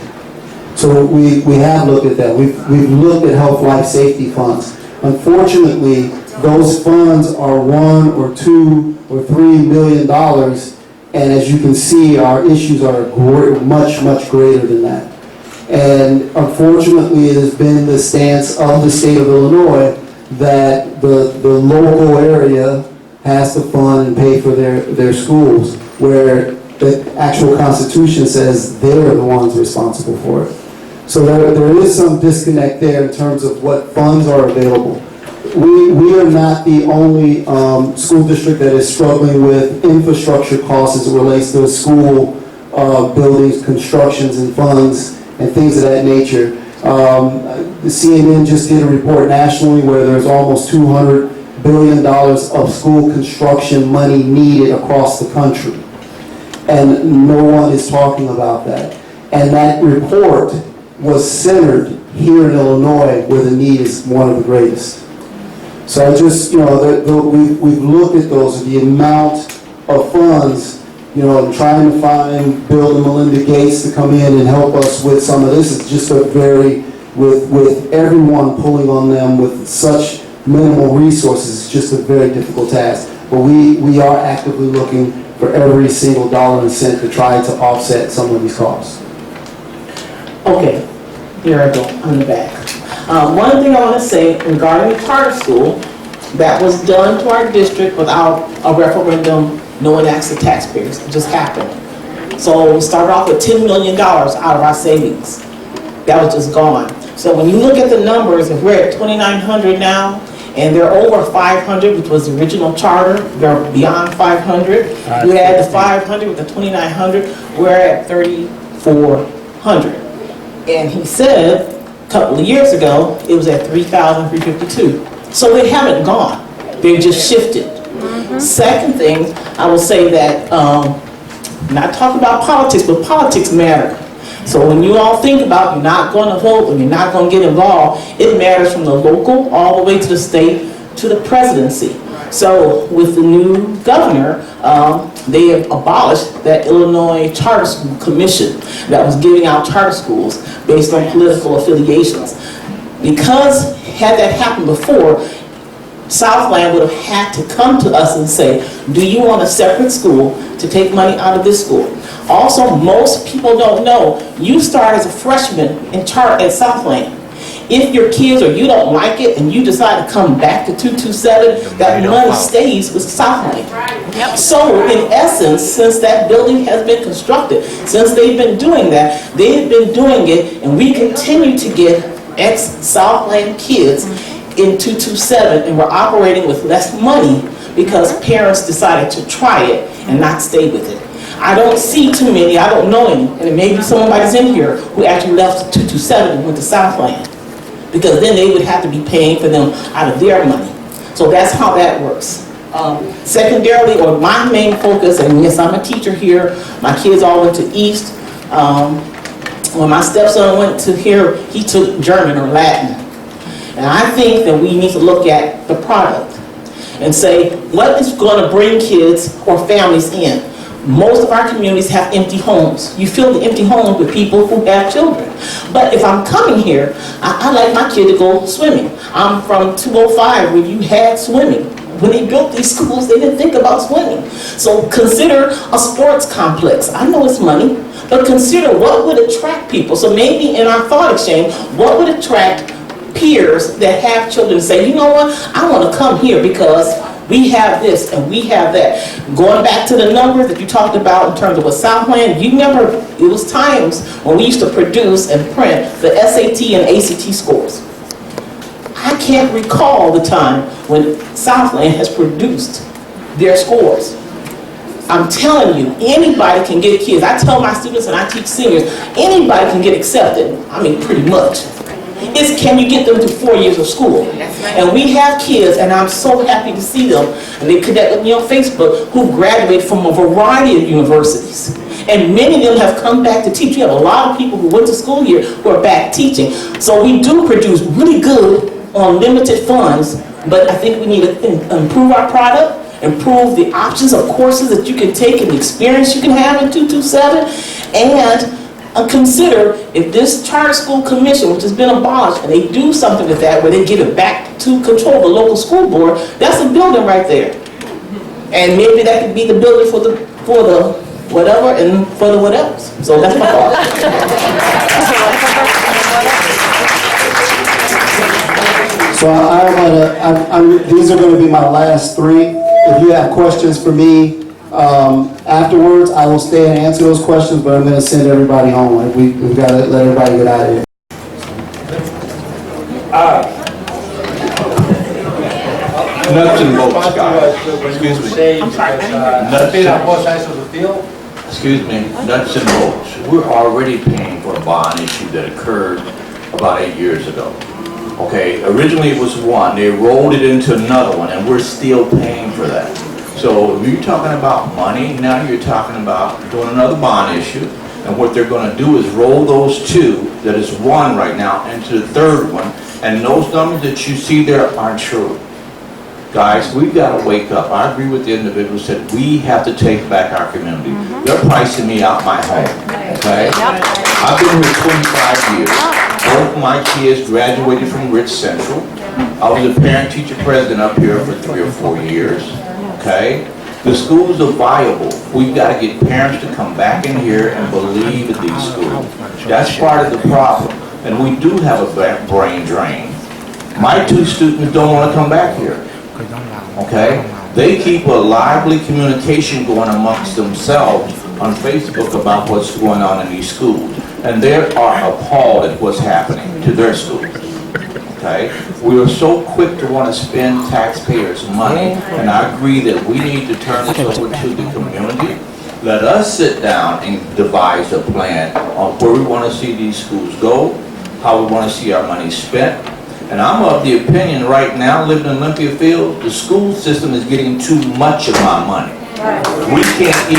[SPEAKER 18] So we have looked at that. We've looked at health, life, safety funds. Unfortunately, those funds are $1 or $2 or $3 million, and as you can see, our issues are much, much greater than that. And unfortunately, it has been the stance of the state of Illinois that the local area has to fund and pay for their schools, where the actual Constitution says they're the ones responsible for it. So there is some disconnect there in terms of what funds are available. We are not the only school district that is struggling with infrastructure costs as it relates to school buildings, constructions, and funds, and things of that nature. The CNN just did a report nationally where there's almost $200 billion of school construction money needed across the country. And no one is talking about that. And that report was centered here in Illinois where the need is one of the greatest. So I just, we've looked at those, the amount of funds, trying to find Bill and Melinda Gates to come in and help us with some of this is just a with everyone pulling on them with such minimal resources, it's just a very difficult task. But we are actively looking for every single dollar and cent to try to offset some of these costs.
[SPEAKER 20] Okay, here I go, on the back. One thing I want to say regarding the charter school, that was done to our district without a referendum, no one asked the taxpayers, it just happened. So we started off with $10 million out of our savings. That was just gone. So when you look at the numbers, if we're at 2,900 now, and they're over 500, which was the original charter, they're beyond 500. You add the 500 with the 2,900, we're at 3,400. And he said, a couple of years ago, it was at 3,352. So they haven't gone, they've just shifted. Second thing, I will say that, not talking about politics, but politics matter. So when you all think about you're not going to vote and you're not going to get involved, it matters from the local all the way to the state to the presidency. So with the new governor, they have abolished that Illinois Charter School Commission that was giving out charter schools based on political affiliations. Because had that happened before, Southland would have had to come to us and say, do you want a separate school to take money out of this school? Also, most people don't know, you start as a freshman at Southland. If your kids or you don't like it and you decide to come back to 227, that money stays with Southland. So in essence, since that building has been constructed, since they've been doing that, they've been doing it, and we continue to get ex-Southland kids in 227, and we're operating with less money because parents decided to try it and not stay with it. I don't see too many, I don't know any, and it may be somebody's in here who actually left 227 and went to Southland, because then they would have to be paying for them out of their money. So that's how that works. Secondarily, or my main focus, and yes, I'm a teacher here, my kids all went to East. When my stepson went to here, he took German or Latin. And I think that we need to look at the product and say, what is going to bring kids or families in? Most of our communities have empty homes. You fill the empty homes with people who have children. But if I'm coming here, I like my kid to go swimming. I'm from 205 where you had swimming. When they built these schools, they didn't think about swimming. So consider a sports complex. I know it's money, but consider what would attract people. So maybe in our thought exchange, what would attract peers that have children say, you know what, I want to come here because we have this and we have that. Going back to the numbers that you talked about in terms of what Southland, you remember it was times when we used to produce and print the SAT and ACT scores. I can't recall the time when Southland has produced their scores. I'm telling you, anybody can get kids. I tell my students and I teach seniors, anybody can get accepted. I mean, pretty much. It's can you get them through 4 years of school? And we have kids, and I'm so happy to see them, and they connect with me on Facebook, who graduated from a variety of universities. And many of them have come back to teach. We have a lot of people who went to school here who are back teaching. So we do produce really good on limited funds, but I think we need to improve our product, improve the options of courses that you can take and the experience you can have in 227, and consider if this charter school commission, which has been abolished, and they do something with that where they give it back to control the local school board, that's a building right there. And maybe that could be the building for the whatever and for the whatever. So that's my thought.
[SPEAKER 18] So these are going to be my last three. If you have questions for me afterwards, I will stay and answer those questions, but I'm going to send everybody home. Like we've got to let everybody get out of here.
[SPEAKER 4] Nuts and bolts, guys. Excuse me.
[SPEAKER 20] I'm sorry.
[SPEAKER 4] Excuse me. Nuts and bolts. We're already paying for a bond issue that occurred about 8 years ago. Okay, originally it was one, they rolled it into another one, and we're still paying for that. So if you're talking about money, now you're talking about doing another bond issue, and what they're gonna do is roll those two, that is one right now, into the third one, and those numbers that you see there aren't true. Guys, we've gotta wake up. I agree with the individuals that we have to take back our community. They're pricing me out my home, okay? I've been here 25 years. Both my kids graduated from Rich Central. I was a parent-teacher president up here for 3 or 4 years, okay? The schools are viable. We've got to get parents to come back in here and believe in these schools. That's part of the problem. And we do have a brain drain. My 2 students don't want to come back here, okay? They keep a lively communication going amongst themselves on Facebook about what's going on in these schools. And they are appalled at what's happening to their schools, okay? We are so quick to want to spend taxpayers' money, and I agree that we need to turn this over to the community. Let us sit down and devise a plan on where we want to see these schools go, how we want to see our money spent. And I'm of the opinion right now, living in Olympia Field, the school system is getting too much of my money. We can't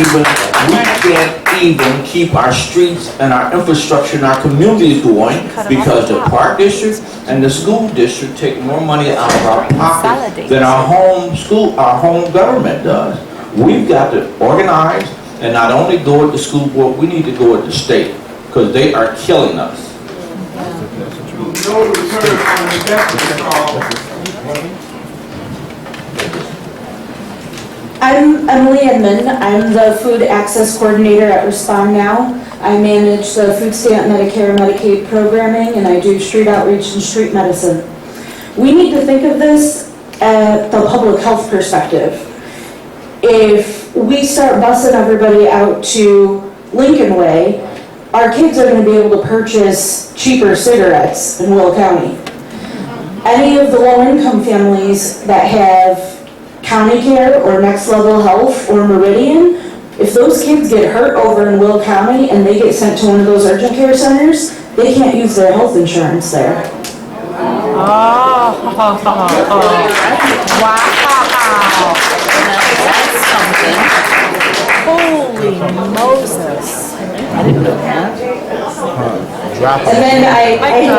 [SPEAKER 4] even keep our streets and our infrastructure and our communities going because the park district and the school district take more money out of our pocket than our home government does. We've got to organize and not only go at the school board, we need to go at the state because they are killing us.
[SPEAKER 15] No return on investment call.
[SPEAKER 21] I'm Emily Edmond. I'm the Food Access Coordinator at Respond Now. I manage the food stamp, Medicare, and Medicaid programming, and I do street outreach and street medicine. We need to think of this at the public health perspective. If we start busing everybody out to Lincoln Way, our kids are going to be able to purchase cheaper cigarettes in Will County. Any of the low-income families that have county care or next level health or Meridian, if those kids get hurt over in Will County and they get sent to one of those urgent care centers, they can't use their health insurance there.
[SPEAKER 8] Wow. Holy Moses. I didn't know that.
[SPEAKER 21] And then I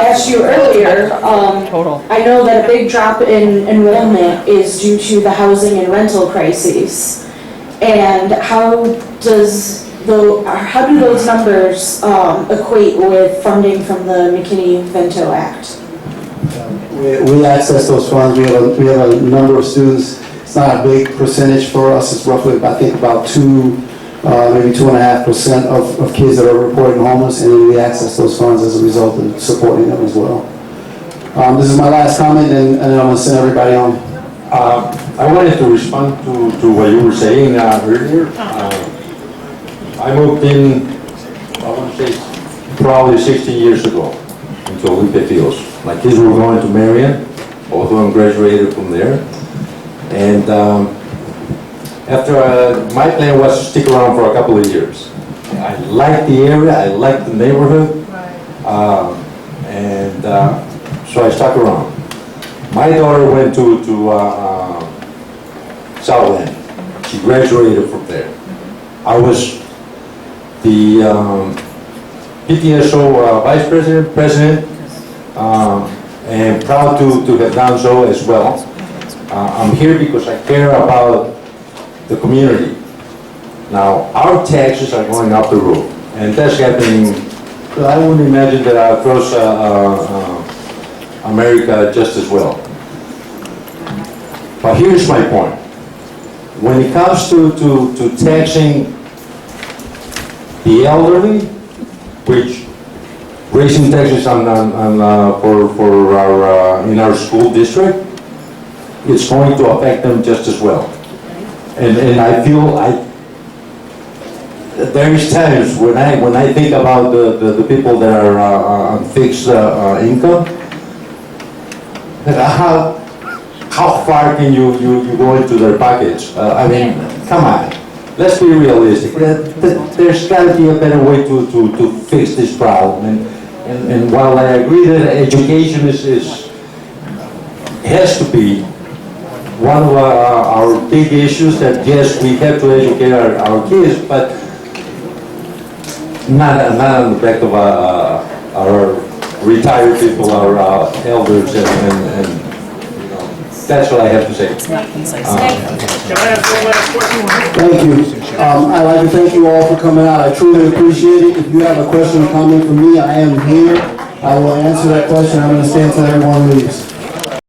[SPEAKER 21] asked you earlier, I know that a big drop in enrollment is due to the housing and rental crises. And how do those numbers equate with funding from the McKinney-Vento Act?
[SPEAKER 18] We access those funds. We have a number of students. It's not a big percentage for us. It's roughly, I think, about maybe 2.5% of kids that are reporting homeless, and then we access those funds as a result of supporting them as well. This is my last comment, and then I'm going to send everybody on.
[SPEAKER 2] I wanted to respond to what you were saying earlier. I moved in, I want to say, probably 16 years ago into Olympia Fields. My kids were going to Marion,
[SPEAKER 13] both of them graduated from there. And after my plan was to stick around for a couple of years. I liked the area, I liked the neighborhood, and so I stuck around. My daughter went to Southland. She graduated from there. I was the PTSO vice president, and proud to have done so as well. I'm here because I care about the community. Now, our taxes are going up the roof, and that's happening, I wouldn't imagine that across America just as well. But here's my point. When it comes to taxing the elderly, which raising taxes for our in our school district, it's going to affect them just as well. And I feel there is times when I think about the people that are on fixed income, that how far can you go into their pockets? I mean, come on, let's be realistic. There's got to be a better way to fix this problem. And while I agree that education has to be one of our big issues, that yes, we have to educate our kids, but not on the back of our retired people, our elders, and that's what I have to say.
[SPEAKER 18] Thank you. I'd like to thank you all for coming out. I truly appreciate it. If you have a question or comment for me, I am here. I will answer that question. I'm going to stand until everyone leaves.